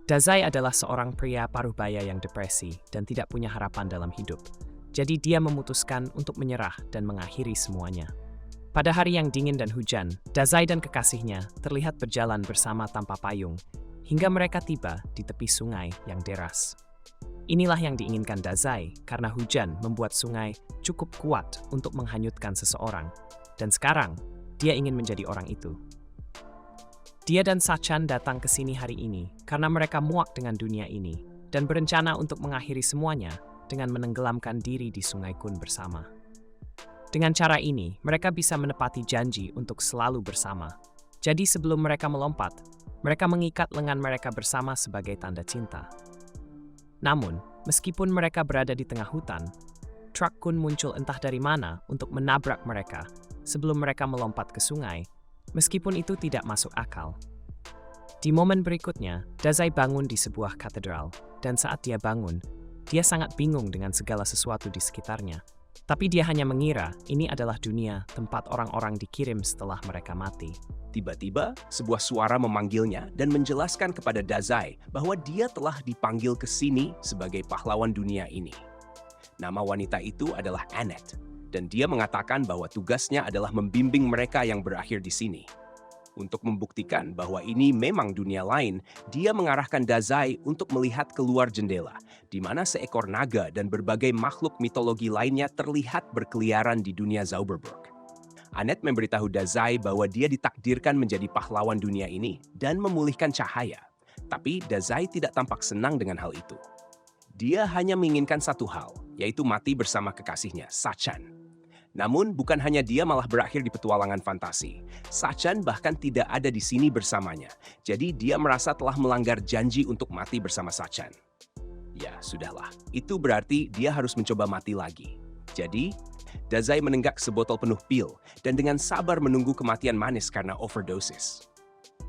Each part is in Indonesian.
Dazai adalah seorang pria paruh baya yang depresi dan tidak punya harapan dalam hidup. Jadi dia memutuskan untuk menyerah dan mengakhiri semuanya. Pada hari yang dingin dan hujan, Dazai dan kekasihnya terlihat berjalan bersama tanpa payung hingga mereka tiba di tepi sungai yang deras. Inilah yang diinginkan Dazai karena hujan membuat sungai cukup kuat untuk menghanyutkan seseorang. Dan sekarang, dia ingin menjadi orang itu. Dia dan Sachan datang ke sini hari ini karena mereka muak dengan dunia ini dan berencana untuk mengakhiri semuanya dengan menenggelamkan diri di Sungai Kun bersama. Dengan cara ini, mereka bisa menepati janji untuk selalu bersama. Jadi sebelum mereka melompat, mereka mengikat lengan mereka bersama sebagai tanda cinta. Namun, meskipun mereka berada di tengah hutan, truk Kun muncul entah dari mana untuk menabrak mereka sebelum mereka melompat ke sungai. Meskipun itu tidak masuk akal. Di momen berikutnya, Dazai bangun di sebuah katedral, dan saat dia bangun, dia sangat bingung dengan segala sesuatu di sekitarnya. Tapi dia hanya mengira ini adalah dunia tempat orang-orang dikirim setelah mereka mati. Tiba-tiba, sebuah suara memanggilnya dan menjelaskan kepada Dazai bahwa dia telah dipanggil ke sini sebagai pahlawan dunia ini. Nama wanita itu adalah Annette. Dan dia mengatakan bahwa tugasnya adalah membimbing mereka yang berakhir di sini. Untuk membuktikan bahwa ini memang dunia lain, dia mengarahkan Dazai untuk melihat keluar jendela, di mana seekor naga dan berbagai makhluk mitologi lainnya terlihat berkeliaran di dunia Zauberberg. Annette memberitahu Dazai bahwa dia ditakdirkan menjadi pahlawan dunia ini dan memulihkan cahaya. Tapi Dazai tidak tampak senang dengan hal itu. Dia hanya menginginkan satu hal, yaitu mati bersama kekasihnya, Sachan. Namun, bukan hanya dia malah berakhir di petualangan fantasi. Sachan bahkan tidak ada di sini bersamanya. Jadi, dia merasa telah melanggar janji untuk mati bersama Sachan. Ya, sudahlah. Itu berarti dia harus mencoba mati lagi. Jadi, Dazai menenggak sebotol penuh pil dan dengan sabar menunggu kematian manis karena overdosis.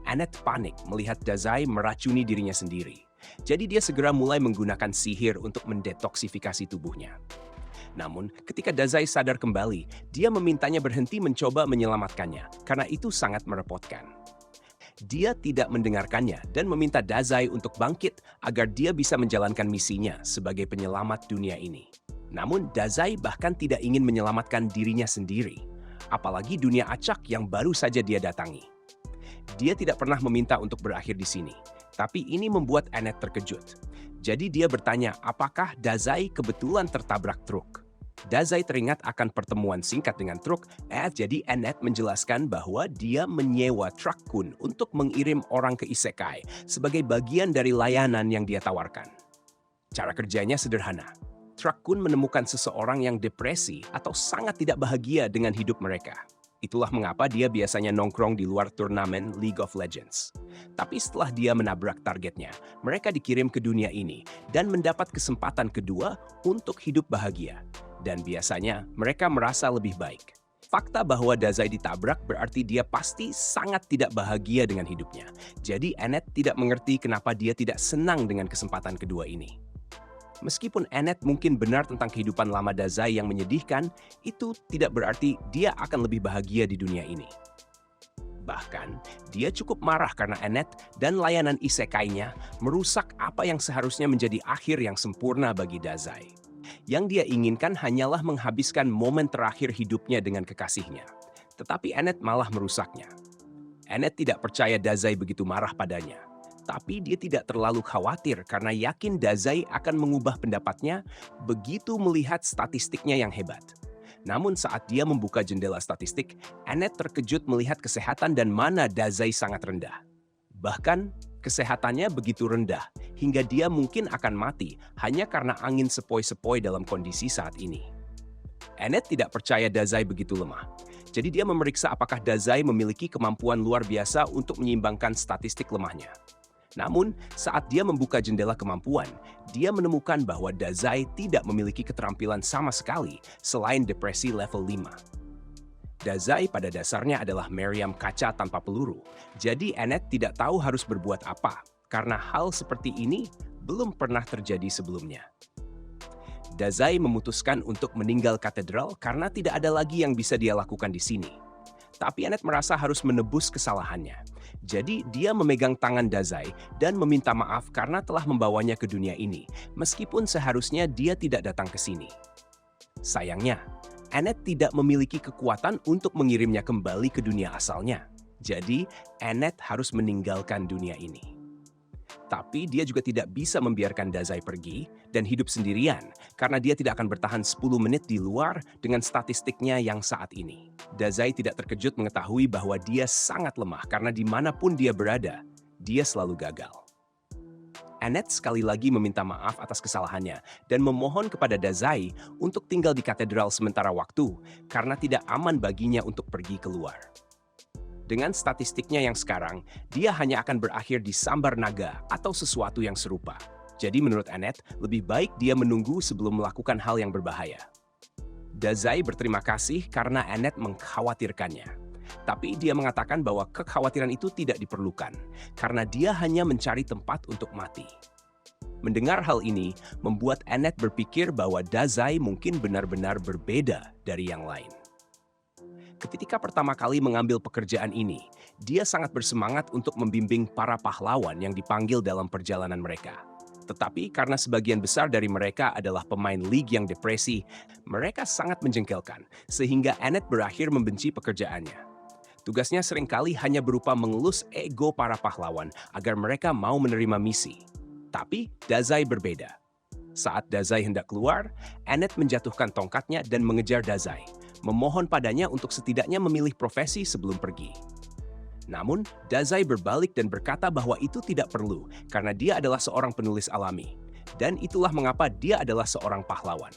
Annette panik melihat Dazai meracuni dirinya sendiri. Jadi, dia segera mulai menggunakan sihir untuk mendetoksifikasi tubuhnya. Namun, ketika Dazai sadar kembali, dia memintanya berhenti mencoba menyelamatkannya, karena itu sangat merepotkan. Dia tidak mendengarkannya dan meminta Dazai untuk bangkit agar dia bisa menjalankan misinya sebagai penyelamat dunia ini. Namun, Dazai bahkan tidak ingin menyelamatkan dirinya sendiri, apalagi dunia acak yang baru saja dia datangi. Dia tidak pernah meminta untuk berakhir di sini, tapi ini membuat Annette terkejut. Jadi dia bertanya apakah Dazai kebetulan tertabrak truk. Dazai teringat akan pertemuan singkat dengan truk, jadi Annette menjelaskan bahwa dia menyewa truk Kun untuk mengirim orang ke Isekai sebagai bagian dari layanan yang dia tawarkan. Cara kerjanya sederhana. Truk Kun menemukan seseorang yang depresi atau sangat tidak bahagia dengan hidup mereka. Itulah mengapa dia biasanya nongkrong di luar turnamen League of Legends. Tapi setelah dia menabrak targetnya, mereka dikirim ke dunia ini dan mendapat kesempatan kedua untuk hidup bahagia. Dan biasanya mereka merasa lebih baik. Fakta bahwa Dazai ditabrak berarti dia pasti sangat tidak bahagia dengan hidupnya. Jadi Annette tidak mengerti kenapa dia tidak senang dengan kesempatan kedua ini. Meskipun Annette mungkin benar tentang kehidupan lama Dazai yang menyedihkan, itu tidak berarti dia akan lebih bahagia di dunia ini. Bahkan, dia cukup marah karena Annette dan layanan isekainya merusak apa yang seharusnya menjadi akhir yang sempurna bagi Dazai. Yang dia inginkan hanyalah menghabiskan momen terakhir hidupnya dengan kekasihnya. Tetapi Annette malah merusaknya. Annette tidak percaya Dazai begitu marah padanya. Tapi dia tidak terlalu khawatir karena yakin Dazai akan mengubah pendapatnya begitu melihat statistiknya yang hebat. Namun saat dia membuka jendela statistik, Annette terkejut melihat kesehatan dan mana Dazai sangat rendah. Bahkan, kesehatannya begitu rendah hingga dia mungkin akan mati hanya karena angin sepoi-sepoi dalam kondisi saat ini. Annette tidak percaya Dazai begitu lemah. Jadi dia memeriksa apakah Dazai memiliki kemampuan luar biasa untuk menyeimbangkan statistik lemahnya. Namun, saat dia membuka jendela kemampuan, dia menemukan bahwa Dazai tidak memiliki keterampilan sama sekali selain depresi level 5. Dazai pada dasarnya adalah meriam kaca tanpa peluru, jadi Annette tidak tahu harus berbuat apa, karena hal seperti ini belum pernah terjadi sebelumnya. Dazai memutuskan untuk meninggal katedral karena tidak ada lagi yang bisa dia lakukan di sini. Tapi Annette merasa harus menebus kesalahannya. Jadi dia memegang tangan Dazai dan meminta maaf karena telah membawanya ke dunia ini, meskipun seharusnya dia tidak datang ke sini. Sayangnya, Annette tidak memiliki kekuatan untuk mengirimnya kembali ke dunia asalnya. Jadi, Annette harus meninggalkan dunia ini. Tapi dia juga tidak bisa membiarkan Dazai pergi dan hidup sendirian karena dia tidak akan bertahan 10 menit di luar dengan statistiknya yang saat ini. Dazai tidak terkejut mengetahui bahwa dia sangat lemah karena dimanapun dia berada, dia selalu gagal. Annette sekali lagi meminta maaf atas kesalahannya dan memohon kepada Dazai untuk tinggal di katedral sementara waktu karena tidak aman baginya untuk pergi keluar. Dengan statistiknya yang sekarang, dia hanya akan berakhir di sambar naga atau sesuatu yang serupa. Jadi menurut Annette, lebih baik dia menunggu sebelum melakukan hal yang berbahaya. Dazai berterima kasih karena Annette mengkhawatirkannya. Tapi dia mengatakan bahwa kekhawatiran itu tidak diperlukan, karena dia hanya mencari tempat untuk mati. Mendengar hal ini, membuat Annette berpikir bahwa Dazai mungkin benar-benar berbeda dari yang lain. Ketika pertama kali mengambil pekerjaan ini, dia sangat bersemangat untuk membimbing para pahlawan yang dipanggil dalam perjalanan mereka. Tetapi karena sebagian besar dari mereka adalah pemain league yang depresi, mereka sangat menjengkelkan, sehingga Annette berakhir membenci pekerjaannya. Tugasnya seringkali hanya berupa mengelus ego para pahlawan agar mereka mau menerima misi. Tapi Dazai berbeda. Saat Dazai hendak keluar, Annette menjatuhkan tongkatnya dan mengejar Dazai, memohon padanya untuk setidaknya memilih profesi sebelum pergi. Namun, Dazai berbalik dan berkata bahwa itu tidak perlu karena dia adalah seorang penulis alami. Dan itulah mengapa dia adalah seorang pahlawan.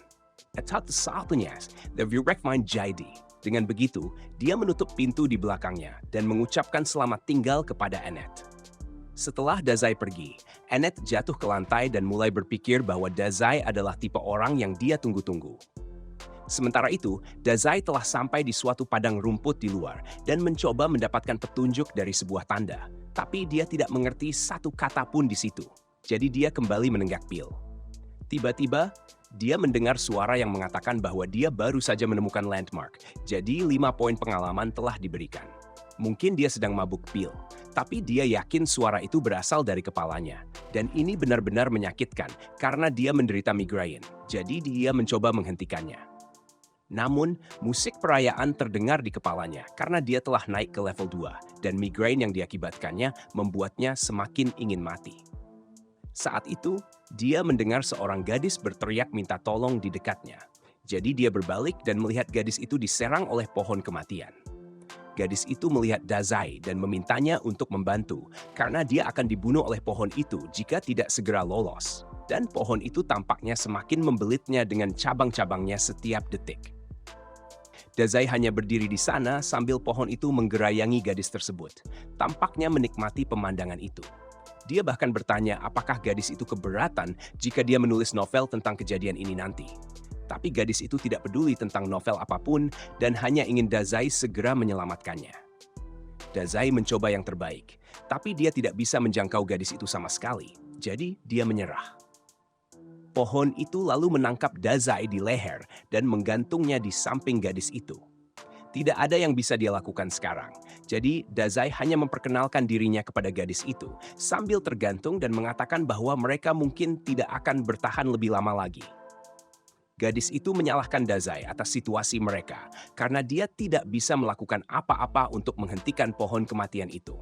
Dengan begitu, dia menutup pintu di belakangnya dan mengucapkan selamat tinggal kepada Annette. Setelah Dazai pergi, Annette jatuh ke lantai dan mulai berpikir bahwa Dazai adalah tipe orang yang dia tunggu-tunggu. Sementara itu, Dazai telah sampai di suatu padang rumput di luar dan mencoba mendapatkan petunjuk dari sebuah tanda. Tapi dia tidak mengerti satu kata pun di situ. Jadi dia kembali menenggak pil. Tiba-tiba, dia mendengar suara yang mengatakan bahwa dia baru saja menemukan landmark. Jadi 5 poin pengalaman telah diberikan. Mungkin dia sedang mabuk pil, tapi dia yakin suara itu berasal dari kepalanya. Dan ini benar-benar menyakitkan karena dia menderita migrain. Jadi dia mencoba menghentikannya. Namun, musik perayaan terdengar di kepalanya karena dia telah naik ke level 2 dan migrain yang diakibatkannya membuatnya semakin ingin mati. Saat itu, dia mendengar seorang gadis berteriak minta tolong di dekatnya. Jadi dia berbalik dan melihat gadis itu diserang oleh pohon kematian. Gadis itu melihat Dazai dan memintanya untuk membantu karena dia akan dibunuh oleh pohon itu jika tidak segera lolos. Dan pohon itu tampaknya semakin membelitnya dengan cabang-cabangnya setiap detik. Dazai hanya berdiri di sana sambil pohon itu menggerayangi gadis tersebut. Tampaknya menikmati pemandangan itu. Dia bahkan bertanya apakah gadis itu keberatan jika dia menulis novel tentang kejadian ini nanti. Tapi gadis itu tidak peduli tentang novel apapun dan hanya ingin Dazai segera menyelamatkannya. Dazai mencoba yang terbaik, tapi dia tidak bisa menjangkau gadis itu sama sekali. Jadi dia menyerah. Pohon itu lalu menangkap Dazai di leher dan menggantungnya di samping gadis itu. Tidak ada yang bisa dia lakukan sekarang. Jadi Dazai hanya memperkenalkan dirinya kepada gadis itu sambil tergantung dan mengatakan bahwa mereka mungkin tidak akan bertahan lebih lama lagi. Gadis itu menyalahkan Dazai atas situasi mereka karena dia tidak bisa melakukan apa-apa untuk menghentikan pohon kematian itu.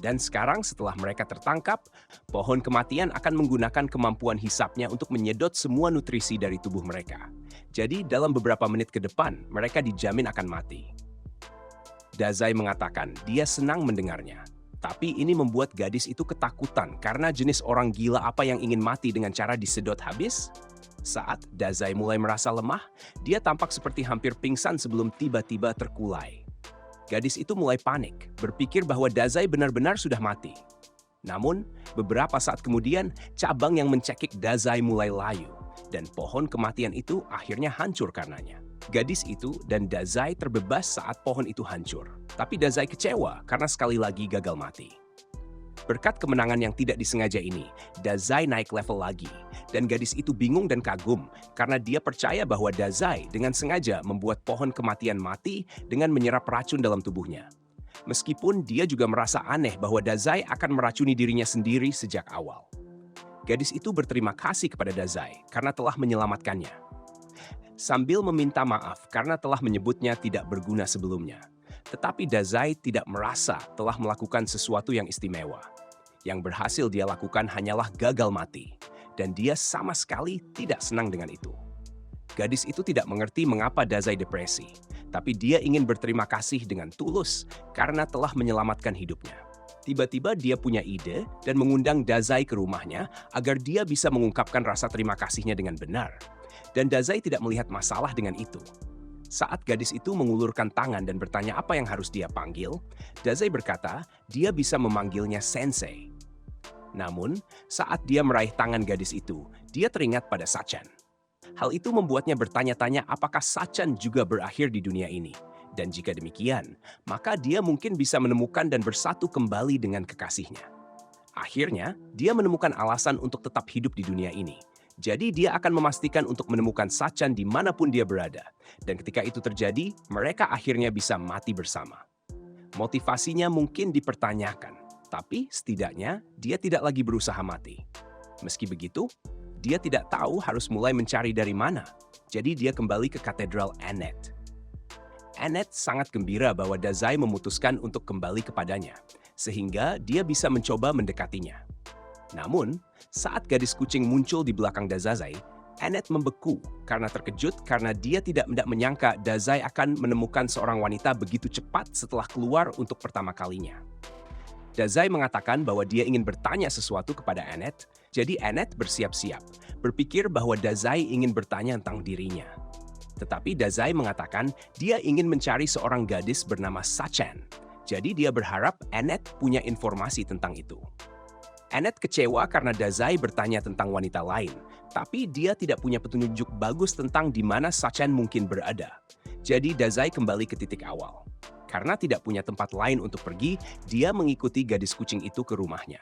Dan sekarang setelah mereka tertangkap, pohon kematian akan menggunakan kemampuan hisapnya untuk menyedot semua nutrisi dari tubuh mereka. Jadi dalam beberapa menit ke depan, mereka dijamin akan mati. Dazai mengatakan dia senang mendengarnya. Tapi ini membuat gadis itu ketakutan karena jenis orang gila apa yang ingin mati dengan cara disedot habis? Saat Dazai mulai merasa lemah, dia tampak seperti hampir pingsan sebelum tiba-tiba terkulai. Gadis itu mulai panik, berpikir bahwa Dazai benar-benar sudah mati. Namun, beberapa saat kemudian, cabang yang mencekik Dazai mulai layu, dan pohon kematian itu akhirnya hancur karenanya. Gadis itu dan Dazai terbebas saat pohon itu hancur. Tapi Dazai kecewa karena sekali lagi gagal mati. Berkat kemenangan yang tidak disengaja ini, Dazai naik level lagi, dan gadis itu bingung dan kagum karena dia percaya bahwa Dazai dengan sengaja membuat pohon kematian mati dengan menyerap racun dalam tubuhnya. Meskipun dia juga merasa aneh bahwa Dazai akan meracuni dirinya sendiri sejak awal. Gadis itu berterima kasih kepada Dazai karena telah menyelamatkannya. Sambil meminta maaf karena telah menyebutnya tidak berguna sebelumnya. Tetapi Dazai tidak merasa telah melakukan sesuatu yang istimewa. Yang berhasil dia lakukan hanyalah gagal mati. Dan dia sama sekali tidak senang dengan itu. Gadis itu tidak mengerti mengapa Dazai depresi, tapi dia ingin berterima kasih dengan tulus karena telah menyelamatkan hidupnya. Tiba-tiba dia punya ide dan mengundang Dazai ke rumahnya agar dia bisa mengungkapkan rasa terima kasihnya dengan benar. Dan Dazai tidak melihat masalah dengan itu. Saat gadis itu mengulurkan tangan dan bertanya apa yang harus dia panggil, Dazai berkata dia bisa memanggilnya Sensei. Namun, saat dia meraih tangan gadis itu, dia teringat pada Sachan. Hal itu membuatnya bertanya-tanya apakah Sachan juga berakhir di dunia ini. Dan jika demikian, maka dia mungkin bisa menemukan dan bersatu kembali dengan kekasihnya. Akhirnya, dia menemukan alasan untuk tetap hidup di dunia ini. Jadi dia akan memastikan untuk menemukan Sachan dimanapun dia berada. Dan ketika itu terjadi, mereka akhirnya bisa mati bersama. Motivasinya mungkin dipertanyakan, tapi setidaknya dia tidak lagi berusaha mati. Meski begitu, dia tidak tahu harus mulai mencari dari mana. Jadi dia kembali ke katedral Annette. Annette sangat gembira bahwa Dazai memutuskan untuk kembali kepadanya, sehingga dia bisa mencoba mendekatinya. Namun, saat gadis kucing muncul di belakang Dazai, Annette membeku karena terkejut karena dia tidak menyangka Dazai akan menemukan seorang wanita begitu cepat setelah keluar untuk pertama kalinya. Dazai mengatakan bahwa dia ingin bertanya sesuatu kepada Annette, jadi Annette bersiap-siap, berpikir bahwa Dazai ingin bertanya tentang dirinya. Tetapi Dazai mengatakan dia ingin mencari seorang gadis bernama Sachan, jadi dia berharap Annette punya informasi tentang itu. Annette kecewa karena Dazai bertanya tentang wanita lain, tapi dia tidak punya petunjuk bagus tentang di mana Sachan mungkin berada. Jadi Dazai kembali ke titik awal. Karena tidak punya tempat lain untuk pergi, dia mengikuti gadis kucing itu ke rumahnya.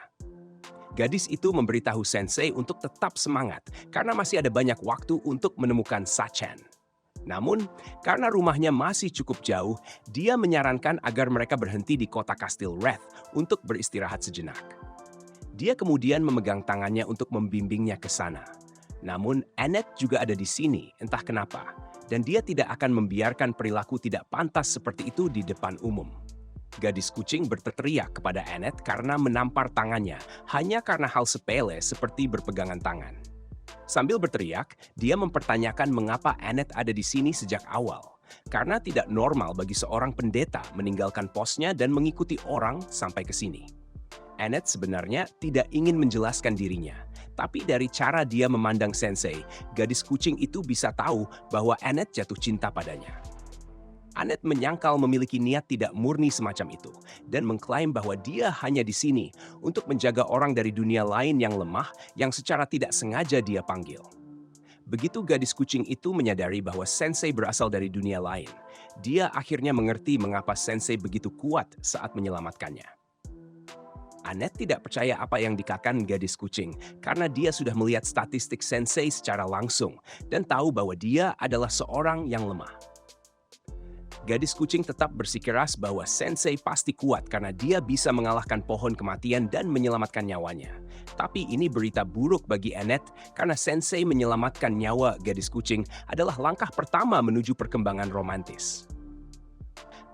Gadis itu memberitahu Sensei untuk tetap semangat karena masih ada banyak waktu untuk menemukan Sachan. Namun, karena rumahnya masih cukup jauh, dia menyarankan agar mereka berhenti di kota Kastil Wrath untuk beristirahat sejenak. Dia kemudian memegang tangannya untuk membimbingnya ke sana. Namun, Annette juga ada di sini, entah kenapa. Dan dia tidak akan membiarkan perilaku tidak pantas seperti itu di depan umum. Gadis kucing berteriak kepada Annette karena menampar tangannya hanya karena hal sepele seperti berpegangan tangan. Sambil berteriak, dia mempertanyakan mengapa Annette ada di sini sejak awal. Karena tidak normal bagi seorang pendeta meninggalkan posnya dan mengikuti orang sampai ke sini. Annette sebenarnya tidak ingin menjelaskan dirinya. Tapi dari cara dia memandang Sensei, gadis kucing itu bisa tahu bahwa Annette jatuh cinta padanya. Annette menyangkal memiliki niat tidak murni semacam itu dan mengklaim bahwa dia hanya di sini untuk menjaga orang dari dunia lain yang lemah yang secara tidak sengaja dia panggil. Begitu gadis kucing itu menyadari bahwa Sensei berasal dari dunia lain, dia akhirnya mengerti mengapa Sensei begitu kuat saat menyelamatkannya. Annette tidak percaya apa yang dikatakan gadis kucing karena dia sudah melihat statistik Sensei secara langsung dan tahu bahwa dia adalah seorang yang lemah. Gadis kucing tetap bersikeras bahwa Sensei pasti kuat karena dia bisa mengalahkan pohon kematian dan menyelamatkan nyawanya. Tapi ini berita buruk bagi Annette karena Sensei menyelamatkan nyawa gadis kucing adalah langkah pertama menuju perkembangan romantis.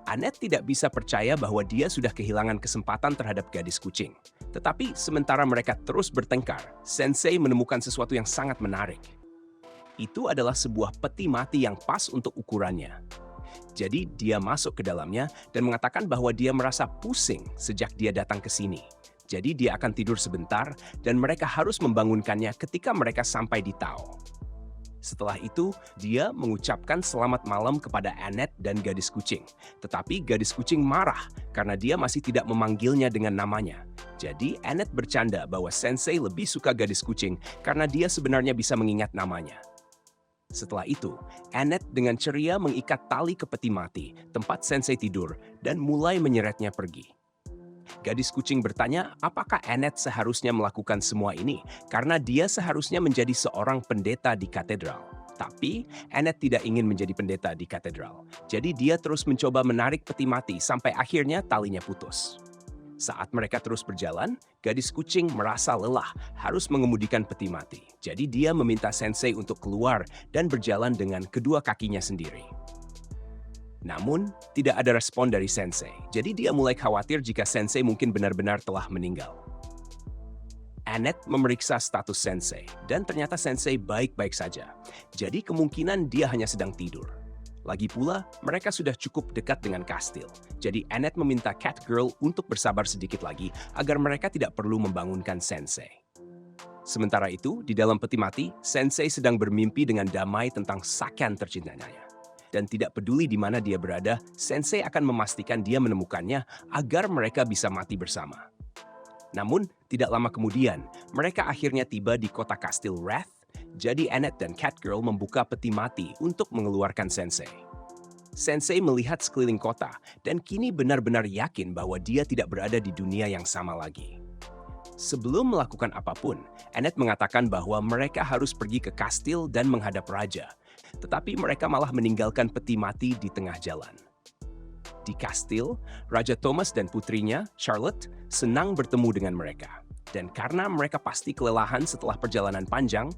Annette tidak bisa percaya bahwa dia sudah kehilangan kesempatan terhadap gadis kucing. Tetapi sementara mereka terus bertengkar, Sensei menemukan sesuatu yang sangat menarik. Itu adalah sebuah peti mati yang pas untuk ukurannya. Jadi dia masuk ke dalamnya dan mengatakan bahwa dia merasa pusing sejak dia datang ke sini. Jadi dia akan tidur sebentar dan mereka harus membangunkannya ketika mereka sampai di Tao. Setelah itu, dia mengucapkan selamat malam kepada Annette dan gadis kucing. Tetapi gadis kucing marah karena dia masih tidak memanggilnya dengan namanya. Jadi Annette bercanda bahwa Sensei lebih suka gadis kucing karena dia sebenarnya bisa mengingat namanya. Setelah itu, Annette dengan ceria mengikat tali ke peti mati, tempat Sensei tidur, dan mulai menyeretnya pergi. Gadis kucing bertanya apakah Annette seharusnya melakukan semua ini karena dia seharusnya menjadi seorang pendeta di katedral. Tapi, Annette tidak ingin menjadi pendeta di katedral. Jadi dia terus mencoba menarik peti mati sampai akhirnya talinya putus. Saat mereka terus berjalan, gadis kucing merasa lelah harus mengemudikan peti mati. Jadi dia meminta Sensei untuk keluar dan berjalan dengan kedua kakinya sendiri. Namun, tidak ada respon dari Sensei. Jadi dia mulai khawatir jika Sensei mungkin benar-benar telah meninggal. Annette memeriksa status Sensei, dan ternyata Sensei baik-baik saja. Jadi kemungkinan dia hanya sedang tidur. Lagi pula, mereka sudah cukup dekat dengan kastil. Jadi Annette meminta Catgirl untuk bersabar sedikit lagi agar mereka tidak perlu membangunkan Sensei. Sementara itu, di dalam peti mati, Sensei sedang bermimpi dengan damai tentang Sakan tercintanya. Dan tidak peduli di mana dia berada, Sensei akan memastikan dia menemukannya agar mereka bisa mati bersama. Namun, tidak lama kemudian, mereka akhirnya tiba di kota kastil Wrath. Jadi Annette dan Catgirl membuka peti mati untuk mengeluarkan Sensei. Sensei melihat sekeliling kota dan kini benar-benar yakin bahwa dia tidak berada di dunia yang sama lagi. Sebelum melakukan apapun, Annette mengatakan bahwa mereka harus pergi ke kastil dan menghadap raja. Tetapi mereka malah meninggalkan peti mati di tengah jalan. Di kastil, Raja Thomas dan putrinya, Charlotte, senang bertemu dengan mereka. Dan karena mereka pasti kelelahan setelah perjalanan panjang,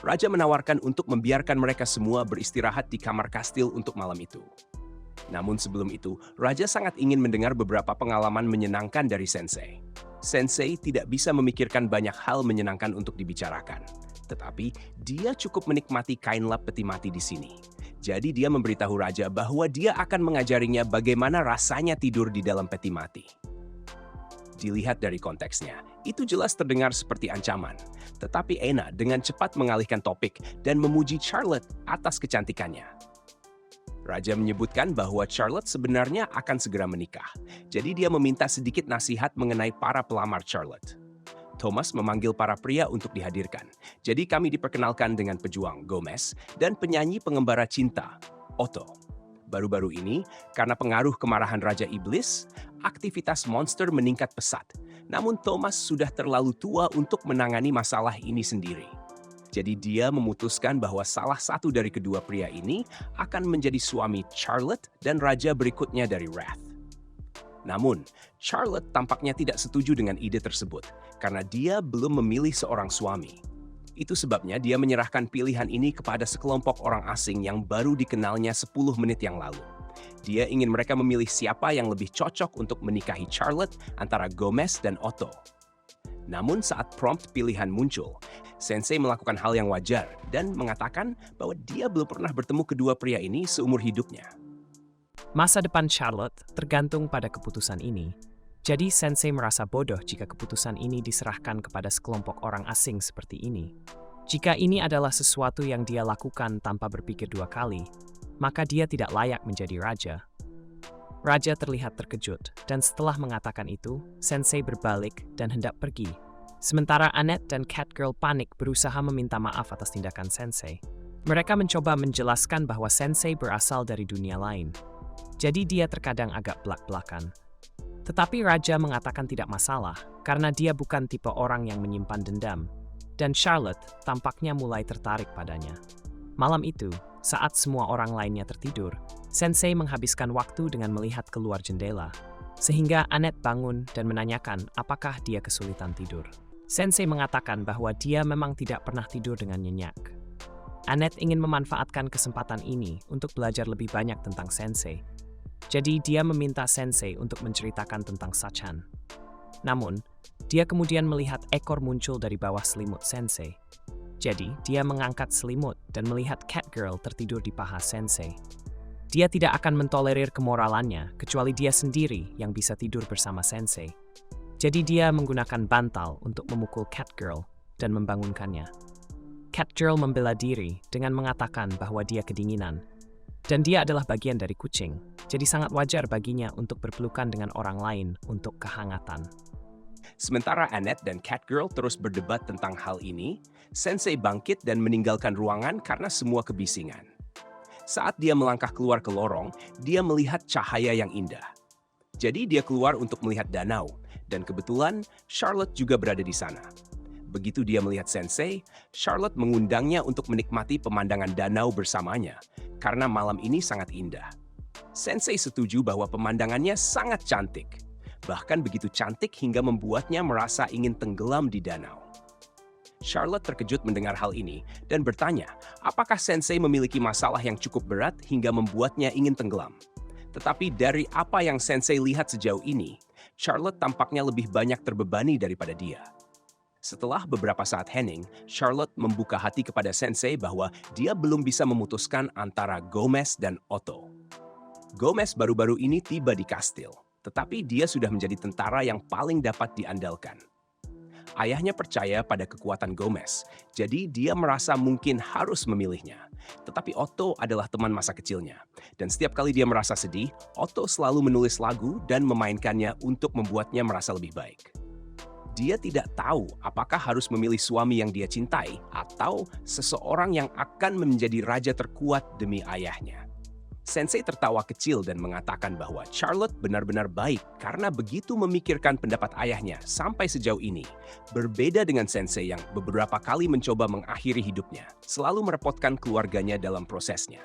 Raja menawarkan untuk membiarkan mereka semua beristirahat di kamar kastil untuk malam itu. Namun sebelum itu, Raja sangat ingin mendengar beberapa pengalaman menyenangkan dari Sensei. Sensei tidak bisa memikirkan banyak hal menyenangkan untuk dibicarakan. Tetapi, dia cukup menikmati kain lap peti mati di sini. Jadi dia memberitahu Raja bahwa dia akan mengajarinya bagaimana rasanya tidur di dalam peti mati. Dilihat dari konteksnya, itu jelas terdengar seperti ancaman. Tetapi Anna dengan cepat mengalihkan topik dan memuji Charlotte atas kecantikannya. Raja menyebutkan bahwa Charlotte sebenarnya akan segera menikah. Jadi dia meminta sedikit nasihat mengenai para pelamar Charlotte. Thomas memanggil para pria untuk dihadirkan. Jadi kami diperkenalkan dengan pejuang Gomez dan penyanyi pengembara cinta, Otto. Baru-baru ini, karena pengaruh kemarahan Raja Iblis, aktivitas monster meningkat pesat. Namun Thomas sudah terlalu tua untuk menangani masalah ini sendiri. Jadi dia memutuskan bahwa salah satu dari kedua pria ini akan menjadi suami Charlotte dan raja berikutnya dari Wrath. Namun, Charlotte tampaknya tidak setuju dengan ide tersebut karena dia belum memilih seorang suami. Itu sebabnya dia menyerahkan pilihan ini kepada sekelompok orang asing yang baru dikenalnya 10 menit yang lalu. Dia ingin mereka memilih siapa yang lebih cocok untuk menikahi Charlotte antara Gomez dan Otto. Namun saat prompt pilihan muncul, Sensei melakukan hal yang wajar dan mengatakan bahwa dia belum pernah bertemu kedua pria ini seumur hidupnya. Masa depan Charlotte tergantung pada keputusan ini. Jadi Sensei merasa bodoh jika keputusan ini diserahkan kepada sekelompok orang asing seperti ini. Jika ini adalah sesuatu yang dia lakukan tanpa berpikir dua kali, maka dia tidak layak menjadi raja. Raja terlihat terkejut, dan setelah mengatakan itu, Sensei berbalik dan hendak pergi. Sementara Annette dan Catgirl panik berusaha meminta maaf atas tindakan Sensei. Mereka mencoba menjelaskan bahwa Sensei berasal dari dunia lain. Jadi dia terkadang agak belak-belakan. Tetapi Raja mengatakan tidak masalah, karena dia bukan tipe orang yang menyimpan dendam. Dan Charlotte tampaknya mulai tertarik padanya. Malam itu, saat semua orang lainnya tertidur, Sensei menghabiskan waktu dengan melihat keluar jendela. Sehingga Annette bangun dan menanyakan apakah dia kesulitan tidur. Sensei mengatakan bahwa dia memang tidak pernah tidur dengan nyenyak. Annette ingin memanfaatkan kesempatan ini untuk belajar lebih banyak tentang Sensei. Jadi dia meminta Sensei untuk menceritakan tentang Sachan. Namun, dia kemudian melihat ekor muncul dari bawah selimut Sensei. Jadi, dia mengangkat selimut dan melihat Catgirl tertidur di paha Sensei. Dia tidak akan mentolerir kemoralannya, kecuali dia sendiri yang bisa tidur bersama Sensei. Jadi dia menggunakan bantal untuk memukul Catgirl dan membangunkannya. Catgirl membela diri dengan mengatakan bahwa dia kedinginan. Dan dia adalah bagian dari kucing, jadi sangat wajar baginya untuk berpelukan dengan orang lain untuk kehangatan. Sementara Annette dan Catgirl terus berdebat tentang hal ini, Sensei bangkit dan meninggalkan ruangan karena semua kebisingan. Saat dia melangkah keluar ke lorong, dia melihat cahaya yang indah. Jadi dia keluar untuk melihat danau, dan kebetulan Charlotte juga berada di sana. Begitu dia melihat Sensei, Charlotte mengundangnya untuk menikmati pemandangan danau bersamanya, karena malam ini sangat indah. Sensei setuju bahwa pemandangannya sangat cantik, bahkan begitu cantik hingga membuatnya merasa ingin tenggelam di danau. Charlotte terkejut mendengar hal ini dan bertanya, apakah Sensei memiliki masalah yang cukup berat hingga membuatnya ingin tenggelam. Tetapi dari apa yang Sensei lihat sejauh ini, Charlotte tampaknya lebih banyak terbebani daripada dia. Setelah beberapa saat hening, Charlotte membuka hati kepada Sensei bahwa dia belum bisa memutuskan antara Gomez dan Otto. Gomez baru-baru ini tiba di kastil, tetapi dia sudah menjadi tentara yang paling dapat diandalkan. Ayahnya percaya pada kekuatan Gomez, jadi dia merasa mungkin harus memilihnya. Tetapi Otto adalah teman masa kecilnya, dan setiap kali dia merasa sedih, Otto selalu menulis lagu dan memainkannya untuk membuatnya merasa lebih baik. Dia tidak tahu apakah harus memilih suami yang dia cintai atau seseorang yang akan menjadi raja terkuat demi ayahnya. Sensei tertawa kecil dan mengatakan bahwa Charlotte benar-benar baik karena begitu memikirkan pendapat ayahnya sampai sejauh ini. Berbeda dengan Sensei yang beberapa kali mencoba mengakhiri hidupnya, selalu merepotkan keluarganya dalam prosesnya.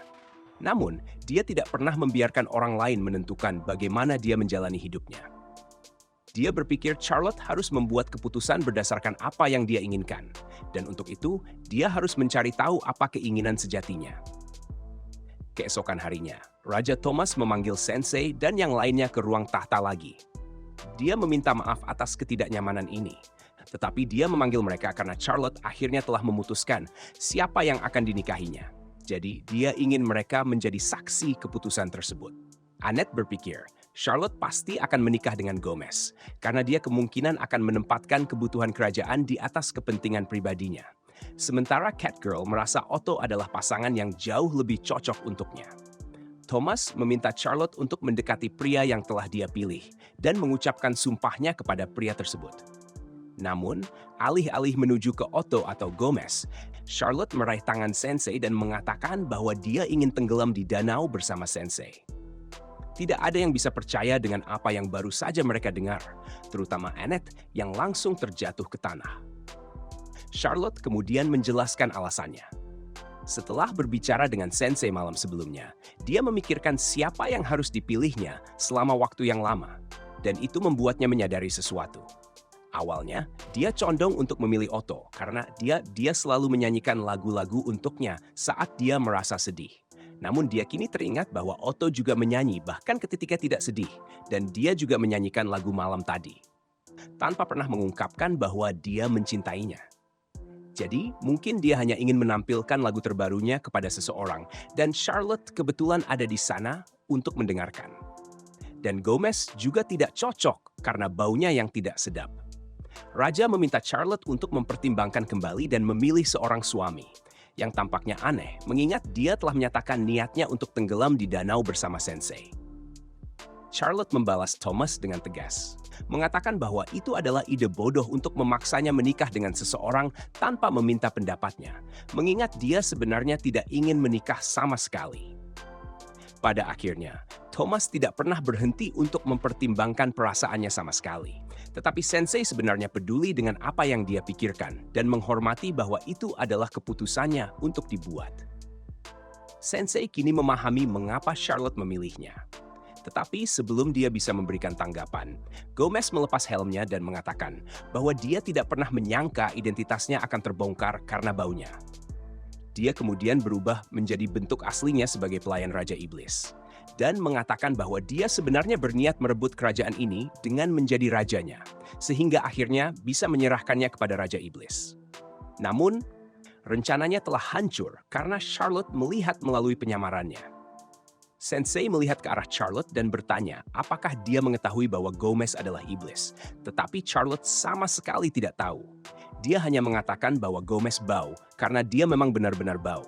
Namun, dia tidak pernah membiarkan orang lain menentukan bagaimana dia menjalani hidupnya. Dia berpikir Charlotte harus membuat keputusan berdasarkan apa yang dia inginkan. Dan untuk itu, dia harus mencari tahu apa keinginan sejatinya. Keesokan harinya, Raja Thomas memanggil Sensei dan yang lainnya ke ruang tahta lagi. Dia meminta maaf atas ketidaknyamanan ini. Tetapi dia memanggil mereka karena Charlotte akhirnya telah memutuskan siapa yang akan dinikahinya. Jadi, dia ingin mereka menjadi saksi keputusan tersebut. Annette berpikir, Charlotte pasti akan menikah dengan Gomez, karena dia kemungkinan akan menempatkan kebutuhan kerajaan di atas kepentingan pribadinya. Sementara Catgirl merasa Otto adalah pasangan yang jauh lebih cocok untuknya. Thomas meminta Charlotte untuk mendekati pria yang telah dia pilih dan mengucapkan sumpahnya kepada pria tersebut. Namun, alih-alih menuju ke Otto atau Gomez, Charlotte meraih tangan Sensei dan mengatakan bahwa dia ingin tenggelam di danau bersama Sensei. Tidak ada yang bisa percaya dengan apa yang baru saja mereka dengar, terutama Annette yang langsung terjatuh ke tanah. Charlotte kemudian menjelaskan alasannya. Setelah berbicara dengan Sensei malam sebelumnya, dia memikirkan siapa yang harus dipilihnya selama waktu yang lama, dan itu membuatnya menyadari sesuatu. Awalnya, dia condong untuk memilih Otto karena dia selalu menyanyikan lagu-lagu untuknya saat dia merasa sedih. Namun dia kini teringat bahwa Otto juga menyanyi bahkan ketika tidak sedih, dan dia juga menyanyikan lagu malam tadi, tanpa pernah mengungkapkan bahwa dia mencintainya. Jadi, mungkin dia hanya ingin menampilkan lagu terbarunya kepada seseorang, dan Charlotte kebetulan ada di sana untuk mendengarkan. Dan Gomez juga tidak cocok karena baunya yang tidak sedap. Raja meminta Charlotte untuk mempertimbangkan kembali dan memilih seorang suami, yang tampaknya aneh mengingat dia telah menyatakan niatnya untuk tenggelam di danau bersama Sensei. Charlotte membalas Thomas dengan tegas, mengatakan bahwa itu adalah ide bodoh untuk memaksanya menikah dengan seseorang tanpa meminta pendapatnya, mengingat dia sebenarnya tidak ingin menikah sama sekali. Pada akhirnya, Thomas tidak pernah berhenti untuk mempertimbangkan perasaannya sama sekali. Tetapi Sensei sebenarnya peduli dengan apa yang dia pikirkan dan menghormati bahwa itu adalah keputusannya untuk dibuat. Sensei kini memahami mengapa Charlotte memilihnya. Tetapi sebelum dia bisa memberikan tanggapan, Gomez melepas helmnya dan mengatakan bahwa dia tidak pernah menyangka identitasnya akan terbongkar karena baunya. Dia kemudian berubah menjadi bentuk aslinya sebagai pelayan Raja Iblis, dan mengatakan bahwa dia sebenarnya berniat merebut kerajaan ini dengan menjadi rajanya, sehingga akhirnya bisa menyerahkannya kepada Raja Iblis. Namun, rencananya telah hancur karena Charlotte melihat melalui penyamarannya. Sensei melihat ke arah Charlotte dan bertanya apakah dia mengetahui bahwa Gomez adalah iblis, tetapi Charlotte sama sekali tidak tahu. Dia hanya mengatakan bahwa Gomez bau karena dia memang benar-benar bau.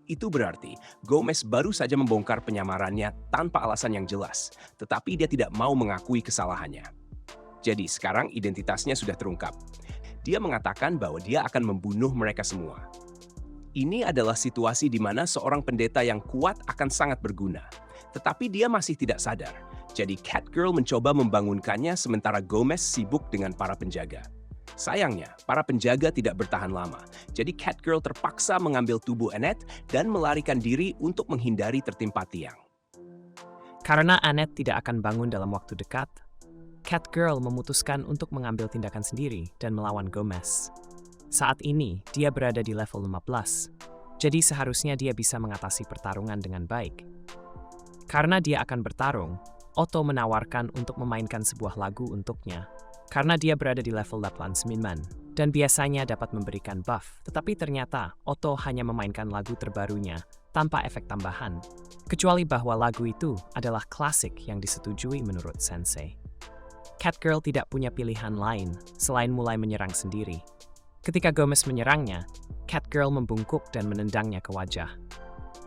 Itu berarti Gomez baru saja membongkar penyamarannya tanpa alasan yang jelas, tetapi dia tidak mau mengakui kesalahannya. Jadi sekarang identitasnya sudah terungkap. Dia mengatakan bahwa dia akan membunuh mereka semua. Ini adalah situasi di mana seorang pendeta yang kuat akan sangat berguna, tetapi dia masih tidak sadar. Jadi Catgirl mencoba membangunkannya sementara Gomez sibuk dengan para penjaga. Sayangnya, para penjaga tidak bertahan lama, jadi Catgirl terpaksa mengambil tubuh Annette dan melarikan diri untuk menghindari tertimpa tiang. Karena Annette tidak akan bangun dalam waktu dekat, Catgirl memutuskan untuk mengambil tindakan sendiri dan melawan Gomez. Saat ini, dia berada di level 15, jadi seharusnya dia bisa mengatasi pertarungan dengan baik. Karena dia akan bertarung, Otto menawarkan untuk memainkan sebuah lagu untuknya. Karena dia berada di level 89 dan biasanya dapat memberikan buff, tetapi ternyata Otto hanya memainkan lagu terbarunya tanpa efek tambahan, kecuali bahwa lagu itu adalah klasik yang disetujui menurut Sensei. Catgirl tidak punya pilihan lain selain mulai menyerang sendiri. Ketika Gomez menyerangnya, Catgirl membungkuk dan menendangnya ke wajah.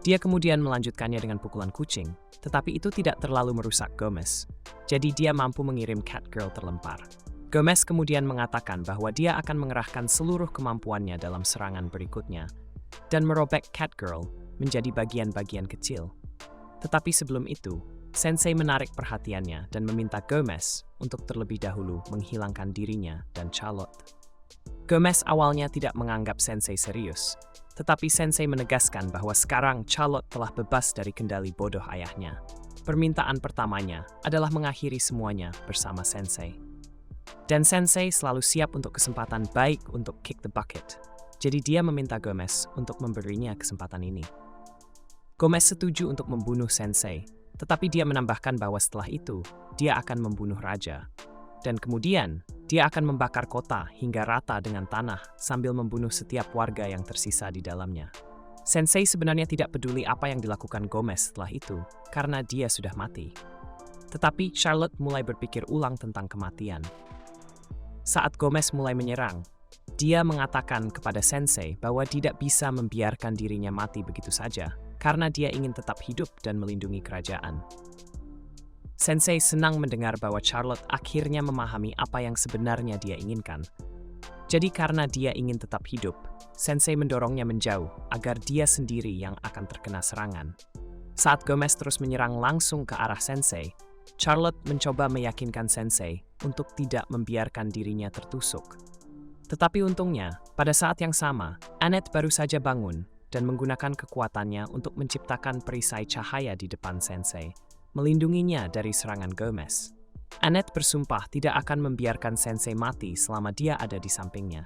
Dia kemudian melanjutkannya dengan pukulan kucing, tetapi itu tidak terlalu merusak Gomez, jadi dia mampu mengirim Catgirl terlempar. Gomez kemudian mengatakan bahwa dia akan mengerahkan seluruh kemampuannya dalam serangan berikutnya dan merobek Catgirl menjadi bagian-bagian kecil. Tetapi sebelum itu, Sensei menarik perhatiannya dan meminta Gomez untuk terlebih dahulu menghilangkan dirinya dan Charlotte. Gomez awalnya tidak menganggap Sensei serius, tetapi Sensei menegaskan bahwa sekarang Charlotte telah bebas dari kendali bodoh ayahnya. Permintaan pertamanya adalah mengakhiri semuanya bersama Sensei. Dan Sensei selalu siap untuk kesempatan baik untuk kick the bucket. Jadi dia meminta Gomez untuk memberinya kesempatan ini. Gomez setuju untuk membunuh Sensei, tetapi dia menambahkan bahwa setelah itu, dia akan membunuh Raja. Dan kemudian, dia akan membakar kota hingga rata dengan tanah sambil membunuh setiap warga yang tersisa di dalamnya. Sensei sebenarnya tidak peduli apa yang dilakukan Gomez setelah itu, karena dia sudah mati. Tetapi Charlotte mulai berpikir ulang tentang kematian. Saat Gomez mulai menyerang, dia mengatakan kepada Sensei bahwa tidak bisa membiarkan dirinya mati begitu saja, karena dia ingin tetap hidup dan melindungi kerajaan. Sensei senang mendengar bahwa Charlotte akhirnya memahami apa yang sebenarnya dia inginkan. Jadi karena dia ingin tetap hidup, Sensei mendorongnya menjauh agar dia sendiri yang akan terkena serangan. Saat Gomez terus menyerang langsung ke arah Sensei, Charlotte mencoba meyakinkan Sensei untuk tidak membiarkan dirinya tertusuk. Tetapi untungnya, pada saat yang sama, Annette baru saja bangun dan menggunakan kekuatannya untuk menciptakan perisai cahaya di depan Sensei, melindunginya dari serangan Gomez. Annette bersumpah tidak akan membiarkan Sensei mati selama dia ada di sampingnya.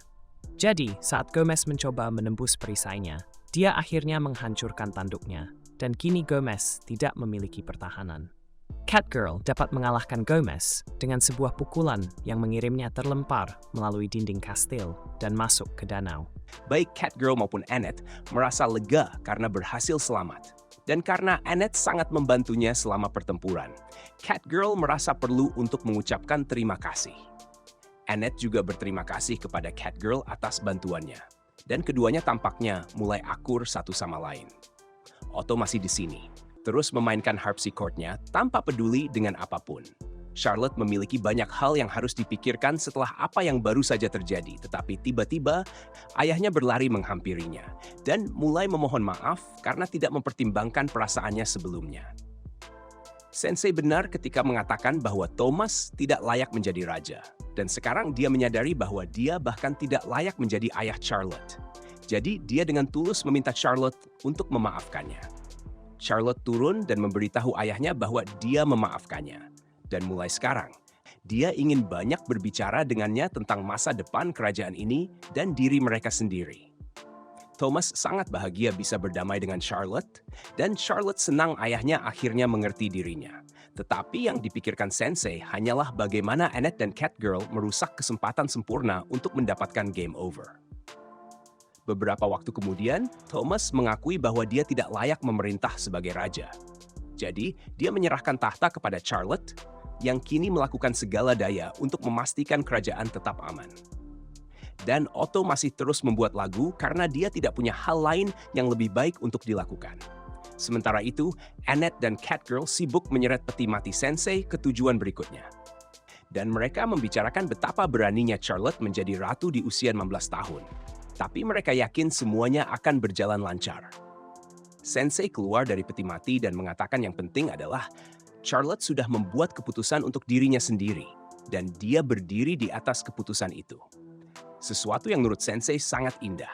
Jadi, saat Gomez mencoba menembus perisainya, dia akhirnya menghancurkan tanduknya, dan kini Gomez tidak memiliki pertahanan. Catgirl dapat mengalahkan Gomez dengan sebuah pukulan yang mengirimnya terlempar melalui dinding kastil dan masuk ke danau. Baik Catgirl maupun Annette merasa lega karena berhasil selamat. Dan karena Annette sangat membantunya selama pertempuran, Catgirl merasa perlu untuk mengucapkan terima kasih. Annette juga berterima kasih kepada Catgirl atas bantuannya. Dan keduanya tampaknya mulai akur satu sama lain. Otto masih di sini, terus memainkan harpsichordnya tanpa peduli dengan apapun. Charlotte memiliki banyak hal yang harus dipikirkan setelah apa yang baru saja terjadi, tetapi tiba-tiba ayahnya berlari menghampirinya dan mulai memohon maaf karena tidak mempertimbangkan perasaannya sebelumnya. Sensei benar ketika mengatakan bahwa Thomas tidak layak menjadi raja, dan sekarang dia menyadari bahwa dia bahkan tidak layak menjadi ayah Charlotte. Jadi dia dengan tulus meminta Charlotte untuk memaafkannya. Charlotte turun dan memberitahu ayahnya bahwa dia memaafkannya. Dan mulai sekarang, dia ingin banyak berbicara dengannya tentang masa depan kerajaan ini dan diri mereka sendiri. Thomas sangat bahagia bisa berdamai dengan Charlotte, dan Charlotte senang ayahnya akhirnya mengerti dirinya. Tetapi yang dipikirkan Sensei hanyalah bagaimana Annette dan Catgirl merusak kesempatan sempurna untuk mendapatkan game over. Beberapa waktu kemudian, Thomas mengakui bahwa dia tidak layak memerintah sebagai raja. Jadi, dia menyerahkan tahta kepada Charlotte, yang kini melakukan segala daya untuk memastikan kerajaan tetap aman. Dan Otto masih terus membuat lagu karena dia tidak punya hal lain yang lebih baik untuk dilakukan. Sementara itu, Annette dan Catgirl sibuk menyeret peti mati Sensei ke tujuan berikutnya. Dan mereka membicarakan betapa beraninya Charlotte menjadi ratu di usia 16 tahun. Tapi mereka yakin semuanya akan berjalan lancar. Sensei keluar dari peti mati dan mengatakan yang penting adalah Charlotte sudah membuat keputusan untuk dirinya sendiri, dan dia berdiri di atas keputusan itu. sesuatu yang menurut Sensei sangat indah.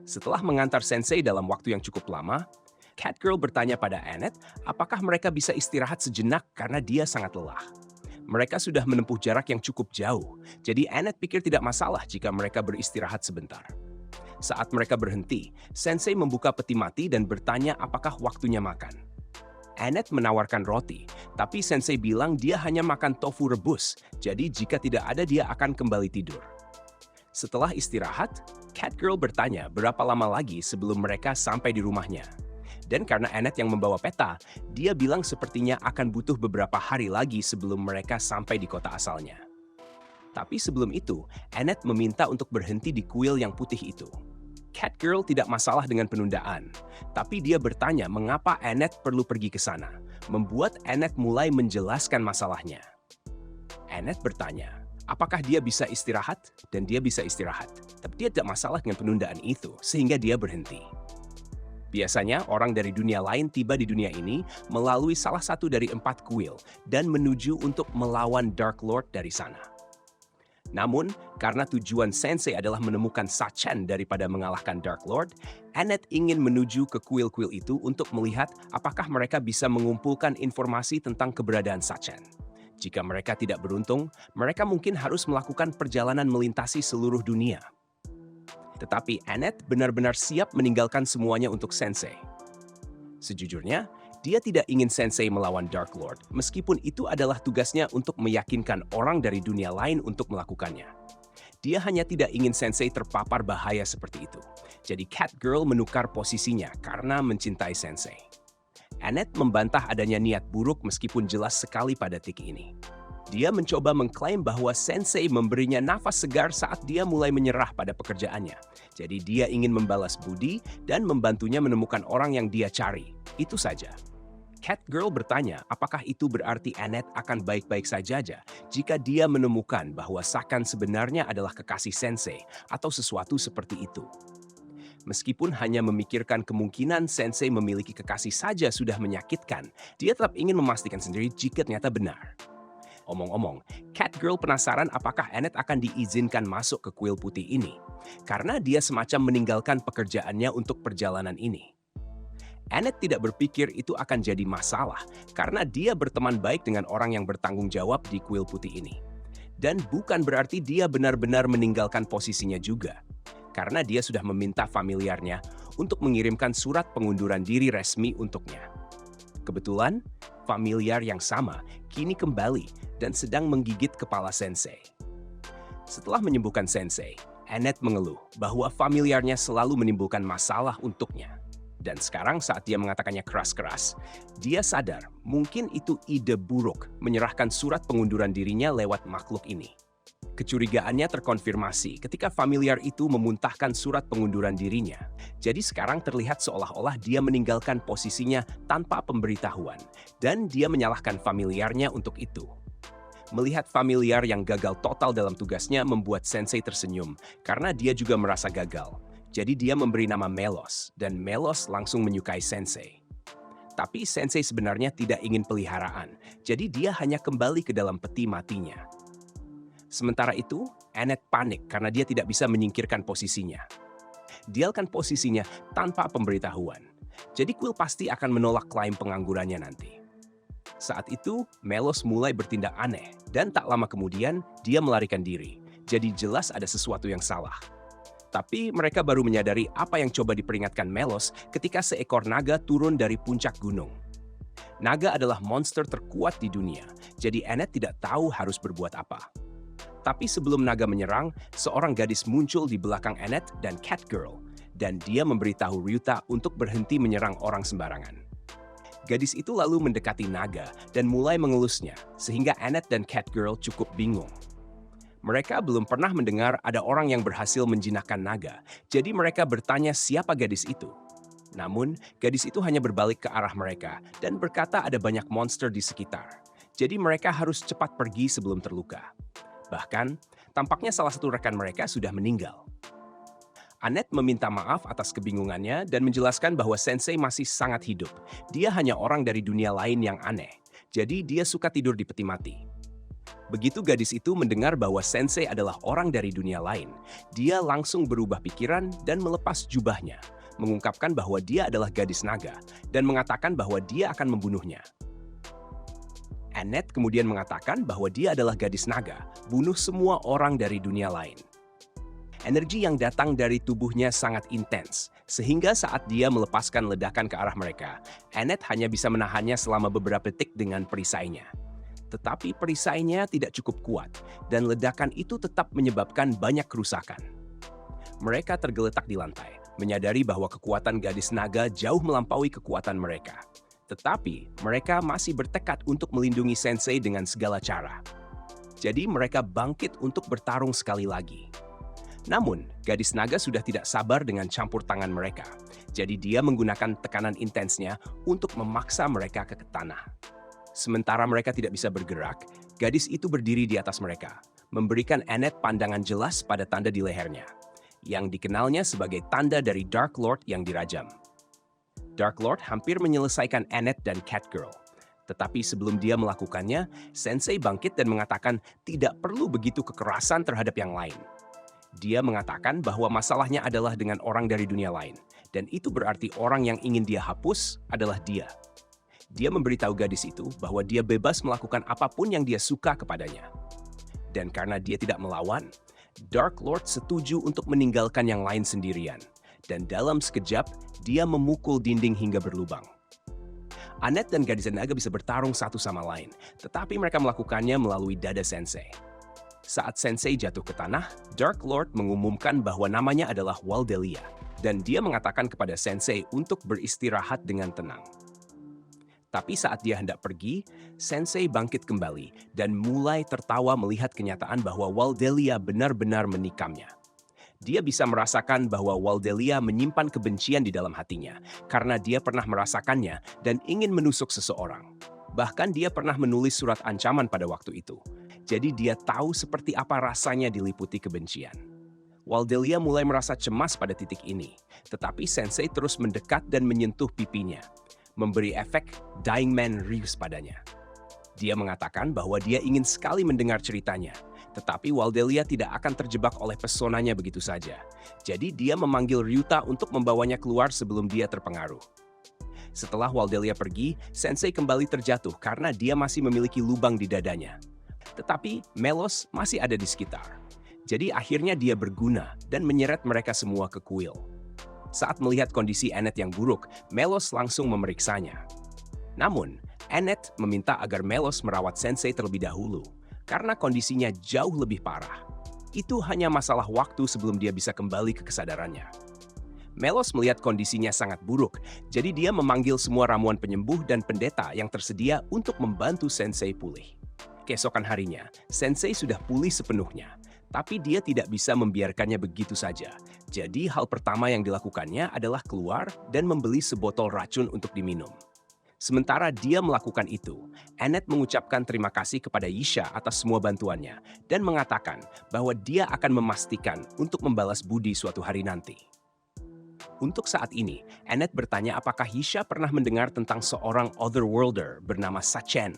Setelah mengantar Sensei dalam waktu yang cukup lama, Catgirl bertanya pada Annette apakah mereka bisa istirahat sejenak karena dia sangat lelah. Mereka sudah menempuh jarak yang cukup jauh, jadi Annette pikir tidak masalah jika mereka beristirahat sebentar. Saat mereka berhenti, Sensei membuka peti mati dan bertanya apakah waktunya makan. Annette menawarkan roti, tapi Sensei bilang dia hanya makan tofu rebus, jadi jika tidak ada dia akan kembali tidur. Setelah istirahat, Catgirl bertanya berapa lama lagi sebelum mereka sampai di rumahnya. Dan karena Annette yang membawa peta, dia bilang sepertinya akan butuh beberapa hari lagi sebelum mereka sampai di kota asalnya. Tapi sebelum itu, Annette meminta untuk berhenti di kuil yang putih itu. Catgirl tidak masalah dengan penundaan, tapi dia bertanya mengapa Annette perlu pergi ke sana, membuat Annette mulai menjelaskan masalahnya. Annette bertanya, apakah dia bisa istirahat? Dan dia bisa istirahat, tapi dia tidak masalah dengan penundaan itu, sehingga dia berhenti. Biasanya, orang dari dunia lain tiba di dunia ini melalui salah satu dari 4 kuil dan menuju untuk melawan Dark Lord dari sana. Namun, karena tujuan Sensei adalah menemukan Sachin daripada mengalahkan Dark Lord, Annette ingin menuju ke kuil-kuil itu untuk melihat apakah mereka bisa mengumpulkan informasi tentang keberadaan Sachin. Jika mereka tidak beruntung, mereka mungkin harus melakukan perjalanan melintasi seluruh dunia. Tetapi Annette benar-benar siap meninggalkan semuanya untuk Sensei. Sejujurnya, dia tidak ingin Sensei melawan Dark Lord, meskipun itu adalah tugasnya untuk meyakinkan orang dari dunia lain untuk melakukannya. Dia hanya tidak ingin Sensei terpapar bahaya seperti itu. Jadi Catgirl menukar posisinya karena mencintai Sensei. Annette membantah adanya niat buruk meskipun jelas sekali pada titik ini. Dia mencoba mengklaim bahwa Sensei memberinya nafas segar saat dia mulai menyerah pada pekerjaannya. Jadi dia ingin membalas budi dan membantunya menemukan orang yang dia cari. Itu saja. Catgirl bertanya apakah itu berarti Annette akan baik-baik saja jika dia menemukan bahwa Sakan sebenarnya adalah kekasih Sensei atau sesuatu seperti itu. Meskipun hanya memikirkan kemungkinan Sensei memiliki kekasih saja sudah menyakitkan, dia tetap ingin memastikan sendiri jika ternyata benar. Omong-omong, Catgirl penasaran apakah Annette akan diizinkan masuk ke kuil putih ini, karena dia semacam meninggalkan pekerjaannya untuk perjalanan ini. Annette tidak berpikir itu akan jadi masalah, karena dia berteman baik dengan orang yang bertanggung jawab di kuil putih ini. Dan bukan berarti dia benar-benar meninggalkan posisinya juga, karena dia sudah meminta familiarnya untuk mengirimkan surat pengunduran diri resmi untuknya. Kebetulan, familiar yang sama kini kembali dan sedang menggigit kepala Sensei. Setelah menyembuhkan Sensei, Annette mengeluh bahwa familiarnya selalu menimbulkan masalah untuknya. Dan sekarang saat dia mengatakannya keras-keras, dia sadar mungkin itu ide buruk menyerahkan surat pengunduran dirinya lewat makhluk ini. Kecurigaannya terkonfirmasi ketika familiar itu memuntahkan surat pengunduran dirinya. Jadi sekarang terlihat seolah-olah dia meninggalkan posisinya tanpa pemberitahuan, dan dia menyalahkan familiarnya untuk itu. Melihat familiar yang gagal total dalam tugasnya membuat Sensei tersenyum, karena dia juga merasa gagal. Jadi dia memberi nama Melos, dan Melos langsung menyukai Sensei. Tapi Sensei sebenarnya tidak ingin peliharaan, jadi dia hanya kembali ke dalam peti matinya. Sementara itu, Annette panik karena dia tidak bisa menyingkirkan posisinya. Dialkan posisinya tanpa pemberitahuan. Jadi kuil pasti akan menolak klaim penganggurannya nanti. Saat itu, Melos mulai bertindak aneh, dan tak lama kemudian dia melarikan diri. Jadi jelas ada sesuatu yang salah. Tapi mereka baru menyadari apa yang coba diperingatkan Melos ketika seekor naga turun dari puncak gunung. Naga adalah monster terkuat di dunia, jadi Annette tidak tahu harus berbuat apa. Tapi sebelum naga menyerang, seorang gadis muncul di belakang Annette dan Catgirl, dan dia memberitahu Ryuta untuk berhenti menyerang orang sembarangan. Gadis itu lalu mendekati naga dan mulai mengelusnya, sehingga Annette dan Catgirl cukup bingung. Mereka belum pernah mendengar ada orang yang berhasil menjinakkan naga, jadi mereka bertanya siapa gadis itu. Namun, gadis itu hanya berbalik ke arah mereka dan berkata ada banyak monster di sekitar. Jadi mereka harus cepat pergi sebelum terluka. Bahkan, tampaknya salah satu rekan mereka sudah meninggal. Annette meminta maaf atas kebingungannya dan menjelaskan bahwa Sensei masih sangat hidup. Dia hanya orang dari dunia lain yang aneh, jadi dia suka tidur di peti mati. Begitu gadis itu mendengar bahwa Sensei adalah orang dari dunia lain, dia langsung berubah pikiran dan melepas jubahnya, mengungkapkan bahwa dia adalah gadis naga dan mengatakan bahwa dia akan membunuhnya. Annette kemudian mengatakan bahwa dia adalah gadis naga, bunuh semua orang dari dunia lain. Energi yang datang dari tubuhnya sangat intens, sehingga saat dia melepaskan ledakan ke arah mereka, Annette hanya bisa menahannya selama beberapa detik dengan perisainya. Tetapi perisainya tidak cukup kuat, dan ledakan itu tetap menyebabkan banyak kerusakan. Mereka tergeletak di lantai, menyadari bahwa kekuatan gadis naga jauh melampaui kekuatan mereka. Tetapi mereka masih bertekad untuk melindungi Sensei dengan segala cara. Jadi mereka bangkit untuk bertarung sekali lagi. Namun, gadis naga sudah tidak sabar dengan campur tangan mereka. Jadi dia menggunakan tekanan intensnya untuk memaksa mereka ke tanah. Sementara mereka tidak bisa bergerak, gadis itu berdiri di atas mereka, memberikan Annette pandangan jelas pada tanda di lehernya, yang dikenalnya sebagai tanda dari Dark Lord yang dirajam. Dark Lord hampir menyelesaikan Annette dan Catgirl. Tetapi sebelum dia melakukannya, Sensei bangkit dan mengatakan tidak perlu begitu kekerasan terhadap yang lain. Dia mengatakan bahwa masalahnya adalah dengan orang dari dunia lain, dan itu berarti orang yang ingin dia hapus adalah dia. Dia memberitahu gadis itu bahwa dia bebas melakukan apapun yang dia suka kepadanya. Dan karena dia tidak melawan, Dark Lord setuju untuk meninggalkan yang lain sendirian. Dan dalam sekejap, dia memukul dinding hingga berlubang. Annette dan gadis naga bisa bertarung satu sama lain, tetapi mereka melakukannya melalui dada Sensei. Saat Sensei jatuh ke tanah, Dark Lord mengumumkan bahwa namanya adalah Waldelia, dan dia mengatakan kepada Sensei untuk beristirahat dengan tenang. Tapi saat dia hendak pergi, Sensei bangkit kembali dan mulai tertawa melihat kenyataan bahwa Waldelia benar-benar menikamnya. Dia bisa merasakan bahwa Waldelia menyimpan kebencian di dalam hatinya karena dia pernah merasakannya dan ingin menusuk seseorang. Bahkan dia pernah menulis surat ancaman pada waktu itu. Jadi dia tahu seperti apa rasanya diliputi kebencian. Waldelia mulai merasa cemas pada titik ini, tetapi Sensei terus mendekat dan menyentuh pipinya, memberi efek Dying Man Reeves padanya. Dia mengatakan bahwa dia ingin sekali mendengar ceritanya, tetapi Waldelia tidak akan terjebak oleh pesonanya begitu saja. Jadi dia memanggil Ryuta untuk membawanya keluar sebelum dia terpengaruh. Setelah Waldelia pergi, Sensei kembali terjatuh karena dia masih memiliki lubang di dadanya. Tetapi Melos masih ada di sekitar. Jadi akhirnya dia berguna dan menyeret mereka semua ke kuil. Saat melihat kondisi Annette yang buruk, Melos langsung memeriksanya. Namun, Annette meminta agar Melos merawat Sensei terlebih dahulu, karena kondisinya jauh lebih parah. Itu hanya masalah waktu sebelum dia bisa kembali ke kesadarannya. Melos melihat kondisinya sangat buruk, jadi dia memanggil semua ramuan penyembuh dan pendeta yang tersedia untuk membantu Sensei pulih. Keesokan harinya, Sensei sudah pulih sepenuhnya, tapi dia tidak bisa membiarkannya begitu saja. Jadi hal pertama yang dilakukannya adalah keluar dan membeli sebotol racun untuk diminum. Sementara dia melakukan itu, Annette mengucapkan terima kasih kepada Yisha atas semua bantuannya dan mengatakan bahwa dia akan memastikan untuk membalas budi suatu hari nanti. Untuk saat ini, Annette bertanya apakah Yisha pernah mendengar tentang seorang Otherworlder bernama Sachen.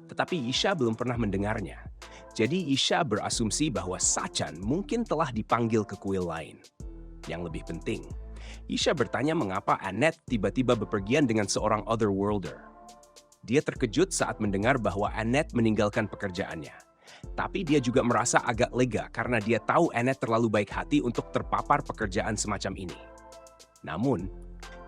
Tetapi Yisha belum pernah mendengarnya. Jadi Yisha berasumsi bahwa Sachan mungkin telah dipanggil ke kuil lain. Yang lebih penting, Yisha bertanya mengapa Annette tiba-tiba bepergian dengan seorang Otherworlder. Dia terkejut saat mendengar bahwa Annette meninggalkan pekerjaannya. Tapi dia juga merasa agak lega karena dia tahu Annette terlalu baik hati untuk terpapar pekerjaan semacam ini. Namun,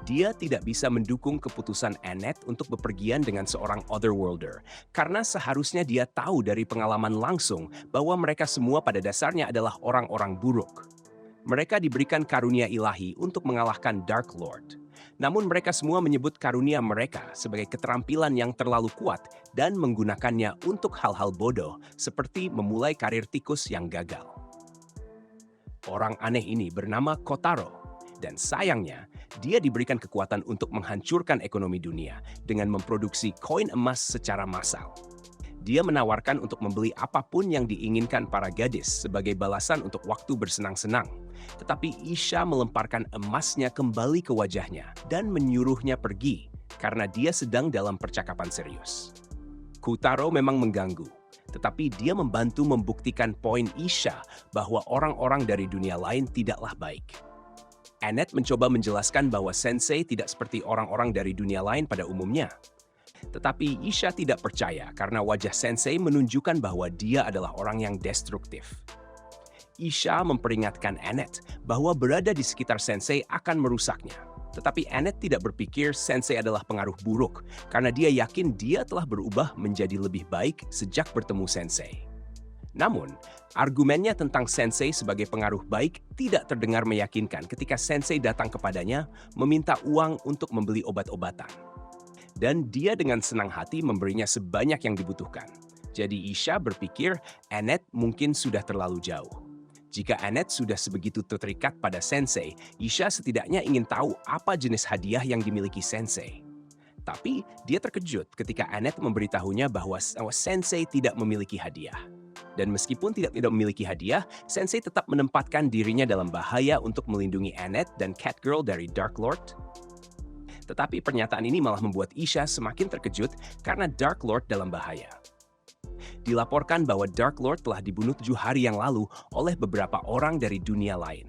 dia tidak bisa mendukung keputusan Annette untuk bepergian dengan seorang Otherworlder karena seharusnya dia tahu dari pengalaman langsung bahwa mereka semua pada dasarnya adalah orang-orang buruk. Mereka diberikan karunia ilahi untuk mengalahkan Dark Lord. Namun mereka semua menyebut karunia mereka sebagai keterampilan yang terlalu kuat dan menggunakannya untuk hal-hal bodoh seperti memulai karir tikus yang gagal. Orang aneh ini bernama Kotaro, dan sayangnya dia diberikan kekuatan untuk menghancurkan ekonomi dunia dengan memproduksi koin emas secara massal. Dia menawarkan untuk membeli apapun yang diinginkan para gadis sebagai balasan untuk waktu bersenang-senang. Tetapi Isha melemparkan emasnya kembali ke wajahnya dan menyuruhnya pergi karena dia sedang dalam percakapan serius. Kotaro memang mengganggu, Tetapi dia membantu membuktikan poin Isha bahwa orang-orang dari dunia lain tidaklah baik. Annette mencoba menjelaskan bahwa Sensei tidak seperti orang-orang dari dunia lain pada umumnya. Tetapi Isha tidak percaya karena wajah Sensei menunjukkan bahwa dia adalah orang yang destruktif. Isha memperingatkan Annette bahwa berada di sekitar Sensei akan merusaknya. Tetapi Annette tidak berpikir Sensei adalah pengaruh buruk karena dia yakin dia telah berubah menjadi lebih baik sejak bertemu Sensei. Namun, argumennya tentang Sensei sebagai pengaruh baik tidak terdengar meyakinkan ketika Sensei datang kepadanya meminta uang untuk membeli obat-obatan. Dan dia dengan senang hati memberinya sebanyak yang dibutuhkan. Jadi Isha berpikir Annette mungkin sudah terlalu jauh. Jika Annette sudah sebegitu terikat pada Sensei, Isha setidaknya ingin tahu apa jenis hadiah yang dimiliki Sensei. Tapi dia terkejut ketika Annette memberitahunya bahwa Sensei tidak memiliki hadiah. Dan meskipun tidak memiliki hadiah, Sensei tetap menempatkan dirinya dalam bahaya untuk melindungi Annette dan Catgirl dari Dark Lord. Tetapi pernyataan ini malah membuat Isha semakin terkejut karena Dark Lord dalam bahaya. Dilaporkan bahwa Dark Lord telah dibunuh 7 hari yang lalu oleh beberapa orang dari dunia lain.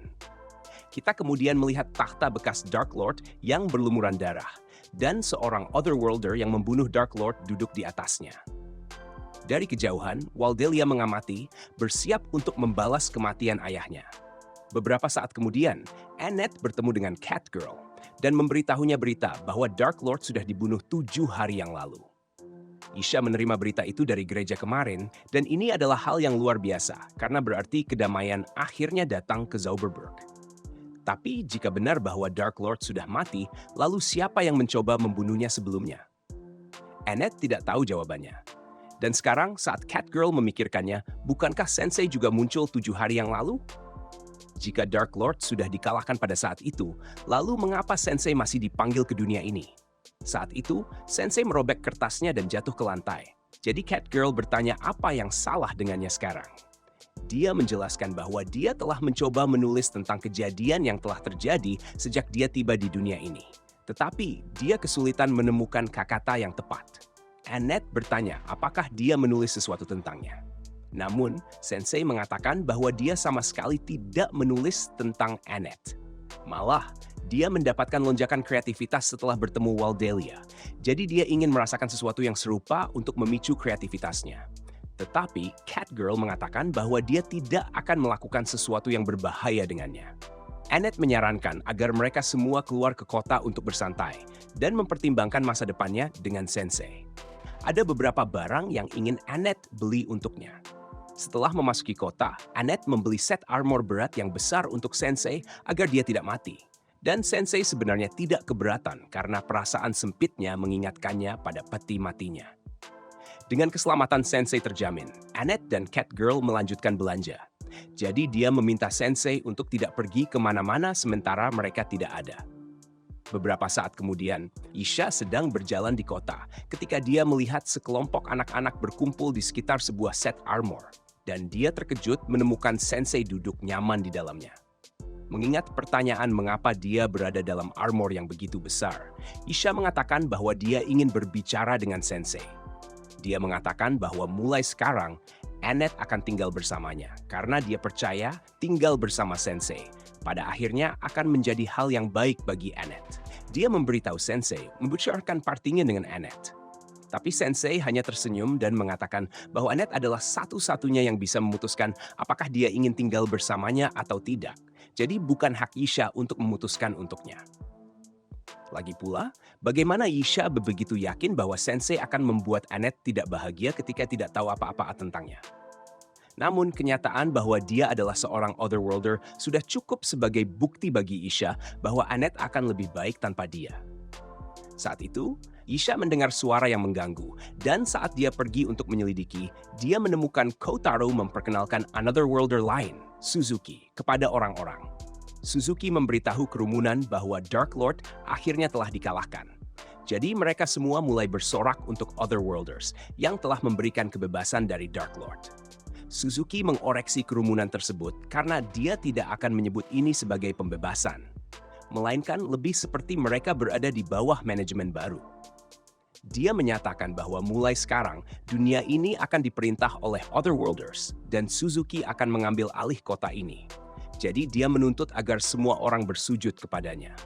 Kita kemudian melihat takhta bekas Dark Lord yang berlumuran darah, dan seorang Otherworlder yang membunuh Dark Lord duduk di atasnya. Dari kejauhan, Waldelia mengamati, bersiap untuk membalas kematian ayahnya. Beberapa saat kemudian, Annette bertemu dengan Catgirl dan memberitahunya berita bahwa Dark Lord sudah dibunuh 7 hari yang lalu. Isha menerima berita itu dari gereja kemarin, dan ini adalah hal yang luar biasa karena berarti kedamaian akhirnya datang ke Zauberberg. Tapi jika benar bahwa Dark Lord sudah mati, lalu siapa yang mencoba membunuhnya sebelumnya? Annette tidak tahu jawabannya. Dan sekarang saat Catgirl memikirkannya, bukankah Sensei juga muncul 7 hari yang lalu? Jika Dark Lord sudah dikalahkan pada saat itu, lalu mengapa Sensei masih dipanggil ke dunia ini? Saat itu, Sensei merobek kertasnya dan jatuh ke lantai. Jadi Catgirl bertanya apa yang salah dengannya sekarang. Dia menjelaskan bahwa dia telah mencoba menulis tentang kejadian yang telah terjadi sejak dia tiba di dunia ini. Tetapi dia kesulitan menemukan kata-kata yang tepat. Annette bertanya apakah dia menulis sesuatu tentangnya. Namun, Sensei mengatakan bahwa dia sama sekali tidak menulis tentang Annette. Malah, dia mendapatkan lonjakan kreativitas setelah bertemu Waldelia. Jadi dia ingin merasakan sesuatu yang serupa untuk memicu kreativitasnya. Tetapi Catgirl mengatakan bahwa dia tidak akan melakukan sesuatu yang berbahaya dengannya. Annette menyarankan agar mereka semua keluar ke kota untuk bersantai dan mempertimbangkan masa depannya dengan Sensei. Ada beberapa barang yang ingin Annette beli untuknya. Setelah memasuki kota, Annette membeli set armor berat yang besar untuk Sensei agar dia tidak mati. Dan Sensei sebenarnya tidak keberatan karena perasaan sempitnya mengingatkannya pada peti matinya. Dengan keselamatan Sensei terjamin, Annette dan Catgirl melanjutkan belanja. Jadi dia meminta Sensei untuk tidak pergi kemana-mana sementara mereka tidak ada. Beberapa saat kemudian, Isha sedang berjalan di kota ketika dia melihat sekelompok anak-anak berkumpul di sekitar sebuah set armor. Dan dia terkejut menemukan Sensei duduk nyaman di dalamnya. Mengingat pertanyaan mengapa dia berada dalam armor yang begitu besar, Isha mengatakan bahwa dia ingin berbicara dengan Sensei. Dia mengatakan bahwa mulai sekarang, Annette akan tinggal bersamanya karena dia percaya tinggal bersama Sensei pada akhirnya akan menjadi hal yang baik bagi Annette. Dia memberitahu Sensei membicarakan partinya dengan Annette. Tapi Sensei hanya tersenyum dan mengatakan bahwa Annette adalah satu-satunya yang bisa memutuskan apakah dia ingin tinggal bersamanya atau tidak. Jadi bukan hak Isha untuk memutuskan untuknya. Lagi pula, bagaimana Isha begitu yakin bahwa Sensei akan membuat Annette tidak bahagia ketika tidak tahu apa-apa tentangnya. Namun kenyataan bahwa dia adalah seorang Otherworlder sudah cukup sebagai bukti bagi Isha bahwa Annette akan lebih baik tanpa dia. Saat itu, Isha mendengar suara yang mengganggu, dan saat dia pergi untuk menyelidiki, dia menemukan Kotaro memperkenalkan Anotherworlder lain, Suzuki, kepada orang-orang. Suzuki memberitahu kerumunan bahwa Dark Lord akhirnya telah dikalahkan. Jadi mereka semua mulai bersorak untuk Otherworlders yang telah memberikan kebebasan dari Dark Lord. Suzuki mengoreksi kerumunan tersebut karena dia tidak akan menyebut ini sebagai pembebasan, melainkan lebih seperti mereka berada di bawah manajemen baru. Dia menyatakan bahwa mulai sekarang, dunia ini akan diperintah oleh Otherworlders dan Suzuki akan mengambil alih kota ini. Jadi dia menuntut agar semua orang bersujud kepadanya.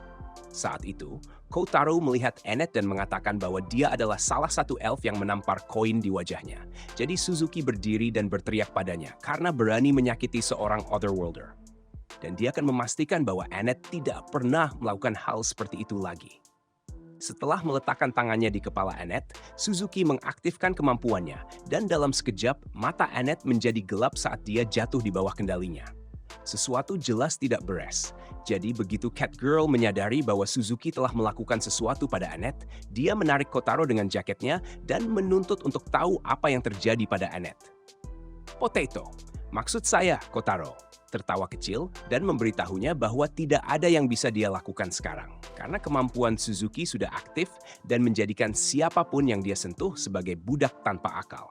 Saat itu, Kotaro melihat Annette dan mengatakan bahwa dia adalah salah satu elf yang menampar koin di wajahnya. Jadi Suzuki berdiri dan berteriak padanya karena berani menyakiti seorang Otherworlder. Dan dia akan memastikan bahwa Annette tidak pernah melakukan hal seperti itu lagi. Setelah meletakkan tangannya di kepala Annette, Suzuki mengaktifkan kemampuannya dan dalam sekejap mata Annette menjadi gelap saat dia jatuh di bawah kendalinya. Sesuatu jelas tidak beres. Jadi begitu Catgirl menyadari bahwa Suzuki telah melakukan sesuatu pada Annette, dia menarik Kotaro dengan jaketnya dan menuntut untuk tahu apa yang terjadi pada Annette. Potato, maksud saya Kotaro, tertawa kecil dan memberitahunya bahwa tidak ada yang bisa dia lakukan sekarang karena kemampuan Suzuki sudah aktif dan menjadikan siapapun yang dia sentuh sebagai budak tanpa akal.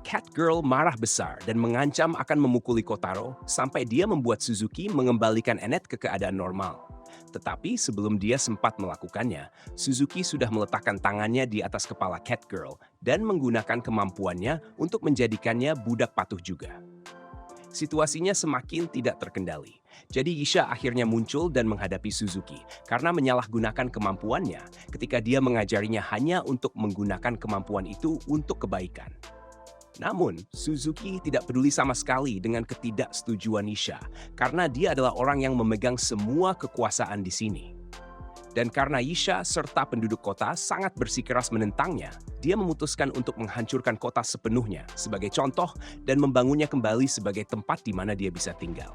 Catgirl marah besar dan mengancam akan memukuli Kotaro sampai dia membuat Suzuki mengembalikan Annette ke keadaan normal. Tetapi sebelum dia sempat melakukannya, Suzuki sudah meletakkan tangannya di atas kepala Catgirl dan menggunakan kemampuannya untuk menjadikannya budak patuh juga. Situasinya semakin tidak terkendali. Jadi Isha akhirnya muncul dan menghadapi Suzuki karena menyalahgunakan kemampuannya ketika dia mengajarinya hanya untuk menggunakan kemampuan itu untuk kebaikan. Namun, Suzuki tidak peduli sama sekali dengan ketidaksetujuan Isha karena dia adalah orang yang memegang semua kekuasaan di sini. Dan karena Isha serta penduduk kota sangat bersikeras menentangnya, dia memutuskan untuk menghancurkan kota sepenuhnya sebagai contoh dan membangunnya kembali sebagai tempat di mana dia bisa tinggal.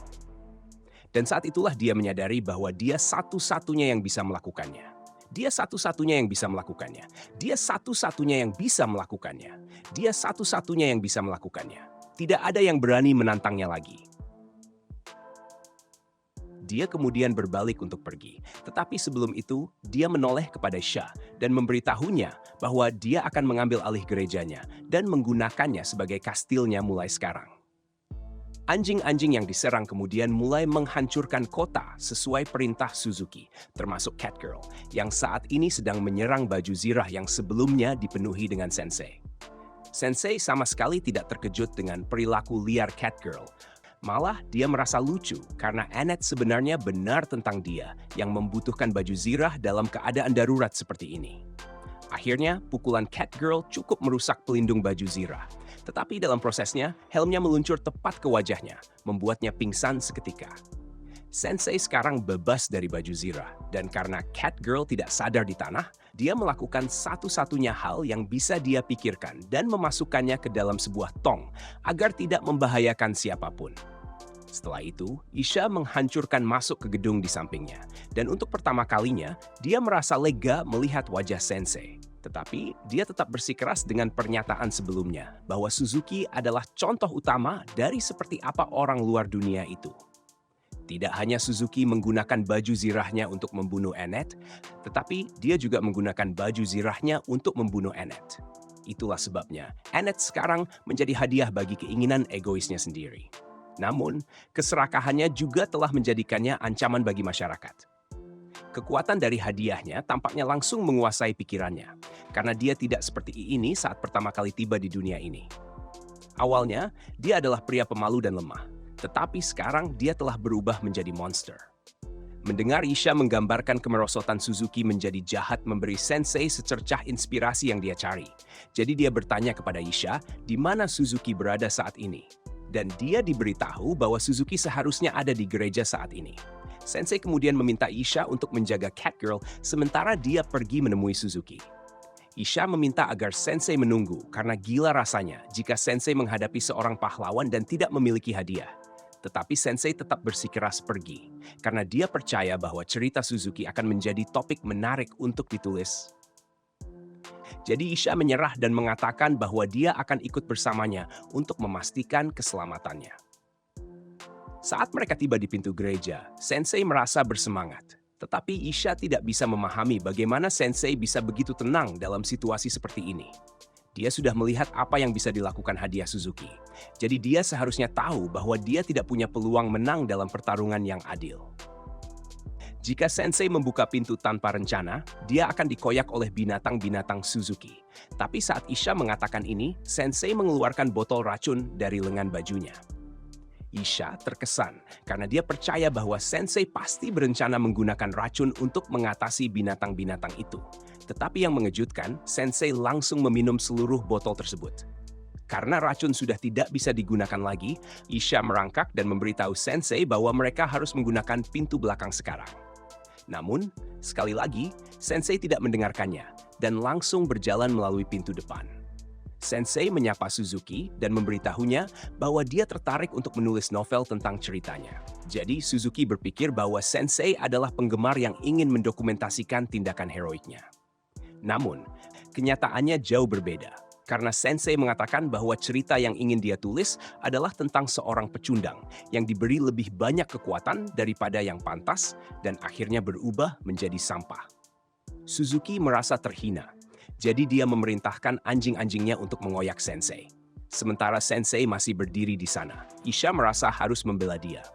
Dan saat itulah dia menyadari bahwa dia satu-satunya yang bisa melakukannya. Dia satu-satunya yang bisa melakukannya. Dia satu-satunya yang bisa melakukannya. Dia satu-satunya yang bisa melakukannya. Tidak ada yang berani menantangnya lagi. Dia kemudian berbalik untuk pergi. Tetapi sebelum itu, dia menoleh kepada Shah dan memberitahunya bahwa dia akan mengambil alih gerejanya dan menggunakannya sebagai kastilnya mulai sekarang. Anjing-anjing yang diserang kemudian mulai menghancurkan kota sesuai perintah Suzuki, termasuk Catgirl, yang saat ini sedang menyerang baju zirah yang sebelumnya dipenuhi dengan Sensei. Sensei sama sekali tidak terkejut dengan perilaku liar Catgirl. Malah dia merasa lucu karena Annette sebenarnya benar tentang dia yang membutuhkan baju zirah dalam keadaan darurat seperti ini. Akhirnya, pukulan Catgirl cukup merusak pelindung baju zirah. Tetapi dalam prosesnya, helmnya meluncur tepat ke wajahnya, membuatnya pingsan seketika. Sensei sekarang bebas dari baju zirah, dan karena Catgirl tidak sadar di tanah, dia melakukan satu-satunya hal yang bisa dia pikirkan dan memasukkannya ke dalam sebuah tong agar tidak membahayakan siapapun. Setelah itu, Isha menghancurkan masuk ke gedung di sampingnya, dan untuk pertama kalinya, dia merasa lega melihat wajah Sensei. Tetapi, dia tetap bersikeras dengan pernyataan sebelumnya bahwa Suzuki adalah contoh utama dari seperti apa orang luar dunia itu. Tidak hanya Suzuki menggunakan baju zirahnya untuk membunuh Annette, tetapi dia juga menggunakan baju zirahnya untuk membunuh Annette. Itulah sebabnya Annette sekarang menjadi hadiah bagi keinginan egoisnya sendiri. Namun, keserakahannya juga telah menjadikannya ancaman bagi masyarakat. Kekuatan dari hadiahnya tampaknya langsung menguasai pikirannya, karena dia tidak seperti ini saat pertama kali tiba di dunia ini. Awalnya, dia adalah pria pemalu dan lemah, tetapi sekarang dia telah berubah menjadi monster. Mendengar Isha menggambarkan kemerosotan Suzuki menjadi jahat memberi Sensei secercah inspirasi yang dia cari. Jadi dia bertanya kepada Isha di mana Suzuki berada saat ini. Dan dia diberitahu bahwa Suzuki seharusnya ada di gereja saat ini. Sensei kemudian meminta Isha untuk menjaga Catgirl sementara dia pergi menemui Suzuki. Isha meminta agar Sensei menunggu karena gila rasanya jika Sensei menghadapi seorang pahlawan dan tidak memiliki hadiah. Tetapi Sensei tetap bersikeras pergi karena dia percaya bahwa cerita Suzuki akan menjadi topik menarik untuk ditulis. Jadi Isha menyerah dan mengatakan bahwa dia akan ikut bersamanya untuk memastikan keselamatannya. Saat mereka tiba di pintu gereja, Sensei merasa bersemangat. Tetapi Isha tidak bisa memahami bagaimana Sensei bisa begitu tenang dalam situasi seperti ini. Dia sudah melihat apa yang bisa dilakukan hadiah Suzuki. Jadi dia seharusnya tahu bahwa dia tidak punya peluang menang dalam pertarungan yang adil. Jika Sensei membuka pintu tanpa rencana, dia akan dikoyak oleh binatang-binatang Suzuki. Tapi saat Isha mengatakan ini, Sensei mengeluarkan botol racun dari lengan bajunya. Isha terkesan karena dia percaya bahwa Sensei pasti berencana menggunakan racun untuk mengatasi binatang-binatang itu. Tetapi yang mengejutkan, Sensei langsung meminum seluruh botol tersebut. Karena racun sudah tidak bisa digunakan lagi, Isha merangkak dan memberitahu Sensei bahwa mereka harus menggunakan pintu belakang sekarang. Namun, sekali lagi, Sensei tidak mendengarkannya dan langsung berjalan melalui pintu depan. Sensei menyapa Suzuki dan memberitahunya bahwa dia tertarik untuk menulis novel tentang ceritanya. Jadi, Suzuki berpikir bahwa Sensei adalah penggemar yang ingin mendokumentasikan tindakan heroiknya. Namun, kenyataannya jauh berbeda. Karena Sensei mengatakan bahwa cerita yang ingin dia tulis adalah tentang seorang pecundang yang diberi lebih banyak kekuatan daripada yang pantas dan akhirnya berubah menjadi sampah. Suzuki merasa terhina, jadi dia memerintahkan anjing-anjingnya untuk mengoyak Sensei. Sementara Sensei masih berdiri di sana, Isha merasa harus membela dia.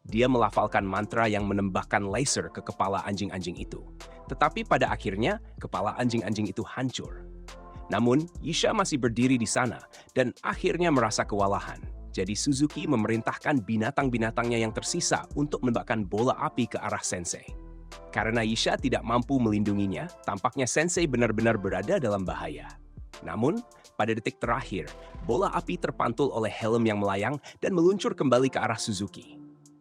Dia melafalkan mantra yang menembakkan laser ke kepala anjing-anjing itu. Tetapi pada akhirnya, kepala anjing-anjing itu hancur. Namun, Isha masih berdiri di sana dan akhirnya merasa kewalahan. Jadi Suzuki memerintahkan binatang-binatangnya yang tersisa untuk menembakkan bola api ke arah Sensei. Karena Isha tidak mampu melindunginya, tampaknya Sensei benar-benar berada dalam bahaya. Namun, pada detik terakhir, bola api terpantul oleh helm yang melayang dan meluncur kembali ke arah Suzuki.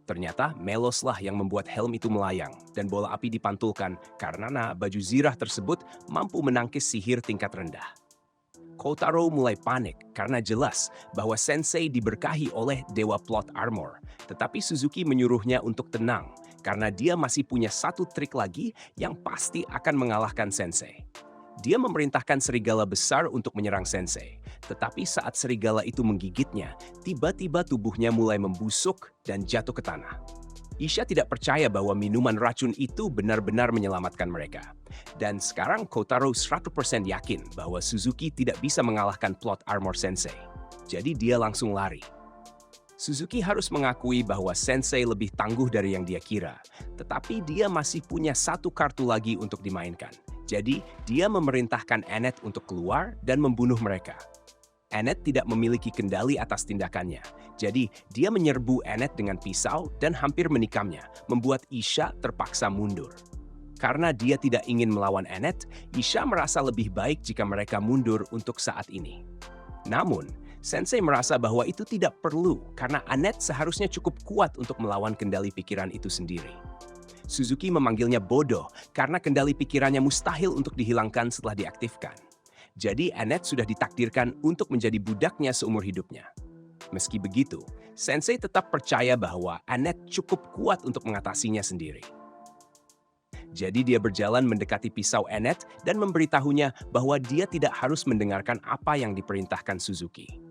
Ternyata Meloslah yang membuat helm itu melayang dan bola api dipantulkan karena baju zirah tersebut mampu menangkis sihir tingkat rendah. Kotaro mulai panik karena jelas bahwa Sensei diberkahi oleh Dewa Plot Armor, tetapi Suzuki menyuruhnya untuk tenang karena dia masih punya satu trik lagi yang pasti akan mengalahkan Sensei. Dia memerintahkan serigala besar untuk menyerang Sensei, tetapi saat serigala itu menggigitnya, tiba-tiba tubuhnya mulai membusuk dan jatuh ke tanah. Isha tidak percaya bahwa minuman racun itu benar-benar menyelamatkan mereka. Dan sekarang Kotaro 100% yakin bahwa Suzuki tidak bisa mengalahkan Plot Armor Sensei. Jadi dia langsung lari. Suzuki harus mengakui bahwa Sensei lebih tangguh dari yang dia kira, tetapi dia masih punya satu kartu lagi untuk dimainkan. Jadi, dia memerintahkan Annette untuk keluar dan membunuh mereka. Annette tidak memiliki kendali atas tindakannya, jadi dia menyerbu Annette dengan pisau dan hampir menikamnya, membuat Isha terpaksa mundur. Karena dia tidak ingin melawan Annette, Isha merasa lebih baik jika mereka mundur untuk saat ini. Namun, Sensei merasa bahwa itu tidak perlu karena Annette seharusnya cukup kuat untuk melawan kendali pikiran itu sendiri. Suzuki memanggilnya bodoh karena kendali pikirannya mustahil untuk dihilangkan setelah diaktifkan. Jadi Annette sudah ditakdirkan untuk menjadi budaknya seumur hidupnya. Meski begitu, Sensei tetap percaya bahwa Annette cukup kuat untuk mengatasinya sendiri. Jadi dia berjalan mendekati pisau Annette dan memberitahunya bahwa dia tidak harus mendengarkan apa yang diperintahkan Suzuki.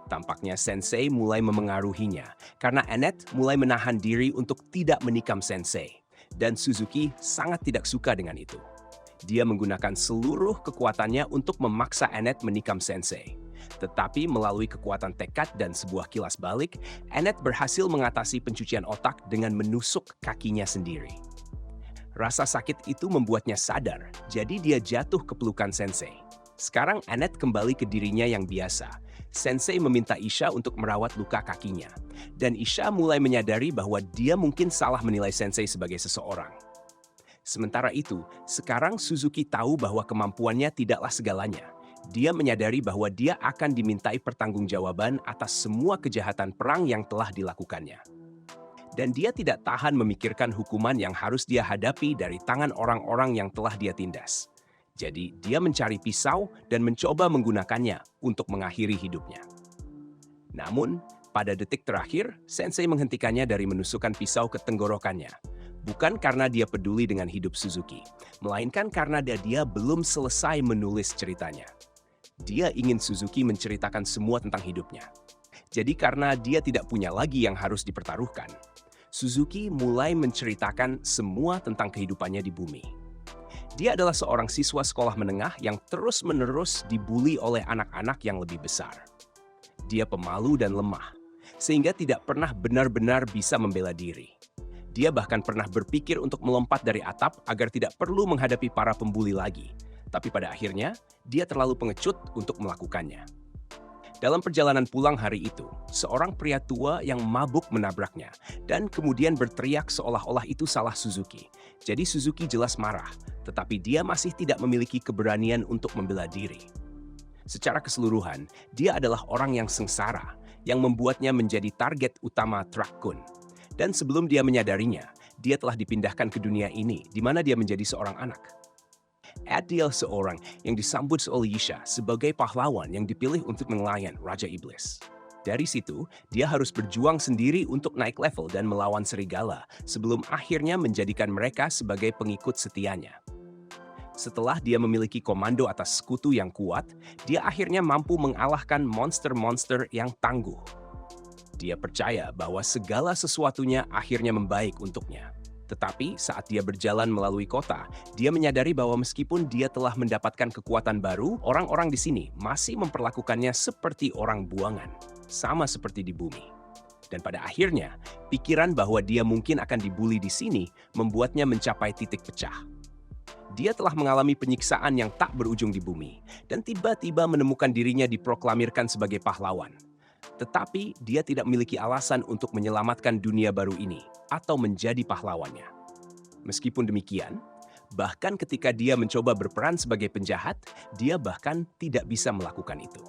Tampaknya Sensei mulai memengaruhinya karena Annette mulai menahan diri untuk tidak menikam Sensei. Dan Suzuki sangat tidak suka dengan itu. Dia menggunakan seluruh kekuatannya untuk memaksa Annette menikam Sensei. Tetapi melalui kekuatan tekad dan sebuah kilas balik, Annette berhasil mengatasi pencucian otak dengan menusuk kakinya sendiri. Rasa sakit itu membuatnya sadar, jadi dia jatuh ke pelukan Sensei. Sekarang Annette kembali ke dirinya yang biasa. Sensei meminta Isha untuk merawat luka kakinya. Dan Isha mulai menyadari bahwa dia mungkin salah menilai Sensei sebagai seseorang. Sementara itu, sekarang Suzuki tahu bahwa kemampuannya tidaklah segalanya. Dia menyadari bahwa dia akan dimintai pertanggungjawaban atas semua kejahatan perang yang telah dilakukannya. Dan dia tidak tahan memikirkan hukuman yang harus dia hadapi dari tangan orang-orang yang telah dia tindas. Jadi, dia mencari pisau dan mencoba menggunakannya untuk mengakhiri hidupnya. Namun, pada detik terakhir, Sensei menghentikannya dari menusukkan pisau ke tenggorokannya. Bukan karena dia peduli dengan hidup Suzuki, melainkan karena dia belum selesai menulis ceritanya. Dia ingin Suzuki menceritakan semua tentang hidupnya. Jadi karena dia tidak punya lagi yang harus dipertaruhkan, Suzuki mulai menceritakan semua tentang kehidupannya di bumi. Dia adalah seorang siswa sekolah menengah yang terus-menerus dibuli oleh anak-anak yang lebih besar. Dia pemalu dan lemah, sehingga tidak pernah benar-benar bisa membela diri. Dia bahkan pernah berpikir untuk melompat dari atap agar tidak perlu menghadapi para pembuli lagi. Tapi pada akhirnya, dia terlalu pengecut untuk melakukannya. Dalam perjalanan pulang hari itu, seorang pria tua yang mabuk menabraknya dan kemudian berteriak seolah-olah itu salah Suzuki. Jadi Suzuki jelas marah, tetapi dia masih tidak memiliki keberanian untuk membela diri. Secara keseluruhan, dia adalah orang yang sengsara, yang membuatnya menjadi target utama Truck-kun. Dan sebelum dia menyadarinya, dia telah dipindahkan ke dunia ini, di mana dia menjadi seorang anak. Adiel seorang yang disambut oleh Yisha sebagai pahlawan yang dipilih untuk melayan Raja Iblis. Dari situ, dia harus berjuang sendiri untuk naik level dan melawan serigala sebelum akhirnya menjadikan mereka sebagai pengikut setianya. Setelah dia memiliki komando atas sekutu yang kuat, dia akhirnya mampu mengalahkan monster-monster yang tangguh. Dia percaya bahwa segala sesuatunya akhirnya membaik untuknya. Tetapi saat dia berjalan melalui kota, dia menyadari bahwa meskipun dia telah mendapatkan kekuatan baru, orang-orang di sini masih memperlakukannya seperti orang buangan, sama seperti di bumi. Dan pada akhirnya, pikiran bahwa dia mungkin akan dibuli di sini membuatnya mencapai titik pecah. Dia telah mengalami penyiksaan yang tak berujung di bumi, dan tiba-tiba menemukan dirinya diproklamirkan sebagai pahlawan. Tetapi dia tidak memiliki alasan untuk menyelamatkan dunia baru ini atau menjadi pahlawannya. Meskipun demikian, bahkan ketika dia mencoba berperan sebagai penjahat, dia bahkan tidak bisa melakukan itu.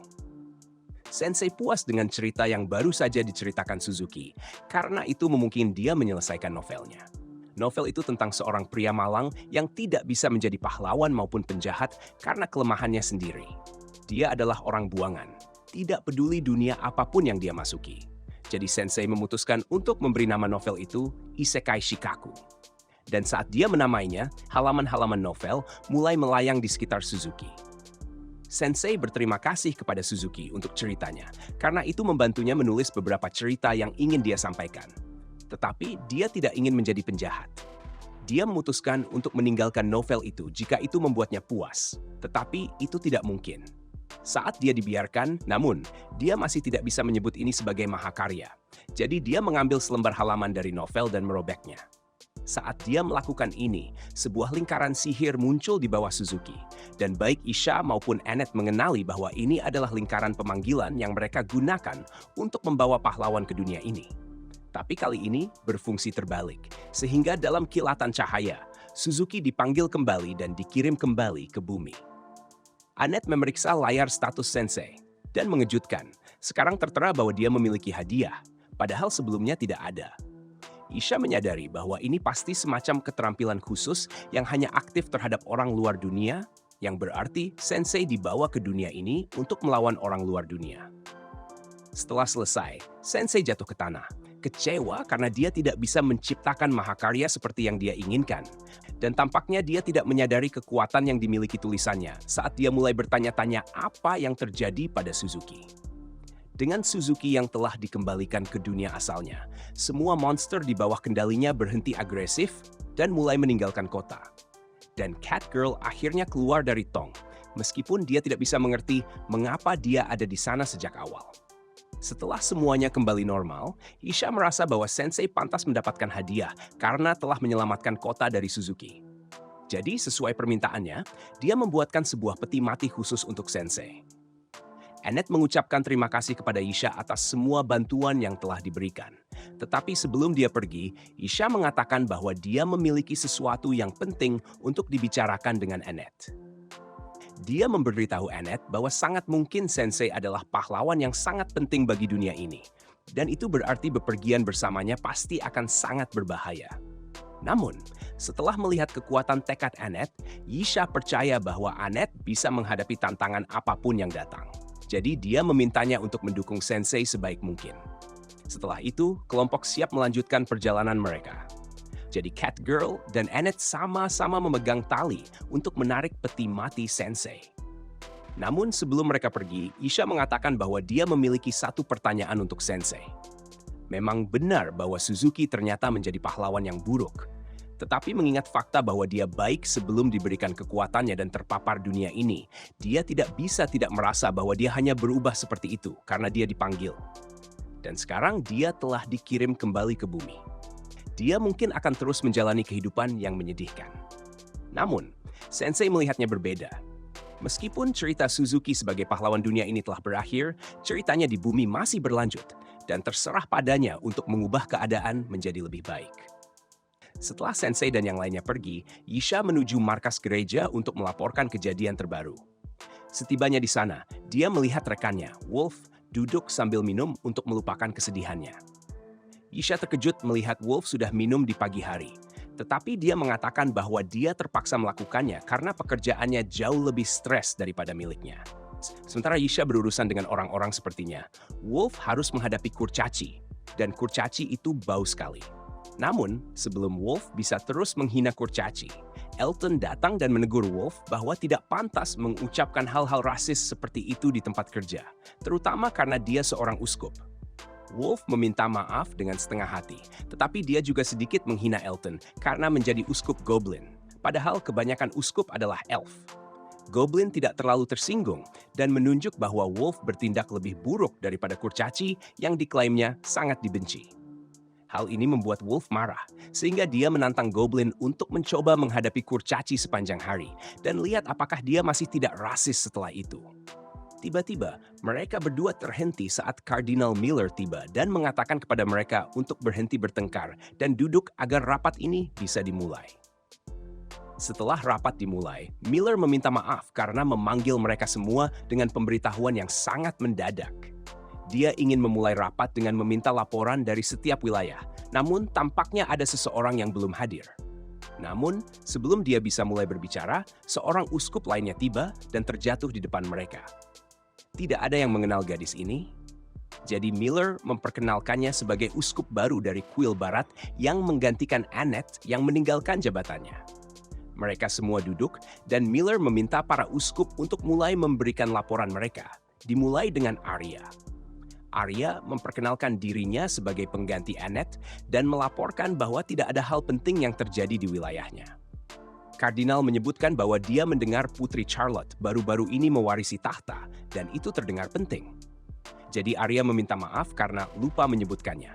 Sensei puas dengan cerita yang baru saja diceritakan Suzuki, karena itu memungkinkan dia menyelesaikan novelnya. Novel itu tentang seorang pria malang yang tidak bisa menjadi pahlawan maupun penjahat karena kelemahannya sendiri. Dia adalah orang buangan, tidak peduli dunia apapun yang dia masuki. Jadi Sensei memutuskan untuk memberi nama novel itu Isekai Shikaku. Dan saat dia menamainya, halaman-halaman novel mulai melayang di sekitar Suzuki. Sensei berterima kasih kepada Suzuki untuk ceritanya, karena itu membantunya menulis beberapa cerita yang ingin dia sampaikan. Tetapi dia tidak ingin menjadi penjahat. Dia memutuskan untuk meninggalkan novel itu jika itu membuatnya puas. Tetapi itu tidak mungkin. Saat dia dibiarkan, namun dia masih tidak bisa menyebut ini sebagai mahakarya. Jadi dia mengambil selembar halaman dari novel dan merobeknya. Saat dia melakukan ini, sebuah lingkaran sihir muncul di bawah Suzuki. Dan baik Isha maupun Annette mengenali bahwa ini adalah lingkaran pemanggilan yang mereka gunakan untuk membawa pahlawan ke dunia ini. Tapi kali ini berfungsi terbalik, sehingga dalam kilatan cahaya, Suzuki dipanggil kembali dan dikirim kembali ke bumi. Annette memeriksa layar status Sensei dan mengejutkan. Sekarang tertera bahwa dia memiliki hadiah, padahal sebelumnya tidak ada. Isha menyadari bahwa ini pasti semacam keterampilan khusus yang hanya aktif terhadap orang luar dunia, yang berarti Sensei dibawa ke dunia ini untuk melawan orang luar dunia. Setelah selesai, Sensei jatuh ke tanah, kecewa karena dia tidak bisa menciptakan mahakarya seperti yang dia inginkan. Dan tampaknya dia tidak menyadari kekuatan yang dimiliki tulisannya saat dia mulai bertanya-tanya apa yang terjadi pada Suzuki. Dengan Suzuki yang telah dikembalikan ke dunia asalnya, semua monster di bawah kendalinya berhenti agresif dan mulai meninggalkan kota. Dan Catgirl akhirnya keluar dari tong, meskipun dia tidak bisa mengerti mengapa dia ada di sana sejak awal. Setelah semuanya kembali normal, Isha merasa bahwa Sensei pantas mendapatkan hadiah karena telah menyelamatkan kota dari Suzuki. Jadi sesuai permintaannya, dia membuatkan sebuah peti mati khusus untuk Sensei. Annette mengucapkan terima kasih kepada Isha atas semua bantuan yang telah diberikan. Tetapi sebelum dia pergi, Isha mengatakan bahwa dia memiliki sesuatu yang penting untuk dibicarakan dengan Annette. Dia memberitahu Annette bahwa sangat mungkin Sensei adalah pahlawan yang sangat penting bagi dunia ini. Dan itu berarti bepergian bersamanya pasti akan sangat berbahaya. Namun, setelah melihat kekuatan tekad Annette, Yisha percaya bahwa Annette bisa menghadapi tantangan apapun yang datang. Jadi dia memintanya untuk mendukung Sensei sebaik mungkin. Setelah itu, kelompok siap melanjutkan perjalanan mereka. Jadi Catgirl dan Annette sama-sama memegang tali untuk menarik peti mati Sensei. Namun sebelum mereka pergi, Isha mengatakan bahwa dia memiliki satu pertanyaan untuk Sensei. Memang benar bahwa Suzuki ternyata menjadi pahlawan yang buruk. Tetapi mengingat fakta bahwa dia baik sebelum diberikan kekuatannya dan terpapar dunia ini, dia tidak bisa tidak merasa bahwa dia hanya berubah seperti itu karena dia dipanggil. Dan sekarang dia telah dikirim kembali ke bumi. dia mungkin akan terus menjalani kehidupan yang menyedihkan. Namun, Sensei melihatnya berbeda. Meskipun cerita Suzuki sebagai pahlawan dunia ini telah berakhir, ceritanya di bumi masih berlanjut dan terserah padanya untuk mengubah keadaan menjadi lebih baik. Setelah Sensei dan yang lainnya pergi, Yisha menuju markas gereja untuk melaporkan kejadian terbaru. Setibanya di sana, dia melihat rekannya, Wolf, duduk sambil minum untuk melupakan kesedihannya. Yisha terkejut melihat Wolf sudah minum di pagi hari, tetapi dia mengatakan bahwa dia terpaksa melakukannya karena pekerjaannya jauh lebih stres daripada miliknya. Sementara Yisha berurusan dengan orang-orang sepertinya, Wolf harus menghadapi kurcaci, dan kurcaci itu bau sekali. Namun, sebelum Wolf bisa terus menghina kurcaci, Elton datang dan menegur Wolf bahwa tidak pantas mengucapkan hal-hal rasis seperti itu di tempat kerja, terutama karena dia seorang uskup. Wolf meminta maaf dengan setengah hati, tetapi dia juga sedikit menghina Elton karena menjadi uskup Goblin, padahal kebanyakan uskup adalah elf. Goblin tidak terlalu tersinggung dan menunjuk bahwa Wolf bertindak lebih buruk daripada kurcaci yang diklaimnya sangat dibenci. Hal ini membuat Wolf marah, sehingga dia menantang Goblin untuk mencoba menghadapi kurcaci sepanjang hari dan lihat apakah dia masih tidak rasis setelah itu. Tiba-tiba, mereka berdua terhenti saat Kardinal Miller tiba dan mengatakan kepada mereka untuk berhenti bertengkar dan duduk agar rapat ini bisa dimulai. Setelah rapat dimulai, Miller meminta maaf karena memanggil mereka semua dengan pemberitahuan yang sangat mendadak. Dia ingin memulai rapat dengan meminta laporan dari setiap wilayah, namun tampaknya ada seseorang yang belum hadir. Namun, sebelum dia bisa mulai berbicara, seorang uskup lainnya tiba dan terjatuh di depan mereka. Tidak ada yang mengenal gadis ini, jadi Miller memperkenalkannya sebagai uskup baru dari kuil barat yang menggantikan Annette yang meninggalkan jabatannya. Mereka semua duduk dan Miller meminta para uskup untuk mulai memberikan laporan mereka, dimulai dengan Arya. Arya memperkenalkan dirinya sebagai pengganti Annette dan melaporkan bahwa tidak ada hal penting yang terjadi di wilayahnya. Kardinal menyebutkan bahwa dia mendengar Putri Charlotte baru-baru ini mewarisi tahta dan itu terdengar penting. Jadi Arya meminta maaf karena lupa menyebutkannya.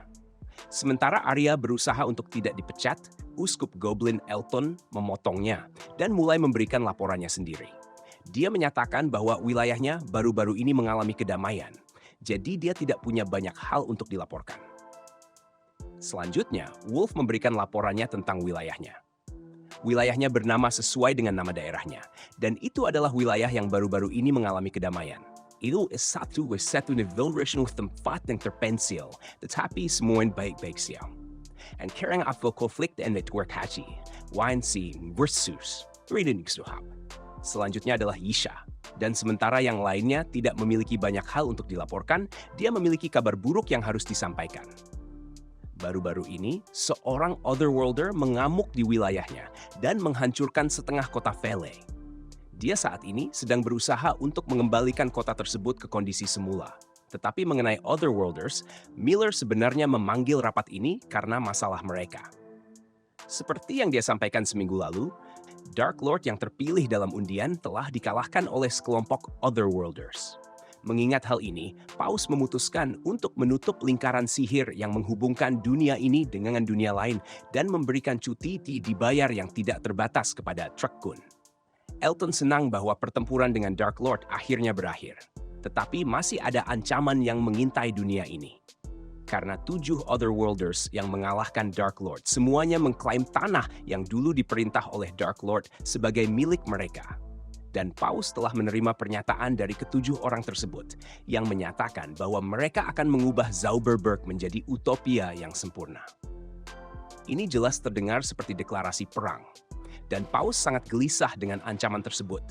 Sementara Arya berusaha untuk tidak dipecat, Uskup Goblin Elton memotongnya dan mulai memberikan laporannya sendiri. Dia menyatakan bahwa wilayahnya baru-baru ini mengalami kedamaian. Jadi dia tidak punya banyak hal untuk dilaporkan. Selanjutnya, Wolf memberikan laporannya tentang wilayahnya. Wilayahnya bernama sesuai dengan nama daerahnya, dan itu adalah wilayah yang baru-baru ini mengalami kedamaian. Itu satu nilai tempat yang terpencil, tetapi semua baik-baik saja. And karang apa konflik dan network haji, wine si versus reading suhab. Selanjutnya adalah Yisha. Dan sementara yang lainnya tidak memiliki banyak hal untuk dilaporkan, dia memiliki kabar buruk yang harus disampaikan. Baru-baru ini, seorang Otherworlder mengamuk di wilayahnya dan menghancurkan setengah kota Vele. Dia saat ini sedang berusaha untuk mengembalikan kota tersebut ke kondisi semula. Tetapi mengenai Otherworlders, Miller sebenarnya memanggil rapat ini karena masalah mereka. Seperti yang dia sampaikan seminggu lalu, Dark Lord yang terpilih dalam undian telah dikalahkan oleh sekelompok Otherworlders. Mengingat hal ini, Paus memutuskan untuk menutup lingkaran sihir yang menghubungkan dunia ini dengan dunia lain dan memberikan cuti dibayar yang tidak terbatas kepada Truck-kun. Elton senang bahwa pertempuran dengan Dark Lord akhirnya berakhir, tetapi masih ada ancaman yang mengintai dunia ini. Karena 7 Otherworlders yang mengalahkan Dark Lord semuanya mengklaim tanah yang dulu diperintah oleh Dark Lord sebagai milik mereka. Dan Paus telah menerima pernyataan dari ke-7 orang tersebut yang menyatakan bahwa mereka akan mengubah Zauberberg menjadi utopia yang sempurna. Ini jelas terdengar seperti deklarasi perang. Dan Paus sangat gelisah dengan ancaman tersebut.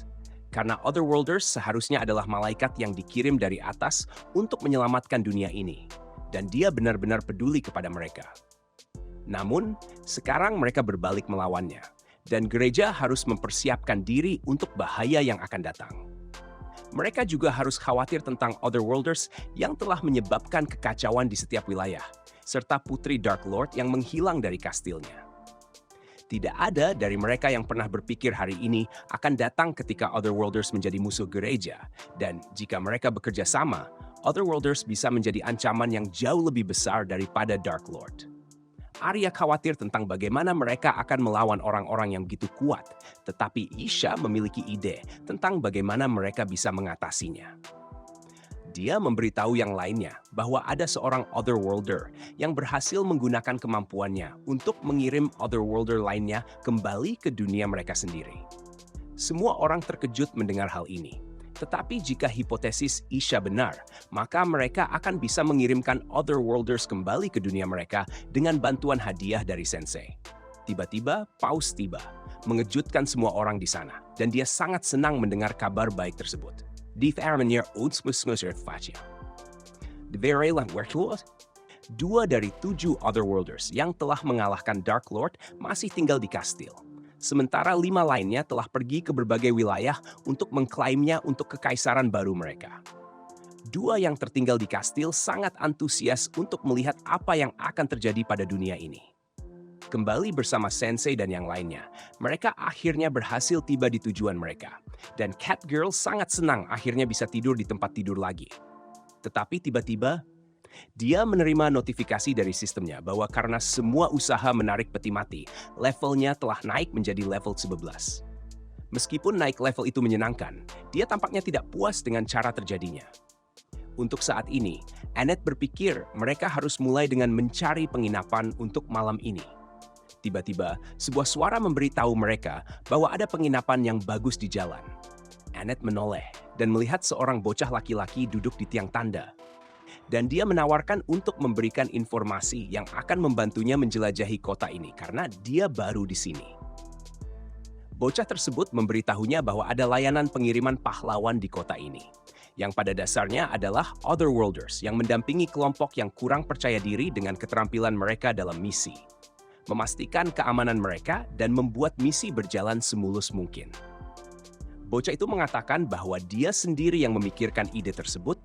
Karena Otherworlders seharusnya adalah malaikat yang dikirim dari atas untuk menyelamatkan dunia ini. Dan dia benar-benar peduli kepada mereka. Namun, sekarang mereka berbalik melawannya. Dan gereja harus mempersiapkan diri untuk bahaya yang akan datang. Mereka juga harus khawatir tentang Otherworlders yang telah menyebabkan kekacauan di setiap wilayah, serta Putri Dark Lord yang menghilang dari kastilnya. Tidak ada dari mereka yang pernah berpikir hari ini akan datang ketika Otherworlders menjadi musuh gereja, dan jika mereka bekerja sama, Otherworlders bisa menjadi ancaman yang jauh lebih besar daripada Dark Lord. Arya khawatir tentang bagaimana mereka akan melawan orang-orang yang begitu kuat, tetapi Isha memiliki ide tentang bagaimana mereka bisa mengatasinya. Dia memberitahu yang lainnya bahwa ada seorang Otherworlder yang berhasil menggunakan kemampuannya untuk mengirim Otherworlder lainnya kembali ke dunia mereka sendiri. Semua orang terkejut mendengar hal ini. Tetapi jika hipotesis Isha benar, maka mereka akan bisa mengirimkan Otherworlders kembali ke dunia mereka dengan bantuan hadiah dari Sensei. Tiba-tiba, Paus tiba, mengejutkan semua orang di sana, dan dia sangat senang mendengar kabar baik tersebut. Die meneer ons musmusrefaccia. De Verelang Werkloot. 2 dari 7 Otherworlders yang telah mengalahkan Dark Lord masih tinggal di kastil. Sementara 5 lainnya telah pergi ke berbagai wilayah untuk mengklaimnya untuk kekaisaran baru mereka. 2 yang tertinggal di kastil sangat antusias untuk melihat apa yang akan terjadi pada dunia ini. Kembali bersama Sensei dan yang lainnya, mereka akhirnya berhasil tiba di tujuan mereka. Dan Catgirl sangat senang akhirnya bisa tidur di tempat tidur lagi. Tetapi tiba-tiba, dia menerima notifikasi dari sistemnya bahwa karena semua usaha menarik peti mati, levelnya telah naik menjadi level 11. Meskipun naik level itu menyenangkan, dia tampaknya tidak puas dengan cara terjadinya. Untuk saat ini, Annette berpikir mereka harus mulai dengan mencari penginapan untuk malam ini. Tiba-tiba, sebuah suara memberitahu mereka bahwa ada penginapan yang bagus di jalan. Annette menoleh dan melihat seorang bocah laki-laki duduk di tiang tanda. Dan dia menawarkan untuk memberikan informasi yang akan membantunya menjelajahi kota ini karena dia baru di sini. Bocah tersebut memberitahunya bahwa ada layanan pengiriman pahlawan di kota ini, yang pada dasarnya adalah Otherworlders yang mendampingi kelompok yang kurang percaya diri dengan keterampilan mereka dalam misi, memastikan keamanan mereka dan membuat misi berjalan semulus mungkin. Bocah itu mengatakan bahwa dia sendiri yang memikirkan ide tersebut,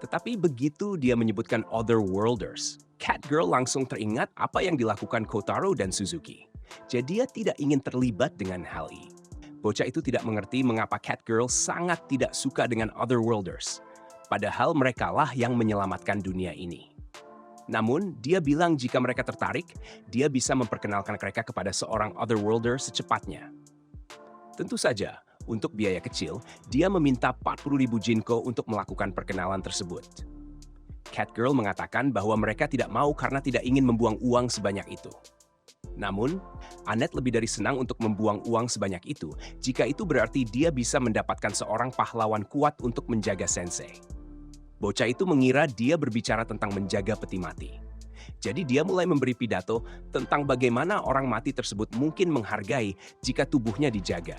tetapi begitu dia menyebutkan Otherworlders, Catgirl langsung teringat apa yang dilakukan Kotaro dan Suzuki. Jadi dia tidak ingin terlibat dengan hal ini. Bocah itu tidak mengerti mengapa Catgirl sangat tidak suka dengan Otherworlders, padahal merekalah yang menyelamatkan dunia ini. Namun, dia bilang jika mereka tertarik, dia bisa memperkenalkan mereka kepada seorang Otherworlder secepatnya. Tentu saja, untuk biaya kecil, dia meminta 40.000 Jinko untuk melakukan perkenalan tersebut. Catgirl mengatakan bahwa mereka tidak mau karena tidak ingin membuang uang sebanyak itu. Namun, Annette lebih dari senang untuk membuang uang sebanyak itu jika itu berarti dia bisa mendapatkan seorang pahlawan kuat untuk menjaga Sensei. Bocah itu mengira dia berbicara tentang menjaga peti mati. Jadi dia mulai memberi pidato tentang bagaimana orang mati tersebut mungkin menghargai jika tubuhnya dijaga.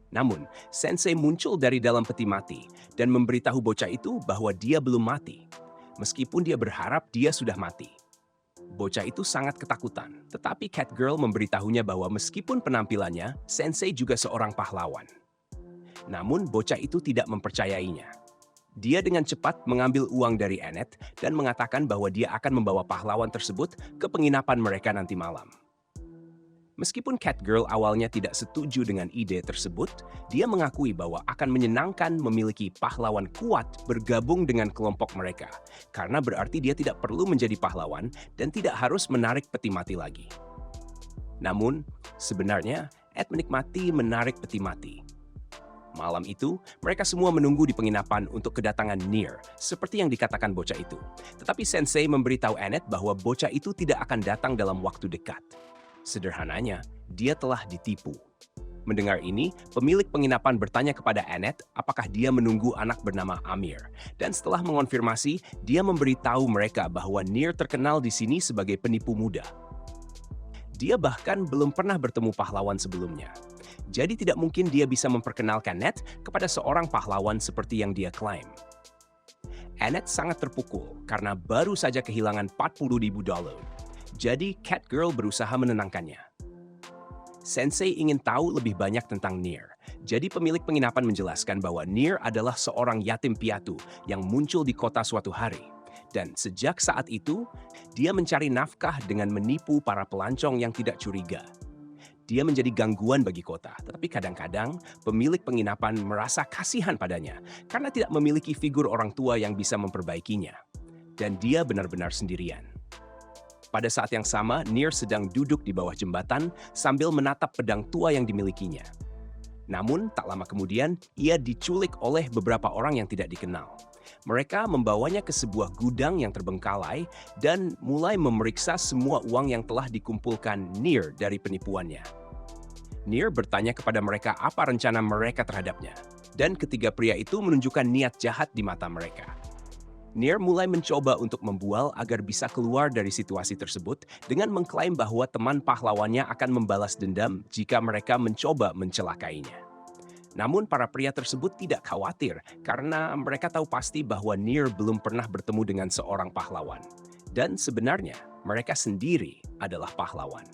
Namun, Sensei muncul dari dalam peti mati dan memberitahu bocah itu bahwa dia belum mati, meskipun dia berharap dia sudah mati. Bocah itu sangat ketakutan, tetapi Catgirl memberitahunya bahwa meskipun penampilannya, Sensei juga seorang pahlawan. Namun, bocah itu tidak mempercayainya. Dia dengan cepat mengambil uang dari Annette dan mengatakan bahwa dia akan membawa pahlawan tersebut ke penginapan mereka nanti malam. Meskipun Catgirl awalnya tidak setuju dengan ide tersebut, dia mengakui bahwa akan menyenangkan memiliki pahlawan kuat bergabung dengan kelompok mereka, karena berarti dia tidak perlu menjadi pahlawan dan tidak harus menarik peti mati lagi. Namun, sebenarnya Ed menikmati menarik peti mati. Malam itu, mereka semua menunggu di penginapan untuk kedatangan Nier, seperti yang dikatakan bocah itu. Tetapi Sensei memberitahu Annette bahwa bocah itu tidak akan datang dalam waktu dekat. Sederhananya, dia telah ditipu. Mendengar ini, pemilik penginapan bertanya kepada Annette apakah dia menunggu anak bernama Amir. Dan setelah mengonfirmasi, dia memberitahu mereka bahwa Nier terkenal di sini sebagai penipu muda. Dia bahkan belum pernah bertemu pahlawan sebelumnya. Jadi tidak mungkin dia bisa memperkenalkan Annette kepada seorang pahlawan seperti yang dia klaim. Annette sangat terpukul karena baru saja kehilangan $40.000. Jadi Catgirl berusaha menenangkannya. Sensei ingin tahu lebih banyak tentang Nier. Jadi pemilik penginapan menjelaskan bahwa Nier adalah seorang yatim piatu yang muncul di kota suatu hari. Dan sejak saat itu, dia mencari nafkah dengan menipu para pelancong yang tidak curiga. Dia menjadi gangguan bagi kota, tetapi kadang-kadang pemilik penginapan merasa kasihan padanya karena tidak memiliki figur orang tua yang bisa memperbaikinya. Dan dia benar-benar sendirian. Pada saat yang sama, Nier sedang duduk di bawah jembatan sambil menatap pedang tua yang dimilikinya. Namun, tak lama kemudian, ia diculik oleh beberapa orang yang tidak dikenal. Mereka membawanya ke sebuah gudang yang terbengkalai dan mulai memeriksa semua uang yang telah dikumpulkan Nier dari penipuannya. Nier bertanya kepada mereka apa rencana mereka terhadapnya, dan ketiga pria itu menunjukkan niat jahat di mata mereka. Nier mulai mencoba untuk membual agar bisa keluar dari situasi tersebut dengan mengklaim bahwa teman pahlawannya akan membalas dendam jika mereka mencoba mencelakainya. Namun para pria tersebut tidak khawatir karena mereka tahu pasti bahwa Nier belum pernah bertemu dengan seorang pahlawan. Dan sebenarnya mereka sendiri adalah pahlawan.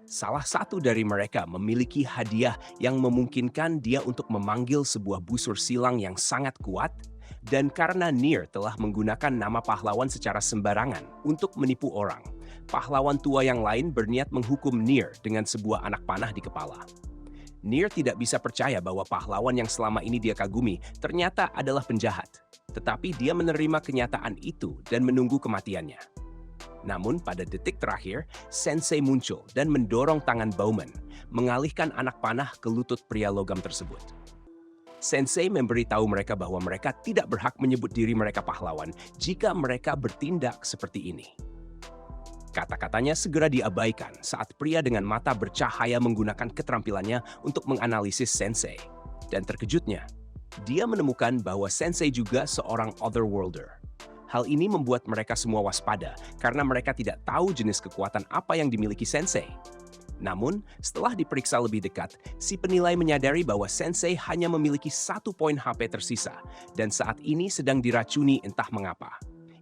Salah satu dari mereka memiliki hadiah yang memungkinkan dia untuk memanggil sebuah busur silang yang sangat kuat, dan karena Nier telah menggunakan nama pahlawan secara sembarangan untuk menipu orang, pahlawan tua yang lain berniat menghukum Nier dengan sebuah anak panah di kepala. Nier tidak bisa percaya bahwa pahlawan yang selama ini dia kagumi ternyata adalah penjahat, tetapi dia menerima kenyataan itu dan menunggu kematiannya. Namun pada detik terakhir, Sensei muncul dan mendorong tangan Bowman, mengalihkan anak panah ke lutut pria logam tersebut. Sensei memberitahu mereka bahwa mereka tidak berhak menyebut diri mereka pahlawan jika mereka bertindak seperti ini. Kata-katanya segera diabaikan saat pria dengan mata bercahaya menggunakan keterampilannya untuk menganalisis Sensei. Dan terkejutnya, dia menemukan bahwa Sensei juga seorang Otherworlder. Hal ini membuat mereka semua waspada karena mereka tidak tahu jenis kekuatan apa yang dimiliki Sensei. Namun, setelah diperiksa lebih dekat, si penilai menyadari bahwa Sensei hanya memiliki 1 poin HP tersisa dan saat ini sedang diracuni entah mengapa.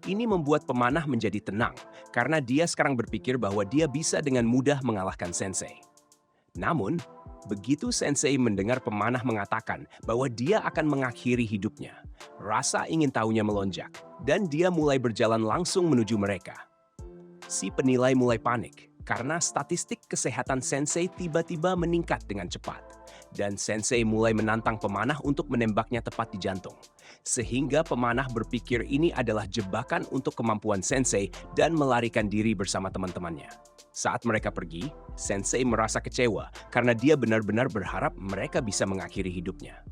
Ini membuat pemanah menjadi tenang karena dia sekarang berpikir bahwa dia bisa dengan mudah mengalahkan Sensei. Namun, begitu Sensei mendengar pemanah mengatakan bahwa dia akan mengakhiri hidupnya, rasa ingin tahunya melonjak dan dia mulai berjalan langsung menuju mereka. Si penilai mulai panik karena statistik kesehatan Sensei tiba-tiba meningkat dengan cepat. Dan Sensei mulai menantang pemanah untuk menembaknya tepat di jantung. Sehingga pemanah berpikir ini adalah jebakan untuk kemampuan Sensei dan melarikan diri bersama teman-temannya. Saat mereka pergi, Sensei merasa kecewa karena dia benar-benar berharap mereka bisa mengakhiri hidupnya.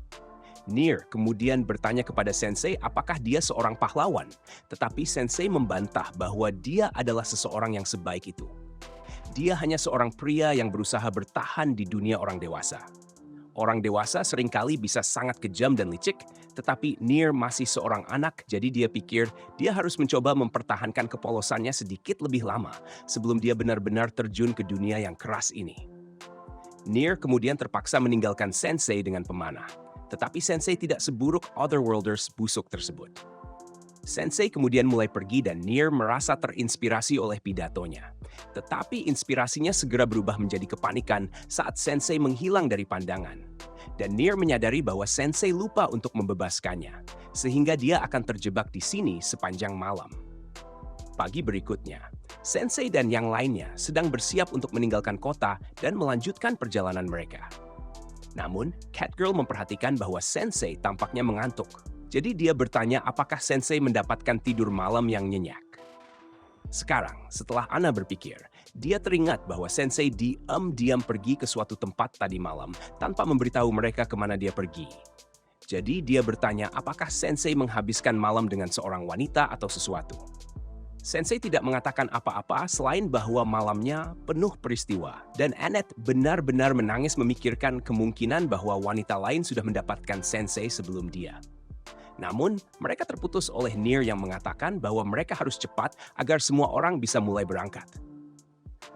Nier kemudian bertanya kepada Sensei apakah dia seorang pahlawan, tetapi Sensei membantah bahwa dia adalah seseorang yang sebaik itu. Dia hanya seorang pria yang berusaha bertahan di dunia orang dewasa. Orang dewasa seringkali bisa sangat kejam dan licik, tetapi Nier masih seorang anak, jadi dia pikir dia harus mencoba mempertahankan kepolosannya sedikit lebih lama sebelum dia benar-benar terjun ke dunia yang keras ini. Nier kemudian terpaksa meninggalkan Sensei dengan pemanah, tetapi Sensei tidak seburuk Otherworlders busuk tersebut. Sensei kemudian mulai pergi dan Nier merasa terinspirasi oleh pidatonya. Tetapi inspirasinya segera berubah menjadi kepanikan saat Sensei menghilang dari pandangan. Dan Nier menyadari bahwa Sensei lupa untuk membebaskannya, sehingga dia akan terjebak di sini sepanjang malam. Pagi berikutnya, Sensei dan yang lainnya sedang bersiap untuk meninggalkan kota dan melanjutkan perjalanan mereka. Namun, Catgirl memperhatikan bahwa Sensei tampaknya mengantuk. Jadi dia bertanya apakah Sensei mendapatkan tidur malam yang nyenyak. Sekarang, setelah Anna berpikir, dia teringat bahwa Sensei diam-diam pergi ke suatu tempat tadi malam tanpa memberitahu mereka kemana dia pergi. Jadi dia bertanya apakah Sensei menghabiskan malam dengan seorang wanita atau sesuatu. Sensei tidak mengatakan apa-apa selain bahwa malamnya penuh peristiwa dan Annette benar-benar menangis memikirkan kemungkinan bahwa wanita lain sudah mendapatkan Sensei sebelum dia. Namun, mereka terputus oleh Nier yang mengatakan bahwa mereka harus cepat agar semua orang bisa mulai berangkat.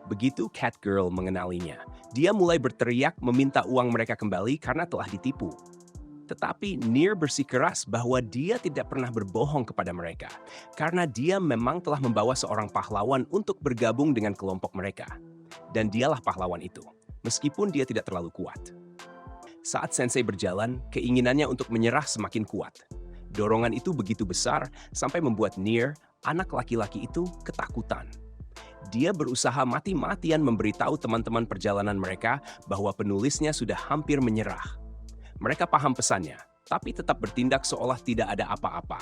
Begitu Catgirl mengenalinya, dia mulai berteriak meminta uang mereka kembali karena telah ditipu. Tetapi Nier bersikeras bahwa dia tidak pernah berbohong kepada mereka, karena dia memang telah membawa seorang pahlawan untuk bergabung dengan kelompok mereka. Dan dialah pahlawan itu, meskipun dia tidak terlalu kuat. Saat Sensei berjalan, keinginannya untuk menyerah semakin kuat. Dorongan itu begitu besar sampai membuat Nier, anak laki-laki itu, ketakutan. Dia berusaha mati-matian memberitahu teman-teman perjalanan mereka bahwa penulisnya sudah hampir menyerah. Mereka paham pesannya, tapi tetap bertindak seolah tidak ada apa-apa,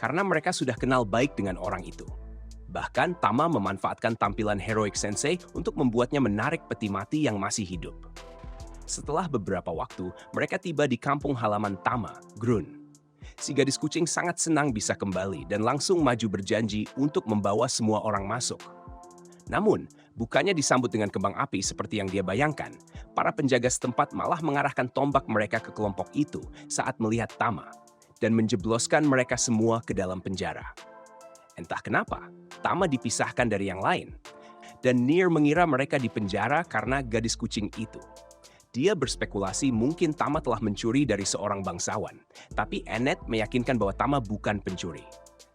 karena mereka sudah kenal baik dengan orang itu. Bahkan Tama memanfaatkan tampilan heroic sensei untuk membuatnya menarik peti mati yang masih hidup. Setelah beberapa waktu, mereka tiba di kampung halaman Tama, Grun. Si gadis kucing sangat senang bisa kembali dan langsung maju berjanji untuk membawa semua orang masuk. Namun, bukannya disambut dengan kembang api seperti yang dia bayangkan, para penjaga setempat malah mengarahkan tombak mereka ke kelompok itu saat melihat Tama dan menjebloskan mereka semua ke dalam penjara. Entah kenapa, Tama dipisahkan dari yang lain, dan Nier mengira mereka di penjara karena gadis kucing itu. Dia berspekulasi mungkin Tama telah mencuri dari seorang bangsawan, tapi Annette meyakinkan bahwa Tama bukan pencuri.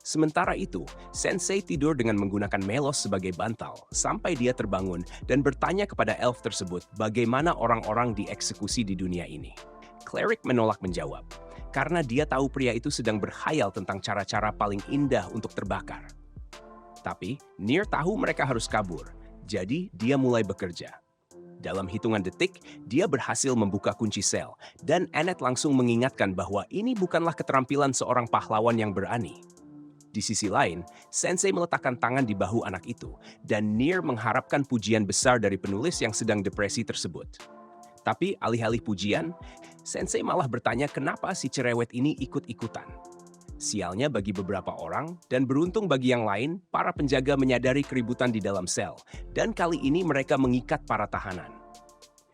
Sementara itu, Sensei tidur dengan menggunakan Melos sebagai bantal sampai dia terbangun dan bertanya kepada elf tersebut bagaimana orang-orang dieksekusi di dunia ini. Cleric menolak menjawab, karena dia tahu pria itu sedang berkhayal tentang cara-cara paling indah untuk terbakar. Tapi, Nier tahu mereka harus kabur, jadi dia mulai bekerja. Dalam hitungan detik, dia berhasil membuka kunci sel, dan Annette langsung mengingatkan bahwa ini bukanlah keterampilan seorang pahlawan yang berani. Di sisi lain, Sensei meletakkan tangan di bahu anak itu, dan Nier mengharapkan pujian besar dari penulis yang sedang depresi tersebut. Tapi alih-alih pujian, Sensei malah bertanya kenapa si cerewet ini ikut-ikutan. Sialnya bagi beberapa orang, dan beruntung bagi yang lain, para penjaga menyadari keributan di dalam sel, dan kali ini mereka mengikat para tahanan.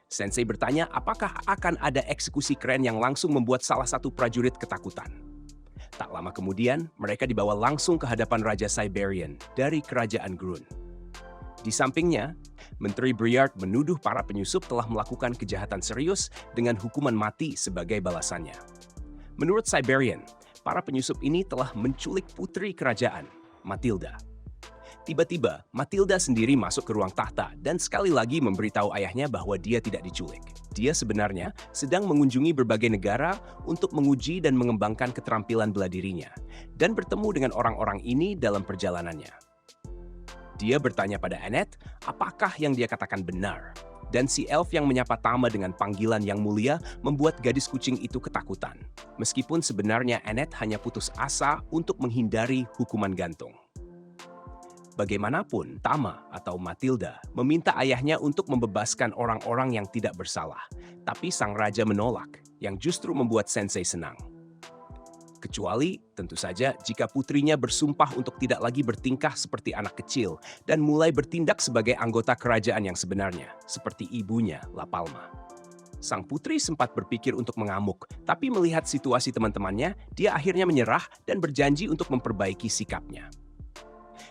Sensei bertanya apakah akan ada eksekusi keren yang langsung membuat salah satu prajurit ketakutan. Tak lama kemudian, mereka dibawa langsung ke hadapan Raja Siberian dari Kerajaan Grun. Di sampingnya, Menteri Briard menuduh para penyusup telah melakukan kejahatan serius dengan hukuman mati sebagai balasannya. Menurut Siberian, para penyusup ini telah menculik putri kerajaan, Matilda. Tiba-tiba, Matilda sendiri masuk ke ruang tahta dan sekali lagi memberitahu ayahnya bahwa dia tidak diculik. Dia sebenarnya sedang mengunjungi berbagai negara untuk menguji dan mengembangkan keterampilan bela dirinya, dan bertemu dengan orang-orang ini dalam perjalanannya. Dia bertanya pada Annette, apakah yang dia katakan benar? Dan si elf yang menyapa Tama dengan panggilan yang mulia membuat gadis kucing itu ketakutan. Meskipun sebenarnya Annette hanya putus asa untuk menghindari hukuman gantung. Bagaimanapun, Tama atau Matilda meminta ayahnya untuk membebaskan orang-orang yang tidak bersalah. Tapi sang raja menolak, yang justru membuat Sensei senang. Kecuali, tentu saja, jika putrinya bersumpah untuk tidak lagi bertingkah seperti anak kecil dan mulai bertindak sebagai anggota kerajaan yang sebenarnya, seperti ibunya, La Palma. Sang putri sempat berpikir untuk mengamuk, tapi melihat situasi teman-temannya, dia akhirnya menyerah dan berjanji untuk memperbaiki sikapnya.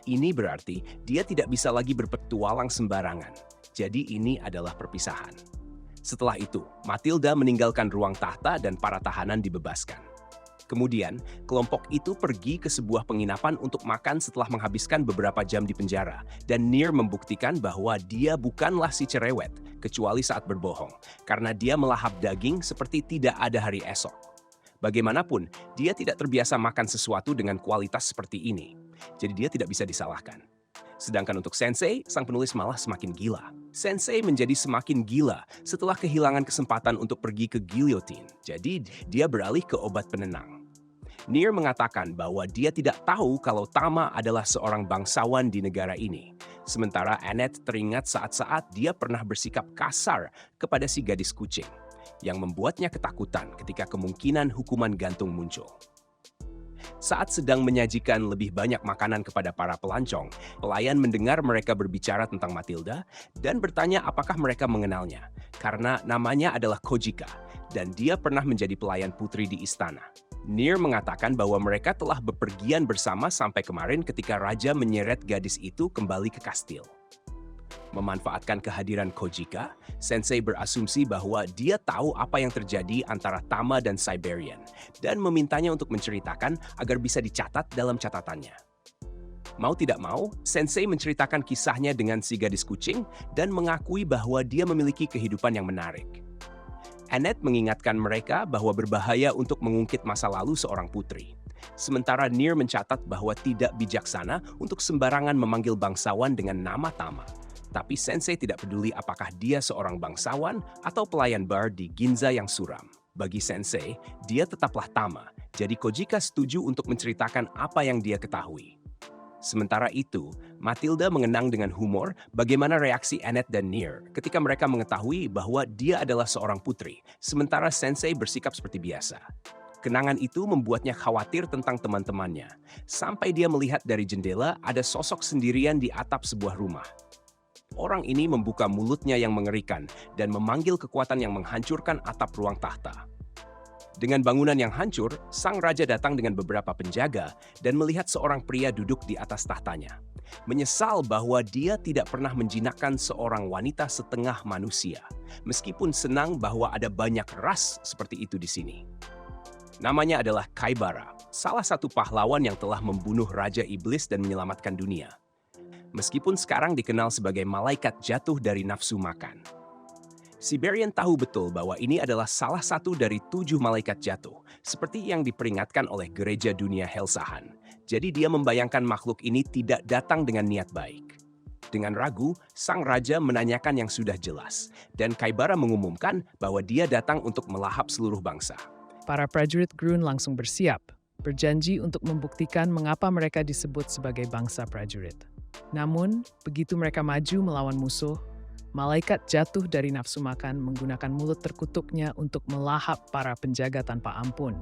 Ini berarti dia tidak bisa lagi berpetualang sembarangan. Jadi ini adalah perpisahan. Setelah itu, Matilda meninggalkan ruang tahta dan para tahanan dibebaskan. Kemudian, kelompok itu pergi ke sebuah penginapan untuk makan setelah menghabiskan beberapa jam di penjara, dan Nier membuktikan bahwa dia bukanlah si cerewet, kecuali saat berbohong, karena dia melahap daging seperti tidak ada hari esok. Bagaimanapun, dia tidak terbiasa makan sesuatu dengan kualitas seperti ini, jadi dia tidak bisa disalahkan. Sedangkan untuk Sensei, sang penulis malah semakin gila. Sensei menjadi semakin gila setelah kehilangan kesempatan untuk pergi ke guillotine, jadi dia beralih ke obat penenang. Nier mengatakan bahwa dia tidak tahu kalau Tama adalah seorang bangsawan di negara ini. Sementara Annette teringat saat-saat dia pernah bersikap kasar kepada si gadis kucing, yang membuatnya ketakutan ketika kemungkinan hukuman gantung muncul. Saat sedang menyajikan lebih banyak makanan kepada para pelancong, pelayan mendengar mereka berbicara tentang Matilda dan bertanya apakah mereka mengenalnya, karena namanya adalah Kojika, dan dia pernah menjadi pelayan putri di istana. Nier mengatakan bahwa mereka telah bepergian bersama sampai kemarin ketika raja menyeret gadis itu kembali ke kastil. Memanfaatkan kehadiran Kojika, Sensei berasumsi bahwa dia tahu apa yang terjadi antara Tama dan Siberian dan memintanya untuk menceritakan agar bisa dicatat dalam catatannya. Mau tidak mau, Sensei menceritakan kisahnya dengan si gadis kucing dan mengakui bahwa dia memiliki kehidupan yang menarik. Annette mengingatkan mereka bahwa berbahaya untuk mengungkit masa lalu seorang putri. Sementara Nier mencatat bahwa tidak bijaksana untuk sembarangan memanggil bangsawan dengan nama Tama. Tapi Sensei tidak peduli apakah dia seorang bangsawan atau pelayan bar di Ginza yang suram. Bagi Sensei, dia tetaplah Tama, jadi Kojika setuju untuk menceritakan apa yang dia ketahui. Sementara itu, Matilda mengenang dengan humor bagaimana reaksi Annette dan Near ketika mereka mengetahui bahwa dia adalah seorang putri, sementara Sensei bersikap seperti biasa. Kenangan itu membuatnya khawatir tentang teman-temannya, sampai dia melihat dari jendela ada sosok sendirian di atap sebuah rumah. Orang ini membuka mulutnya yang mengerikan dan memanggil kekuatan yang menghancurkan atap ruang tahta. Dengan bangunan yang hancur, sang raja datang dengan beberapa penjaga dan melihat seorang pria duduk di atas tahtanya. Menyesal bahwa dia tidak pernah menjinakkan seorang wanita setengah manusia, meskipun senang bahwa ada banyak ras seperti itu di sini. Namanya adalah Kaibara, salah satu pahlawan yang telah membunuh Raja Iblis dan menyelamatkan dunia. Meskipun sekarang dikenal sebagai malaikat jatuh dari nafsu makan. Siberian tahu betul bahwa ini adalah salah satu dari 7 malaikat jatuh, seperti yang diperingatkan oleh Gereja Dunia Helsahan. Jadi dia membayangkan makhluk ini tidak datang dengan niat baik. Dengan ragu, sang raja menanyakan yang sudah jelas, dan Kaibara mengumumkan bahwa dia datang untuk melahap seluruh bangsa. Para prajurit Grun langsung bersiap, berjanji untuk membuktikan mengapa mereka disebut sebagai bangsa prajurit. Namun, begitu mereka maju melawan musuh, malaikat jatuh dari nafsu makan menggunakan mulut terkutuknya untuk melahap para penjaga tanpa ampun.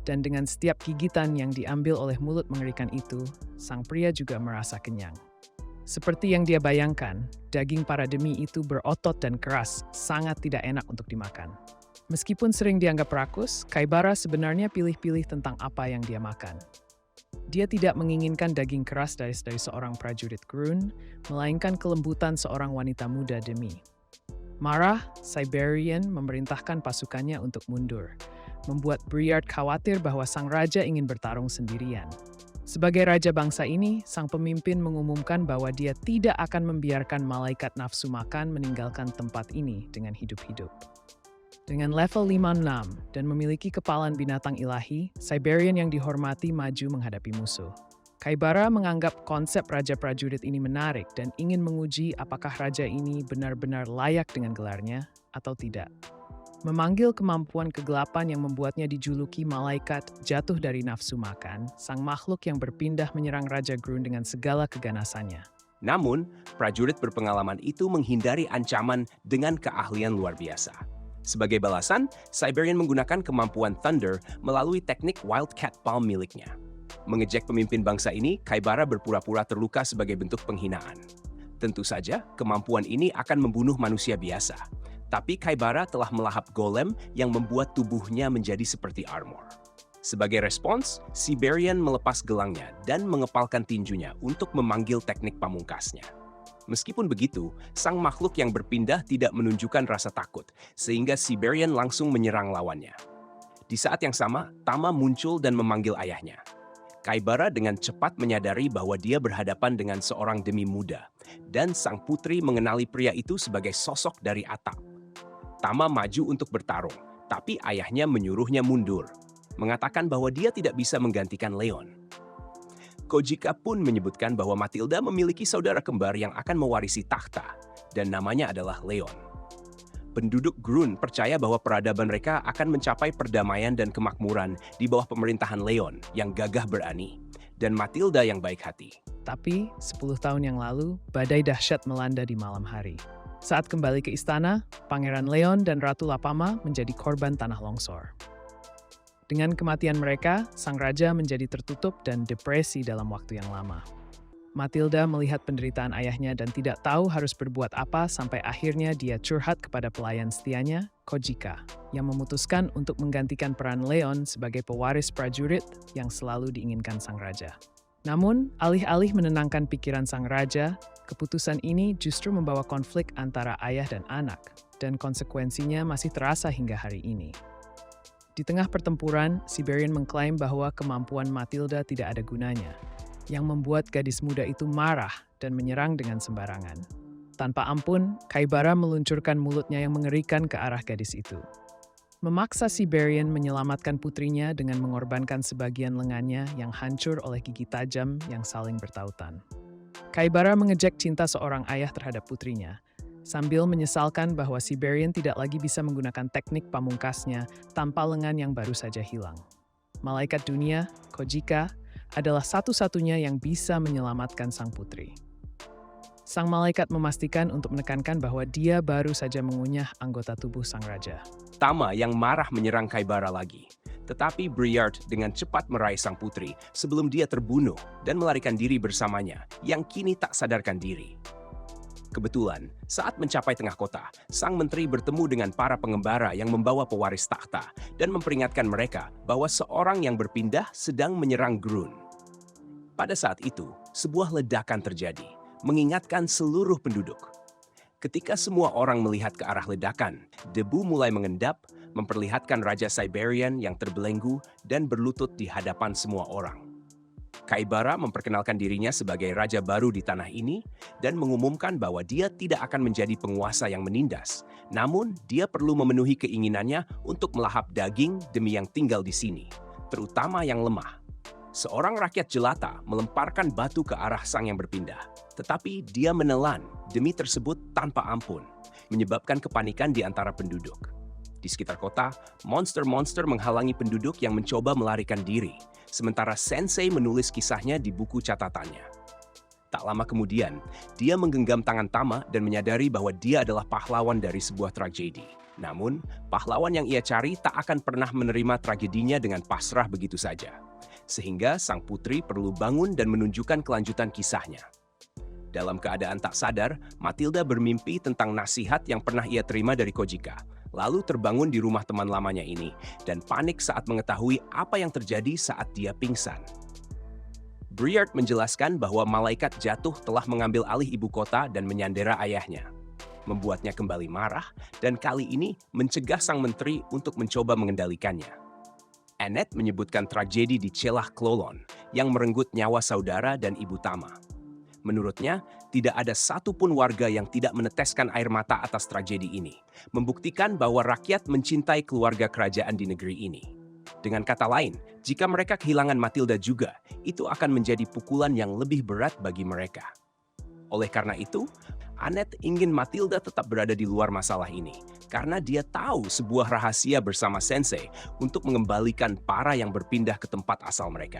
Dan dengan setiap gigitan yang diambil oleh mulut mengerikan itu, sang pria juga merasa kenyang. Seperti yang dia bayangkan, daging para demi itu berotot dan keras, sangat tidak enak untuk dimakan. Meskipun sering dianggap rakus, Kaibara sebenarnya pilih-pilih tentang apa yang dia makan. Dia tidak menginginkan daging keras dari seorang prajurit Grun, melainkan kelembutan seorang wanita muda demi. Marah, Siberian memerintahkan pasukannya untuk mundur, membuat Briard khawatir bahwa sang raja ingin bertarung sendirian. Sebagai raja bangsa ini, sang pemimpin mengumumkan bahwa dia tidak akan membiarkan malaikat nafsu makan meninggalkan tempat ini dengan hidup-hidup. Dengan level 56 dan memiliki kepalan binatang ilahi, Siberian yang dihormati maju menghadapi musuh. Kaibara menganggap konsep raja prajurit ini menarik dan ingin menguji apakah raja ini benar-benar layak dengan gelarnya atau tidak. Memanggil kemampuan kegelapan yang membuatnya dijuluki malaikat jatuh dari nafsu makan, sang makhluk yang berpindah menyerang Raja Grun dengan segala keganasannya. Namun, prajurit berpengalaman itu menghindari ancaman dengan keahlian luar biasa. Sebagai balasan, Siberian menggunakan kemampuan Thunder melalui teknik Wildcat Palm miliknya. Mengejek pemimpin bangsa ini, Kaibara berpura-pura terluka sebagai bentuk penghinaan. Tentu saja, kemampuan ini akan membunuh manusia biasa. Tapi Kaibara telah melahap golem yang membuat tubuhnya menjadi seperti armor. Sebagai respons, Siberian melepas gelangnya dan mengepalkan tinjunya untuk memanggil teknik pamungkasnya. Meskipun begitu, sang makhluk yang berpindah tidak menunjukkan rasa takut, sehingga Siberian langsung menyerang lawannya. Di saat yang sama, Tama muncul dan memanggil ayahnya. Kaibara dengan cepat menyadari bahwa dia berhadapan dengan seorang demi muda, dan sang putri mengenali pria itu sebagai sosok dari atap. Tama maju untuk bertarung, tapi ayahnya menyuruhnya mundur, mengatakan bahwa dia tidak bisa menggantikan Leon. Kojika pun menyebutkan bahwa Matilda memiliki saudara kembar yang akan mewarisi takhta, dan namanya adalah Leon. Penduduk Grun percaya bahwa peradaban mereka akan mencapai perdamaian dan kemakmuran di bawah pemerintahan Leon yang gagah berani, dan Matilda yang baik hati. Tapi, 10 tahun yang lalu, badai dahsyat melanda di malam hari. Saat kembali ke istana, Pangeran Leon dan Ratu Lapama menjadi korban tanah longsor. Dengan kematian mereka, sang raja menjadi tertutup dan depresi dalam waktu yang lama. Matilda melihat penderitaan ayahnya dan tidak tahu harus berbuat apa sampai akhirnya dia curhat kepada pelayan setianya, Kojika, yang memutuskan untuk menggantikan peran Leon sebagai pewaris prajurit yang selalu diinginkan sang raja. Namun, alih-alih menenangkan pikiran sang raja, keputusan ini justru membawa konflik antara ayah dan anak, dan konsekuensinya masih terasa hingga hari ini. Di tengah pertempuran, Siberian mengklaim bahwa kemampuan Matilda tidak ada gunanya, yang membuat gadis muda itu marah dan menyerang dengan sembarangan. Tanpa ampun, Kaibara meluncurkan mulutnya yang mengerikan ke arah gadis itu. Memaksa Siberian menyelamatkan putrinya dengan mengorbankan sebagian lengannya yang hancur oleh gigi tajam yang saling bertautan. Kaibara mengejek cinta seorang ayah terhadap putrinya, sambil menyesalkan bahwa Siberian tidak lagi bisa menggunakan teknik pamungkasnya tanpa lengan yang baru saja hilang. Malaikat dunia, Kojika, adalah satu-satunya yang bisa menyelamatkan sang putri. Sang malaikat memastikan untuk menekankan bahwa dia baru saja mengunyah anggota tubuh sang raja. Tama yang marah menyerang Kaibara lagi. Tetapi Briard dengan cepat meraih sang putri sebelum dia terbunuh dan melarikan diri bersamanya yang kini tak sadarkan diri. Kebetulan, saat mencapai tengah kota, sang menteri bertemu dengan para pengembara yang membawa pewaris takhta dan memperingatkan mereka bahwa seorang yang berpindah sedang menyerang Grun. Pada saat itu, sebuah ledakan terjadi, mengingatkan seluruh penduduk. Ketika semua orang melihat ke arah ledakan, debu mulai mengendap, memperlihatkan Raja Siberian yang terbelenggu dan berlutut di hadapan semua orang. Kaibara memperkenalkan dirinya sebagai raja baru di tanah ini dan mengumumkan bahwa dia tidak akan menjadi penguasa yang menindas, namun dia perlu memenuhi keinginannya untuk melahap daging demi yang tinggal di sini, terutama yang lemah. Seorang rakyat jelata melemparkan batu ke arah sang yang berpindah, tetapi dia menelan demi tersebut tanpa ampun, menyebabkan kepanikan di antara penduduk. Di sekitar kota, monster-monster menghalangi penduduk yang mencoba melarikan diri, sementara Sensei menulis kisahnya di buku catatannya. Tak lama kemudian, dia menggenggam tangan Tama dan menyadari bahwa dia adalah pahlawan dari sebuah tragedi. Namun, pahlawan yang ia cari tak akan pernah menerima tragedinya dengan pasrah begitu saja. Sehingga sang putri perlu bangun dan menunjukkan kelanjutan kisahnya. Dalam keadaan tak sadar, Matilda bermimpi tentang nasihat yang pernah ia terima dari Kojika, lalu terbangun di rumah teman lamanya ini dan panik saat mengetahui apa yang terjadi saat dia pingsan. Briard menjelaskan bahwa malaikat jatuh telah mengambil alih ibu kota dan menyandera ayahnya, membuatnya kembali marah dan kali ini mencegah sang menteri untuk mencoba mengendalikannya. Annette menyebutkan tragedi di Celah Klolon yang merenggut nyawa saudara dan ibu Tama. Menurutnya, tidak ada satupun warga yang tidak meneteskan air mata atas tragedi ini, membuktikan bahwa rakyat mencintai keluarga kerajaan di negeri ini. Dengan kata lain, jika mereka kehilangan Matilda juga, itu akan menjadi pukulan yang lebih berat bagi mereka. Oleh karena itu, Annette ingin Matilda tetap berada di luar masalah ini, karena dia tahu sebuah rahasia bersama Sensei untuk mengembalikan para yang berpindah ke tempat asal mereka.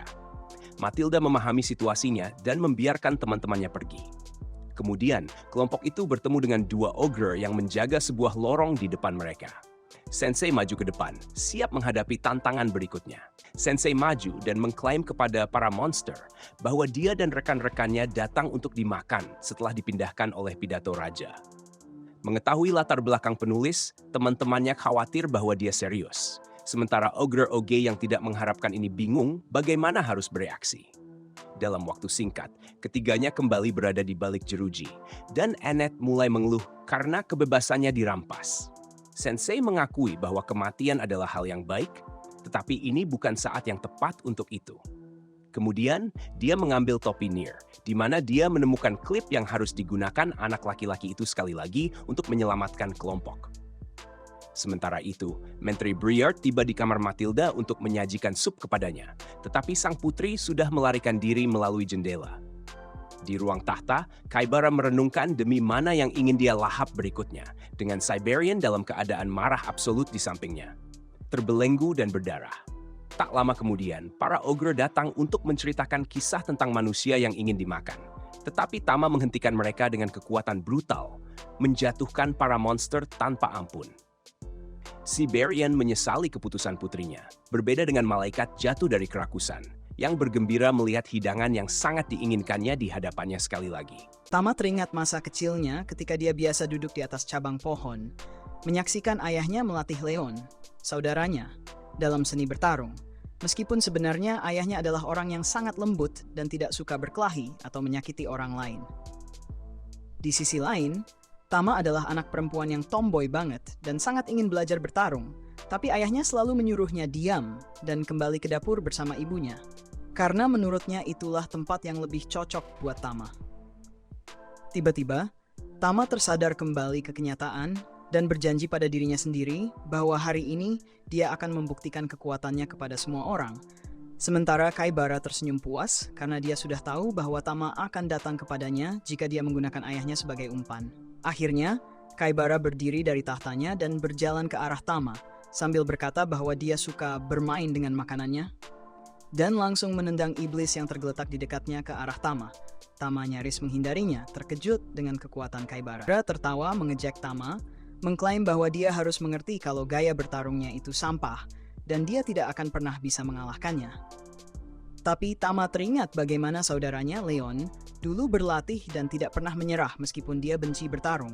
Matilda memahami situasinya dan membiarkan teman-temannya pergi. Kemudian, kelompok itu bertemu dengan dua ogre yang menjaga sebuah lorong di depan mereka. Sensei maju ke depan, siap menghadapi tantangan berikutnya. Sensei maju dan mengklaim kepada para monster bahwa dia dan rekan-rekannya datang untuk dimakan setelah dipindahkan oleh pidato raja. Mengetahui latar belakang penulis, teman-temannya khawatir bahwa dia serius. Sementara ogre-oge yang tidak mengharapkan ini bingung bagaimana harus bereaksi. Dalam waktu singkat, ketiganya kembali berada di balik jeruji, dan Annette mulai mengeluh karena kebebasannya dirampas. Sensei mengakui bahwa kematian adalah hal yang baik, tetapi ini bukan saat yang tepat untuk itu. Kemudian, dia mengambil topi Nier, di mana dia menemukan klip yang harus digunakan anak laki-laki itu sekali lagi untuk menyelamatkan kelompok. Sementara itu, Menteri Briard tiba di kamar Matilda untuk menyajikan sup kepadanya, tetapi sang putri sudah melarikan diri melalui jendela. Di ruang tahta, Kaibara merenungkan demi mana yang ingin dia lahap berikutnya, dengan Siberian dalam keadaan marah absolut di sampingnya, terbelenggu dan berdarah. Tak lama kemudian, para ogre datang untuk menceritakan kisah tentang manusia yang ingin dimakan. Tetapi Tama menghentikan mereka dengan kekuatan brutal, menjatuhkan para monster tanpa ampun. Siberian menyesali keputusan putrinya, berbeda dengan malaikat jatuh dari kerakusan, yang bergembira melihat hidangan yang sangat diinginkannya di hadapannya sekali lagi. Tama teringat masa kecilnya ketika dia biasa duduk di atas cabang pohon, menyaksikan ayahnya melatih Leon, saudaranya, dalam seni bertarung. Meskipun sebenarnya ayahnya adalah orang yang sangat lembut dan tidak suka berkelahi atau menyakiti orang lain. Di sisi lain, Tama adalah anak perempuan yang tomboy banget dan sangat ingin belajar bertarung, tapi ayahnya selalu menyuruhnya diam dan kembali ke dapur bersama ibunya, karena menurutnya itulah tempat yang lebih cocok buat Tama. Tiba-tiba, Tama tersadar kembali ke kenyataan dan berjanji pada dirinya sendiri bahwa hari ini dia akan membuktikan kekuatannya kepada semua orang. Sementara Kaibara tersenyum puas karena dia sudah tahu bahwa Tama akan datang kepadanya jika dia menggunakan ayahnya sebagai umpan. Akhirnya, Kaibara berdiri dari tahtanya dan berjalan ke arah Tama, sambil berkata bahwa dia suka bermain dengan makanannya. dan langsung menendang iblis yang tergeletak di dekatnya ke arah Tama. Tama nyaris menghindarinya, terkejut dengan kekuatan Kaibara. Kaibara tertawa mengejek Tama, mengklaim bahwa dia harus mengerti kalau gaya bertarungnya itu sampah, dan dia tidak akan pernah bisa mengalahkannya. Tapi Tama teringat bagaimana saudaranya Leon dulu berlatih dan tidak pernah menyerah meskipun dia benci bertarung.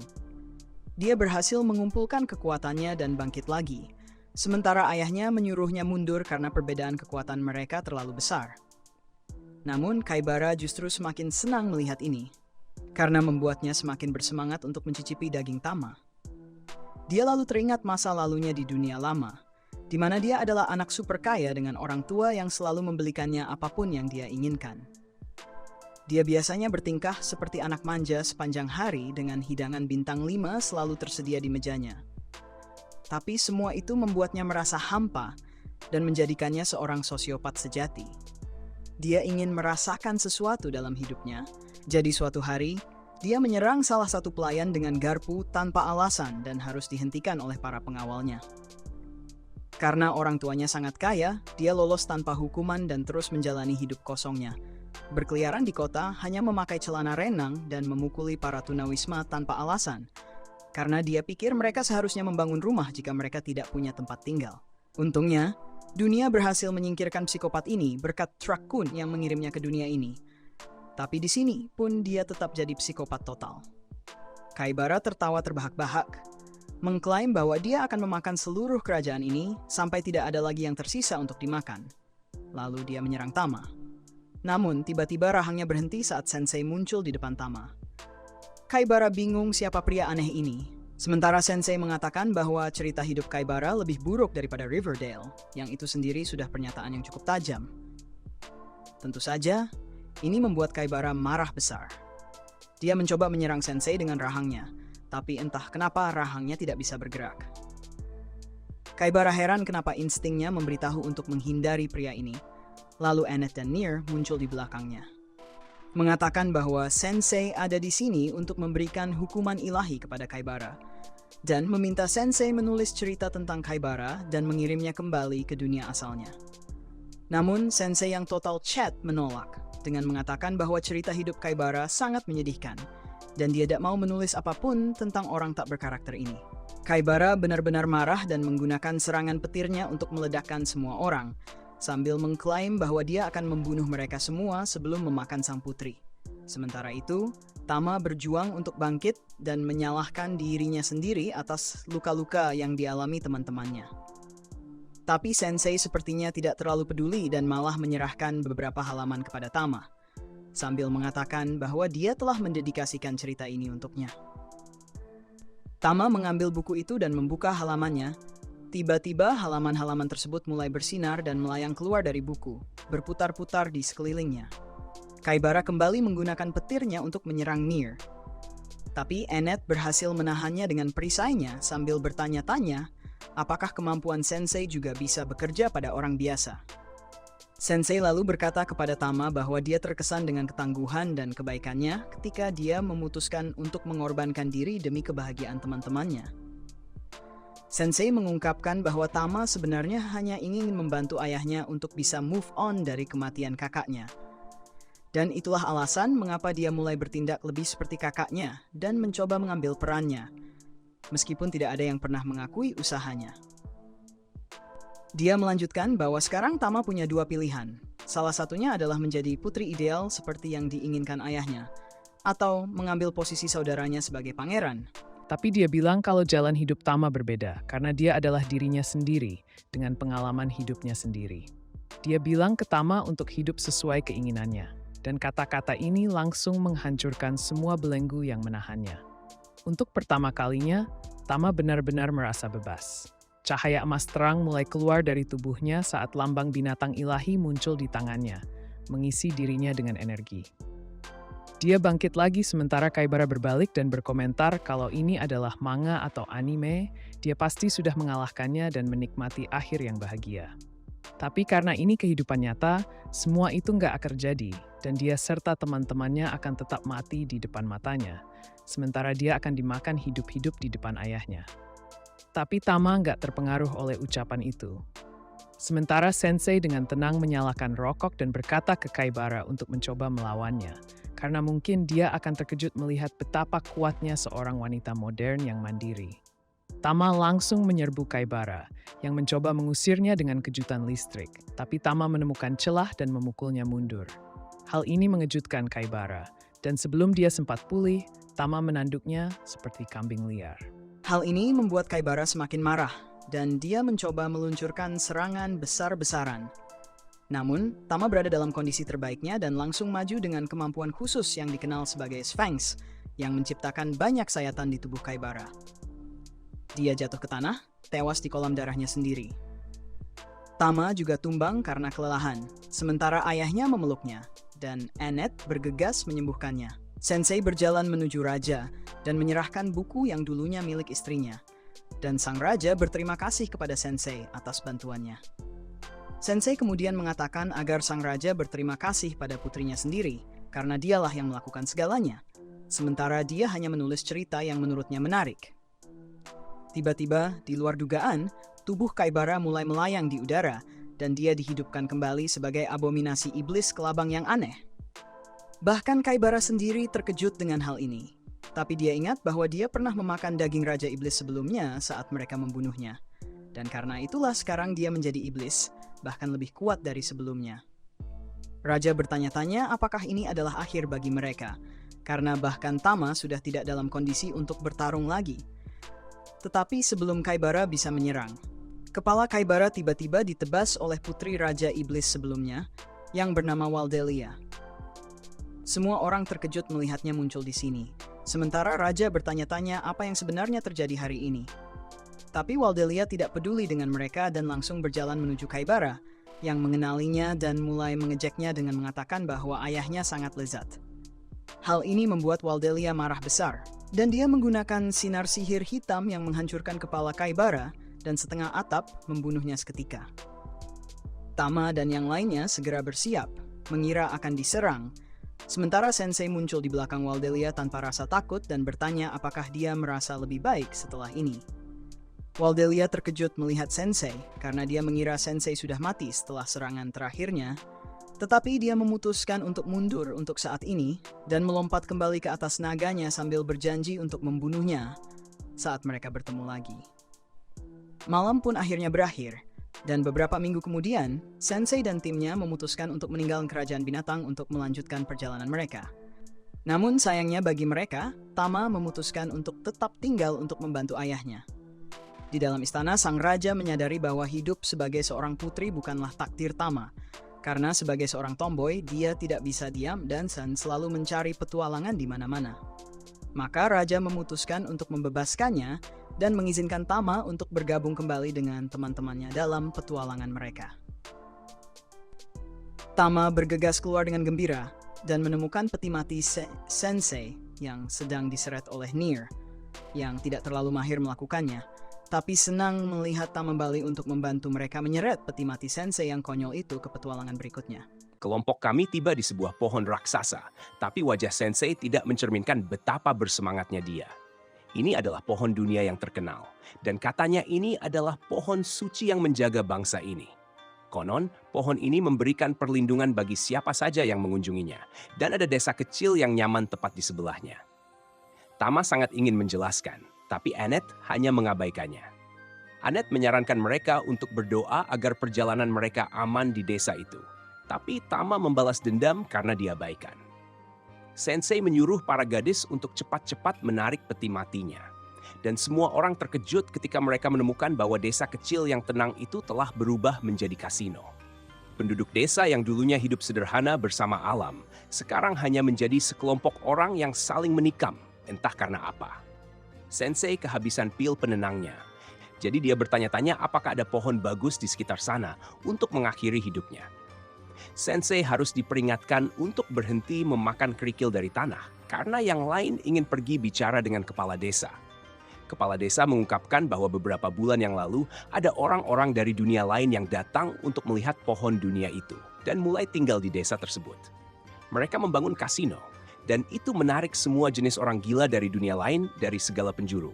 Dia berhasil mengumpulkan kekuatannya dan bangkit lagi, sementara ayahnya menyuruhnya mundur karena perbedaan kekuatan mereka terlalu besar. Namun Kaibara justru semakin senang melihat ini, karena membuatnya semakin bersemangat untuk mencicipi daging Tama. Dia lalu teringat masa lalunya di dunia lama, di mana dia adalah anak super kaya dengan orang tua yang selalu membelikannya apapun yang dia inginkan. Dia biasanya bertingkah seperti anak manja sepanjang hari dengan hidangan bintang 5 selalu tersedia di mejanya. Tapi semua itu membuatnya merasa hampa dan menjadikannya seorang sosiopat sejati. Dia ingin merasakan sesuatu dalam hidupnya, jadi suatu hari, dia menyerang salah satu pelayan dengan garpu tanpa alasan dan harus dihentikan oleh para pengawalnya. Karena orang tuanya sangat kaya, dia lolos tanpa hukuman dan terus menjalani hidup kosongnya. Berkeliaran di kota hanya memakai celana renang dan memukuli para tunawisma tanpa alasan. Karena dia pikir mereka seharusnya membangun rumah jika mereka tidak punya tempat tinggal. Untungnya, dunia berhasil menyingkirkan psikopat ini berkat Truck Kun yang mengirimnya ke dunia ini. Tapi di sini pun dia tetap jadi psikopat total. Kaibara tertawa terbahak-bahak, mengklaim bahwa dia akan memakan seluruh kerajaan ini sampai tidak ada lagi yang tersisa untuk dimakan. Lalu dia menyerang Tama. Namun tiba-tiba rahangnya berhenti saat Sensei muncul di depan Tama. Kaibara bingung siapa pria aneh ini. Sementara Sensei mengatakan bahwa cerita hidup Kaibara lebih buruk daripada Riverdale, yang itu sendiri sudah pernyataan yang cukup tajam. Tentu saja, ini membuat Kaibara marah besar. Dia mencoba menyerang Sensei dengan rahangnya, tapi entah kenapa rahangnya tidak bisa bergerak. Kaibara heran kenapa instingnya memberitahu untuk menghindari pria ini. Lalu Annette dan Nier muncul di belakangnya, mengatakan bahwa Sensei ada di sini untuk memberikan hukuman ilahi kepada Kaibara, dan meminta Sensei menulis cerita tentang Kaibara dan mengirimnya kembali ke dunia asalnya. Namun Sensei yang total chat menolak, dengan mengatakan bahwa cerita hidup Kaibara sangat menyedihkan, dan dia tidak mau menulis apapun tentang orang tak berkarakter ini. Kaibara benar-benar marah dan menggunakan serangan petirnya untuk meledakkan semua orang, sambil mengklaim bahwa dia akan membunuh mereka semua sebelum memakan sang putri. Sementara itu, Tama berjuang untuk bangkit dan menyalahkan dirinya sendiri atas luka-luka yang dialami teman-temannya. Tapi Sensei sepertinya tidak terlalu peduli dan malah menyerahkan beberapa halaman kepada Tama, sambil mengatakan bahwa dia telah mendedikasikan cerita ini untuknya. Tama mengambil buku itu dan membuka halamannya. Tiba-tiba halaman-halaman tersebut mulai bersinar dan melayang keluar dari buku, berputar-putar di sekelilingnya. Kaibara kembali menggunakan petirnya untuk menyerang Nier. Tapi Annette berhasil menahannya dengan perisainya sambil bertanya-tanya, apakah kemampuan Sensei juga bisa bekerja pada orang biasa. Sensei lalu berkata kepada Tama bahwa dia terkesan dengan ketangguhan dan kebaikannya ketika dia memutuskan untuk mengorbankan diri demi kebahagiaan teman-temannya. Sensei mengungkapkan bahwa Tama sebenarnya hanya ingin membantu ayahnya untuk bisa move on dari kematian kakaknya. Dan itulah alasan mengapa dia mulai bertindak lebih seperti kakaknya dan mencoba mengambil perannya, meskipun tidak ada yang pernah mengakui usahanya. Dia melanjutkan bahwa sekarang Tama punya dua pilihan. Salah satunya adalah menjadi putri ideal seperti yang diinginkan ayahnya, atau mengambil posisi saudaranya sebagai pangeran. Tapi dia bilang kalau jalan hidup Tama berbeda, karena dia adalah dirinya sendiri, dengan pengalaman hidupnya sendiri. Dia bilang ke Tama untuk hidup sesuai keinginannya, dan kata-kata ini langsung menghancurkan semua belenggu yang menahannya. Untuk pertama kalinya, Tama benar-benar merasa bebas. Cahaya emas terang mulai keluar dari tubuhnya saat lambang binatang ilahi muncul di tangannya, mengisi dirinya dengan energi. Dia bangkit lagi sementara Kaibara berbalik dan berkomentar kalau ini adalah manga atau anime, dia pasti sudah mengalahkannya dan menikmati akhir yang bahagia. Tapi karena ini kehidupan nyata, semua itu nggak akan terjadi, dan dia serta teman-temannya akan tetap mati di depan matanya, sementara dia akan dimakan hidup-hidup di depan ayahnya. Tapi Tama nggak terpengaruh oleh ucapan itu. Sementara Sensei dengan tenang menyalakan rokok dan berkata ke Kaibara untuk mencoba melawannya, karena mungkin dia akan terkejut melihat betapa kuatnya seorang wanita modern yang mandiri. Tama langsung menyerbu Kaibara, yang mencoba mengusirnya dengan kejutan listrik, tapi Tama menemukan celah dan memukulnya mundur. Hal ini mengejutkan Kaibara, dan sebelum dia sempat pulih, Tama menanduknya seperti kambing liar. Hal ini membuat Kaibara semakin marah, dan dia mencoba meluncurkan serangan besar-besaran. Namun, Tama berada dalam kondisi terbaiknya dan langsung maju dengan kemampuan khusus yang dikenal sebagai Sphinx, yang menciptakan banyak sayatan di tubuh Kaibara. Dia jatuh ke tanah, tewas di kolam darahnya sendiri. Tama juga tumbang karena kelelahan, sementara ayahnya memeluknya, dan Annette bergegas menyembuhkannya. Sensei berjalan menuju raja dan menyerahkan buku yang dulunya milik istrinya. Dan sang raja berterima kasih kepada Sensei atas bantuannya. Sensei kemudian mengatakan agar sang raja berterima kasih pada putrinya sendiri, karena dialah yang melakukan segalanya. Sementara dia hanya menulis cerita yang menurutnya menarik. Tiba-tiba, di luar dugaan, tubuh Kaibara mulai melayang di udara, dan dia dihidupkan kembali sebagai abominasi iblis kelabang yang aneh. Bahkan Kaibara sendiri terkejut dengan hal ini. Tapi dia ingat bahwa dia pernah memakan daging Raja Iblis sebelumnya saat mereka membunuhnya. Dan karena itulah sekarang dia menjadi iblis, bahkan lebih kuat dari sebelumnya. Raja bertanya-tanya apakah ini adalah akhir bagi mereka, karena bahkan Tama sudah tidak dalam kondisi untuk bertarung lagi. Tetapi sebelum Kaibara bisa menyerang, kepala Kaibara tiba-tiba ditebas oleh putri Raja Iblis sebelumnya, yang bernama Waldelia. Semua orang terkejut melihatnya muncul di sini. Sementara Raja bertanya-tanya apa yang sebenarnya terjadi hari ini. Tapi Waldelia tidak peduli dengan mereka dan langsung berjalan menuju Kaibara, yang mengenalinya dan mulai mengejeknya dengan mengatakan bahwa ayahnya sangat lezat. Hal ini membuat Waldelia marah besar, dan dia menggunakan sinar sihir hitam yang menghancurkan kepala Kaibara dan setengah atap membunuhnya seketika. Tama dan yang lainnya segera bersiap, mengira akan diserang. Sementara Sensei muncul di belakang Waldelia tanpa rasa takut dan bertanya apakah dia merasa lebih baik setelah ini. Waldelia terkejut melihat Sensei karena dia mengira Sensei sudah mati setelah serangan terakhirnya, tetapi dia memutuskan untuk mundur untuk saat ini dan melompat kembali ke atas naganya sambil berjanji untuk membunuhnya saat mereka bertemu lagi. Malam pun akhirnya berakhir. Dan beberapa minggu kemudian, Sensei dan timnya memutuskan untuk meninggalkan kerajaan binatang untuk melanjutkan perjalanan mereka. Namun sayangnya bagi mereka, Tama memutuskan untuk tetap tinggal untuk membantu ayahnya. Di dalam istana, sang raja menyadari bahwa hidup sebagai seorang putri bukanlah takdir Tama. Karena sebagai seorang tomboy, dia tidak bisa diam dan selalu mencari petualangan di mana-mana. Maka raja memutuskan untuk membebaskannya dan mengizinkan Tama untuk bergabung kembali dengan teman-temannya dalam petualangan mereka. Tama bergegas keluar dengan gembira dan menemukan peti mati Sensei yang sedang diseret oleh Nier, yang tidak terlalu mahir melakukannya, tapi senang melihat Tama kembali untuk membantu mereka menyeret peti mati Sensei yang konyol itu ke petualangan berikutnya. Kelompok kami tiba di sebuah pohon raksasa, tapi wajah Sensei tidak mencerminkan betapa bersemangatnya dia. Ini adalah pohon dunia yang terkenal, dan katanya ini adalah pohon suci yang menjaga bangsa ini. Konon, pohon ini memberikan perlindungan bagi siapa saja yang mengunjunginya, dan ada desa kecil yang nyaman tepat di sebelahnya. Tama sangat ingin menjelaskan, tapi Annette hanya mengabaikannya. Annette menyarankan mereka untuk berdoa agar perjalanan mereka aman di desa itu, tapi Tama membalas dendam karena diabaikan. Sensei menyuruh para gadis untuk cepat-cepat menarik peti matinya. Dan semua orang terkejut ketika mereka menemukan bahwa desa kecil yang tenang itu telah berubah menjadi kasino. Penduduk desa yang dulunya hidup sederhana bersama alam, sekarang hanya menjadi sekelompok orang yang saling menikam, entah karena apa. Sensei kehabisan pil penenangnya. Jadi dia bertanya-tanya apakah ada pohon bagus di sekitar sana untuk mengakhiri hidupnya. Sensei harus diperingatkan untuk berhenti memakan kerikil dari tanah karena yang lain ingin pergi bicara dengan kepala desa. Kepala desa mengungkapkan bahwa beberapa bulan yang lalu ada orang-orang dari dunia lain yang datang untuk melihat pohon dunia itu dan mulai tinggal di desa tersebut. Mereka membangun kasino dan itu menarik semua jenis orang gila dari dunia lain dari segala penjuru.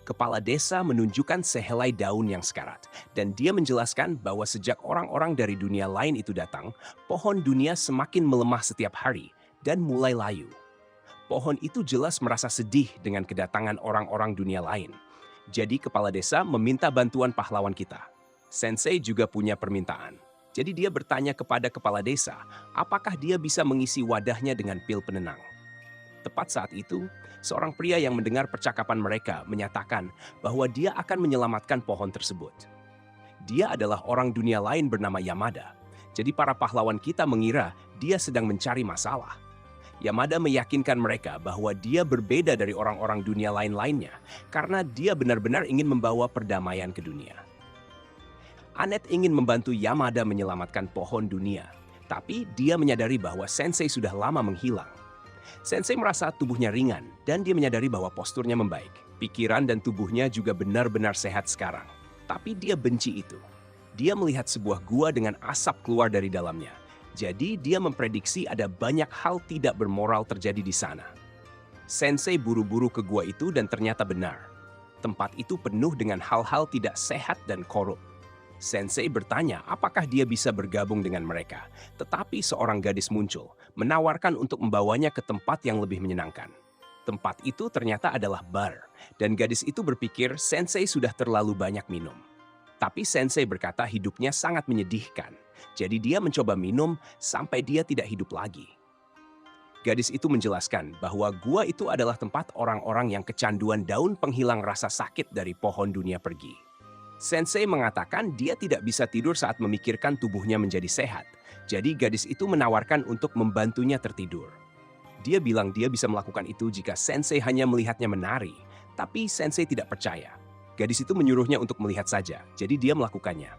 kepala desa menunjukkan sehelai daun yang sekarat, dan dia menjelaskan bahwa sejak orang-orang dari dunia lain itu datang, pohon dunia semakin melemah setiap hari dan mulai layu. Pohon itu jelas merasa sedih dengan kedatangan orang-orang dunia lain. Jadi kepala desa meminta bantuan pahlawan kita. Sensei juga punya permintaan. Jadi dia bertanya kepada kepala desa, apakah dia bisa mengisi wadahnya dengan pil penenang. Tepat saat itu, seorang pria yang mendengar percakapan mereka menyatakan bahwa dia akan menyelamatkan pohon tersebut. Dia adalah orang dunia lain bernama Yamada. Jadi para pahlawan kita mengira dia sedang mencari masalah. Yamada meyakinkan mereka bahwa dia berbeda dari orang-orang dunia lain-lainnya karena dia benar-benar ingin membawa perdamaian ke dunia. Annette ingin membantu Yamada menyelamatkan pohon dunia, tapi dia menyadari bahwa Sensei sudah lama menghilang. Sensei merasa tubuhnya ringan dan dia menyadari bahwa posturnya membaik. Pikiran dan tubuhnya juga benar-benar sehat sekarang. Tapi dia benci itu. Dia melihat sebuah gua dengan asap keluar dari dalamnya. Jadi dia memprediksi ada banyak hal tidak bermoral terjadi di sana. Sensei buru-buru ke gua itu dan ternyata benar. Tempat itu penuh dengan hal-hal tidak sehat dan korup. Sensei bertanya apakah dia bisa bergabung dengan mereka. Tetapi seorang gadis muncul, menawarkan untuk membawanya ke tempat yang lebih menyenangkan. Tempat itu ternyata adalah bar, dan gadis itu berpikir Sensei sudah terlalu banyak minum. Tapi Sensei berkata hidupnya sangat menyedihkan, jadi dia mencoba minum sampai dia tidak hidup lagi. Gadis itu menjelaskan bahwa gua itu adalah tempat orang-orang yang kecanduan daun penghilang rasa sakit dari pohon dunia pergi. Sensei mengatakan dia tidak bisa tidur saat memikirkan tubuhnya menjadi sehat. Jadi gadis itu menawarkan untuk membantunya tertidur. Dia bilang dia bisa melakukan itu jika Sensei hanya melihatnya menari. Tapi Sensei tidak percaya. Gadis itu menyuruhnya untuk melihat saja, jadi dia melakukannya.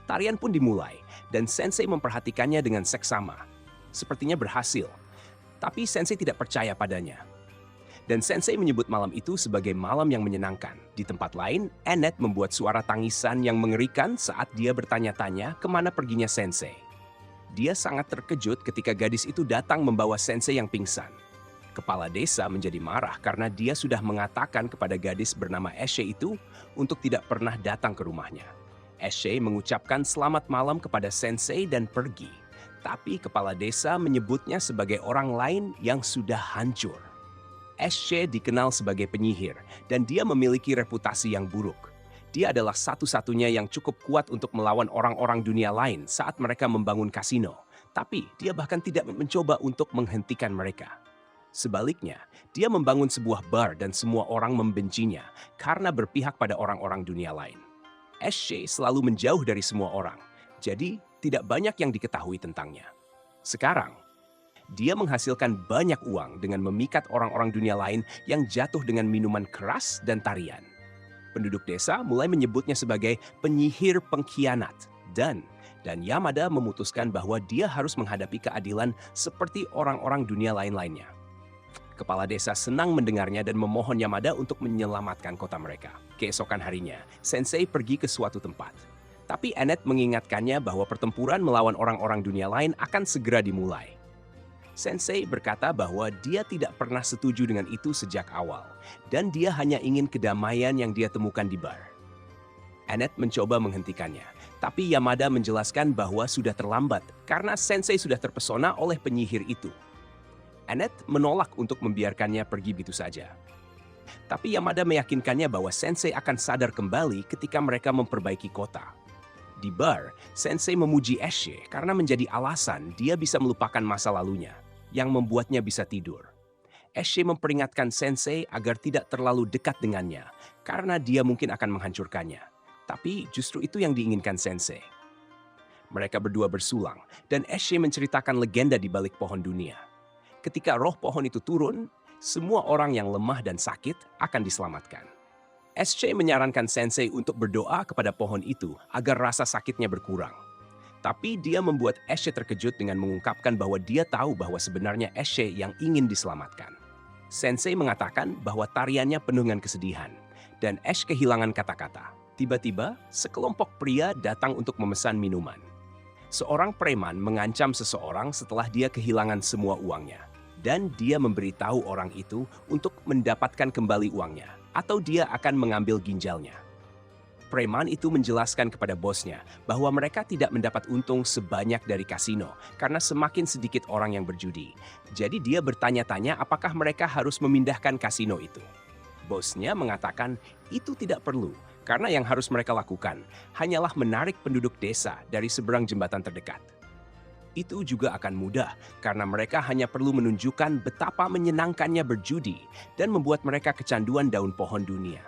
Tarian pun dimulai, dan Sensei memperhatikannya dengan seksama. Sepertinya berhasil. Tapi Sensei tidak percaya padanya. Dan Sensei menyebut malam itu sebagai malam yang menyenangkan. Di tempat lain, Annette membuat suara tangisan yang mengerikan saat dia bertanya-tanya kemana perginya Sensei. Dia sangat terkejut ketika gadis itu datang membawa Sensei yang pingsan. Kepala desa menjadi marah karena dia sudah mengatakan kepada gadis bernama Eshe itu untuk tidak pernah datang ke rumahnya. Eshe mengucapkan selamat malam kepada Sensei dan pergi. Tapi kepala desa menyebutnya sebagai orang lain yang sudah hancur. Eshe dikenal sebagai penyihir dan dia memiliki reputasi yang buruk. Dia adalah satu-satunya yang cukup kuat untuk melawan orang-orang dunia lain saat mereka membangun kasino. Tapi dia bahkan tidak mencoba untuk menghentikan mereka. Sebaliknya, dia membangun sebuah bar dan semua orang membencinya karena berpihak pada orang-orang dunia lain. Eshe selalu menjauh dari semua orang, jadi tidak banyak yang diketahui tentangnya. Sekarang, dia menghasilkan banyak uang dengan memikat orang-orang dunia lain yang jatuh dengan minuman keras dan tarian. Penduduk desa mulai menyebutnya sebagai penyihir pengkhianat dan Yamada memutuskan bahwa dia harus menghadapi keadilan seperti orang-orang dunia lain-lainnya. Kepala desa senang mendengarnya dan memohon Yamada untuk menyelamatkan kota mereka. Keesokan harinya, Sensei pergi ke suatu tempat. Tapi Annette mengingatkannya bahwa pertempuran melawan orang-orang dunia lain akan segera dimulai. Sensei berkata bahwa dia tidak pernah setuju dengan itu sejak awal, dan dia hanya ingin kedamaian yang dia temukan di bar. Annette mencoba menghentikannya, tapi Yamada menjelaskan bahwa sudah terlambat karena Sensei sudah terpesona oleh penyihir itu. Annette menolak untuk membiarkannya pergi begitu saja. Tapi Yamada meyakinkannya bahwa Sensei akan sadar kembali ketika mereka memperbaiki kota. Di bar, Sensei memuji Eshe karena menjadi alasan dia bisa melupakan masa lalunya, yang membuatnya bisa tidur. Eshe memperingatkan Sensei agar tidak terlalu dekat dengannya, karena dia mungkin akan menghancurkannya. Tapi justru itu yang diinginkan Sensei. Mereka berdua bersulang, dan Eshe menceritakan legenda di balik pohon dunia. Ketika roh pohon itu turun, semua orang yang lemah dan sakit akan diselamatkan. Eshe menyarankan Sensei untuk berdoa kepada pohon itu agar rasa sakitnya berkurang. Tapi dia membuat Eshe terkejut dengan mengungkapkan bahwa dia tahu bahwa sebenarnya Eshe yang ingin diselamatkan. Sensei mengatakan bahwa tariannya penuh dengan kesedihan, dan Eshe kehilangan kata-kata. Tiba-tiba, sekelompok pria datang untuk memesan minuman. Seorang preman mengancam seseorang setelah dia kehilangan semua uangnya. Dan dia memberitahu orang itu untuk mendapatkan kembali uangnya atau dia akan mengambil ginjalnya. Preman itu menjelaskan kepada bosnya bahwa mereka tidak mendapat untung sebanyak dari kasino karena semakin sedikit orang yang berjudi. Jadi dia bertanya-tanya apakah mereka harus memindahkan kasino itu. Bosnya mengatakan itu tidak perlu karena yang harus mereka lakukan hanyalah menarik penduduk desa dari seberang jembatan terdekat. Itu juga akan mudah karena mereka hanya perlu menunjukkan betapa menyenangkannya berjudi dan membuat mereka kecanduan daun pohon dunia.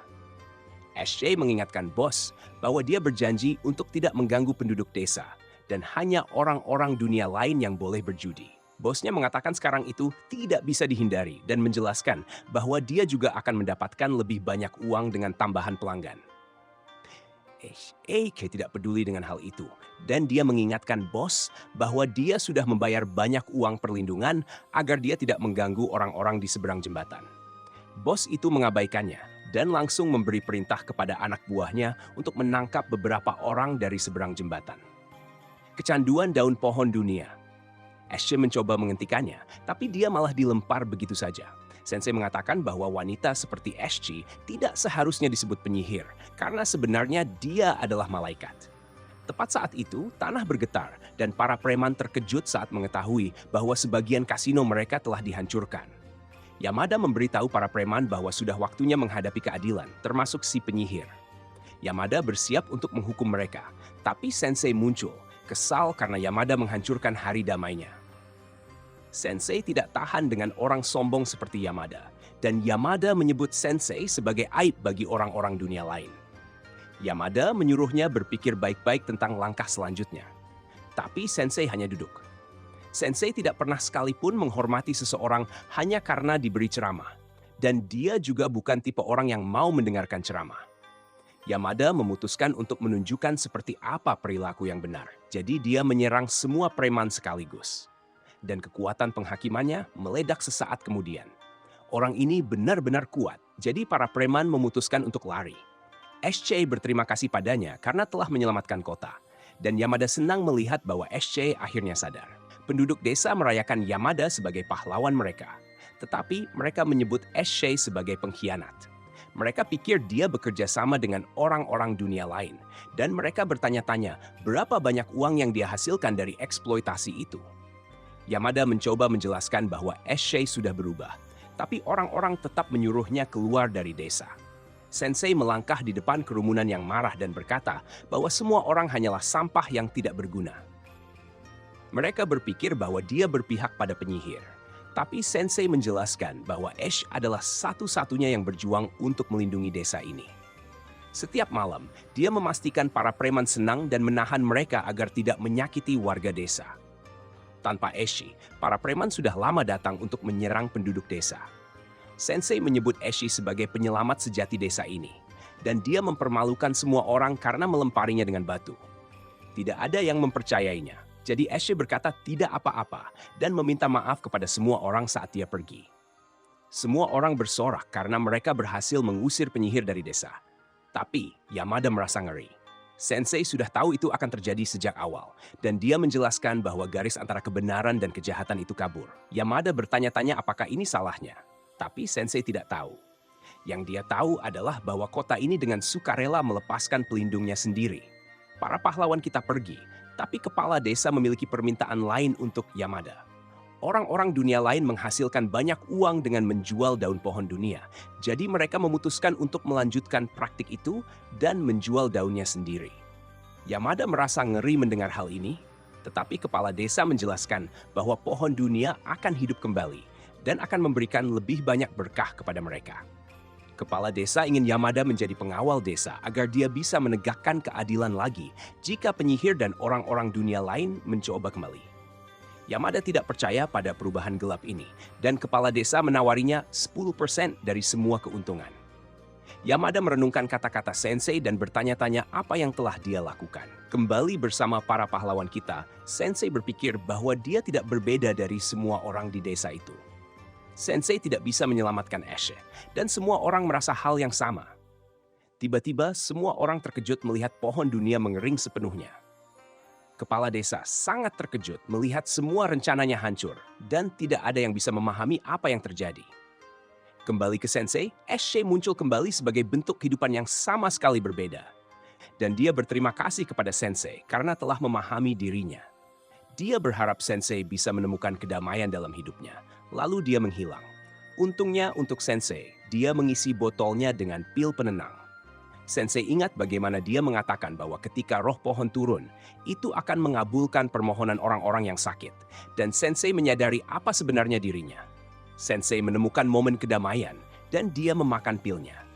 SJ mengingatkan bos bahwa dia berjanji untuk tidak mengganggu penduduk desa dan hanya orang-orang dunia lain yang boleh berjudi. Bosnya mengatakan sekarang itu tidak bisa dihindari dan menjelaskan bahwa dia juga akan mendapatkan lebih banyak uang dengan tambahan pelanggan. SJ tidak peduli dengan hal itu dan dia mengingatkan bos bahwa dia sudah membayar banyak uang perlindungan agar dia tidak mengganggu orang-orang di seberang jembatan. Bos itu mengabaikannya dan langsung memberi perintah kepada anak buahnya untuk menangkap beberapa orang dari seberang jembatan. Kecanduan daun pohon dunia. SJ mencoba menghentikannya, tapi dia malah dilempar begitu saja. Sensei mengatakan bahwa wanita seperti SJ tidak seharusnya disebut penyihir, karena sebenarnya dia adalah malaikat. Tepat saat itu, tanah bergetar dan para preman terkejut saat mengetahui bahwa sebagian kasino mereka telah dihancurkan. Yamada memberitahu para preman bahwa sudah waktunya menghadapi keadilan, termasuk si penyihir. Yamada bersiap untuk menghukum mereka, tapi Sensei muncul, kesal karena Yamada menghancurkan hari damainya. Sensei tidak tahan dengan orang sombong seperti Yamada, dan Yamada menyebut Sensei sebagai aib bagi orang-orang dunia lain. Yamada menyuruhnya berpikir baik-baik tentang langkah selanjutnya. Tapi Sensei hanya duduk. Sensei tidak pernah sekalipun menghormati seseorang hanya karena diberi ceramah. Dan dia juga bukan tipe orang yang mau mendengarkan ceramah. Yamada memutuskan untuk menunjukkan seperti apa perilaku yang benar. Jadi dia menyerang semua preman sekaligus. Dan kekuatan penghakimannya meledak sesaat kemudian. Orang ini benar-benar kuat, jadi para preman memutuskan untuk lari. SJ berterima kasih padanya karena telah menyelamatkan kota. Dan Yamada senang melihat bahwa SJ akhirnya sadar. Penduduk desa merayakan Yamada sebagai pahlawan mereka. Tetapi mereka menyebut SJ sebagai pengkhianat. Mereka pikir dia bekerja sama dengan orang-orang dunia lain. Dan mereka bertanya-tanya berapa banyak uang yang dia hasilkan dari eksploitasi itu. Yamada mencoba menjelaskan bahwa SJ sudah berubah. Tapi orang-orang tetap menyuruhnya keluar dari desa. Sensei melangkah di depan kerumunan yang marah dan berkata bahwa semua orang hanyalah sampah yang tidak berguna. Mereka berpikir bahwa dia berpihak pada penyihir. Tapi Sensei menjelaskan bahwa Ash adalah satu-satunya yang berjuang untuk melindungi desa ini. Setiap malam, dia memastikan para preman senang dan menahan mereka agar tidak menyakiti warga desa. Tanpa Ashi, para preman sudah lama datang untuk menyerang penduduk desa. Sensei menyebut Ashi sebagai penyelamat sejati desa ini. Dan dia mempermalukan semua orang karena melemparinya dengan batu. Tidak ada yang mempercayainya. Jadi Ashi berkata tidak apa-apa dan meminta maaf kepada semua orang saat dia pergi. Semua orang bersorak karena mereka berhasil mengusir penyihir dari desa. Tapi Yamada merasa ngeri. Sensei sudah tahu itu akan terjadi sejak awal. Dan dia menjelaskan bahwa garis antara kebenaran dan kejahatan itu kabur. Yamada bertanya-tanya apakah ini salahnya. Tapi Sensei tidak tahu. Yang dia tahu adalah bahwa kota ini dengan sukarela melepaskan pelindungnya sendiri. Para pahlawan kita pergi. Tapi kepala desa memiliki permintaan lain untuk Yamada. Orang-orang dunia lain menghasilkan banyak uang dengan menjual daun pohon dunia. Jadi mereka memutuskan untuk melanjutkan praktik itu dan menjual daunnya sendiri. Yamada merasa ngeri mendengar hal ini, tetapi kepala desa menjelaskan bahwa pohon dunia akan hidup kembali dan akan memberikan lebih banyak berkah kepada mereka. Kepala desa ingin Yamada menjadi pengawal desa agar dia bisa menegakkan keadilan lagi jika penyihir dan orang-orang dunia lain mencoba kembali. Yamada tidak percaya pada perubahan gelap ini dan kepala desa menawarinya 10% dari semua keuntungan. Yamada merenungkan kata-kata Sensei dan bertanya-tanya apa yang telah dia lakukan. Kembali bersama para pahlawan kita, Sensei berpikir bahwa dia tidak berbeda dari semua orang di desa itu. Sensei tidak bisa menyelamatkan Ash, dan semua orang merasa hal yang sama. Tiba-tiba, semua orang terkejut melihat pohon dunia mengering sepenuhnya. Kepala desa sangat terkejut melihat semua rencananya hancur, dan tidak ada yang bisa memahami apa yang terjadi. Kembali ke Sensei, SC muncul kembali sebagai bentuk kehidupan yang sama sekali berbeda. Dan dia berterima kasih kepada Sensei karena telah memahami dirinya. Dia berharap Sensei bisa menemukan kedamaian dalam hidupnya, lalu dia menghilang. Untungnya untuk Sensei, dia mengisi botolnya dengan pil penenang. Sensei ingat bagaimana dia mengatakan bahwa ketika roh pohon turun, itu akan mengabulkan permohonan orang-orang yang sakit. Dan Sensei menyadari apa sebenarnya dirinya. Sensei menemukan momen kedamaian dan dia memakan pilnya.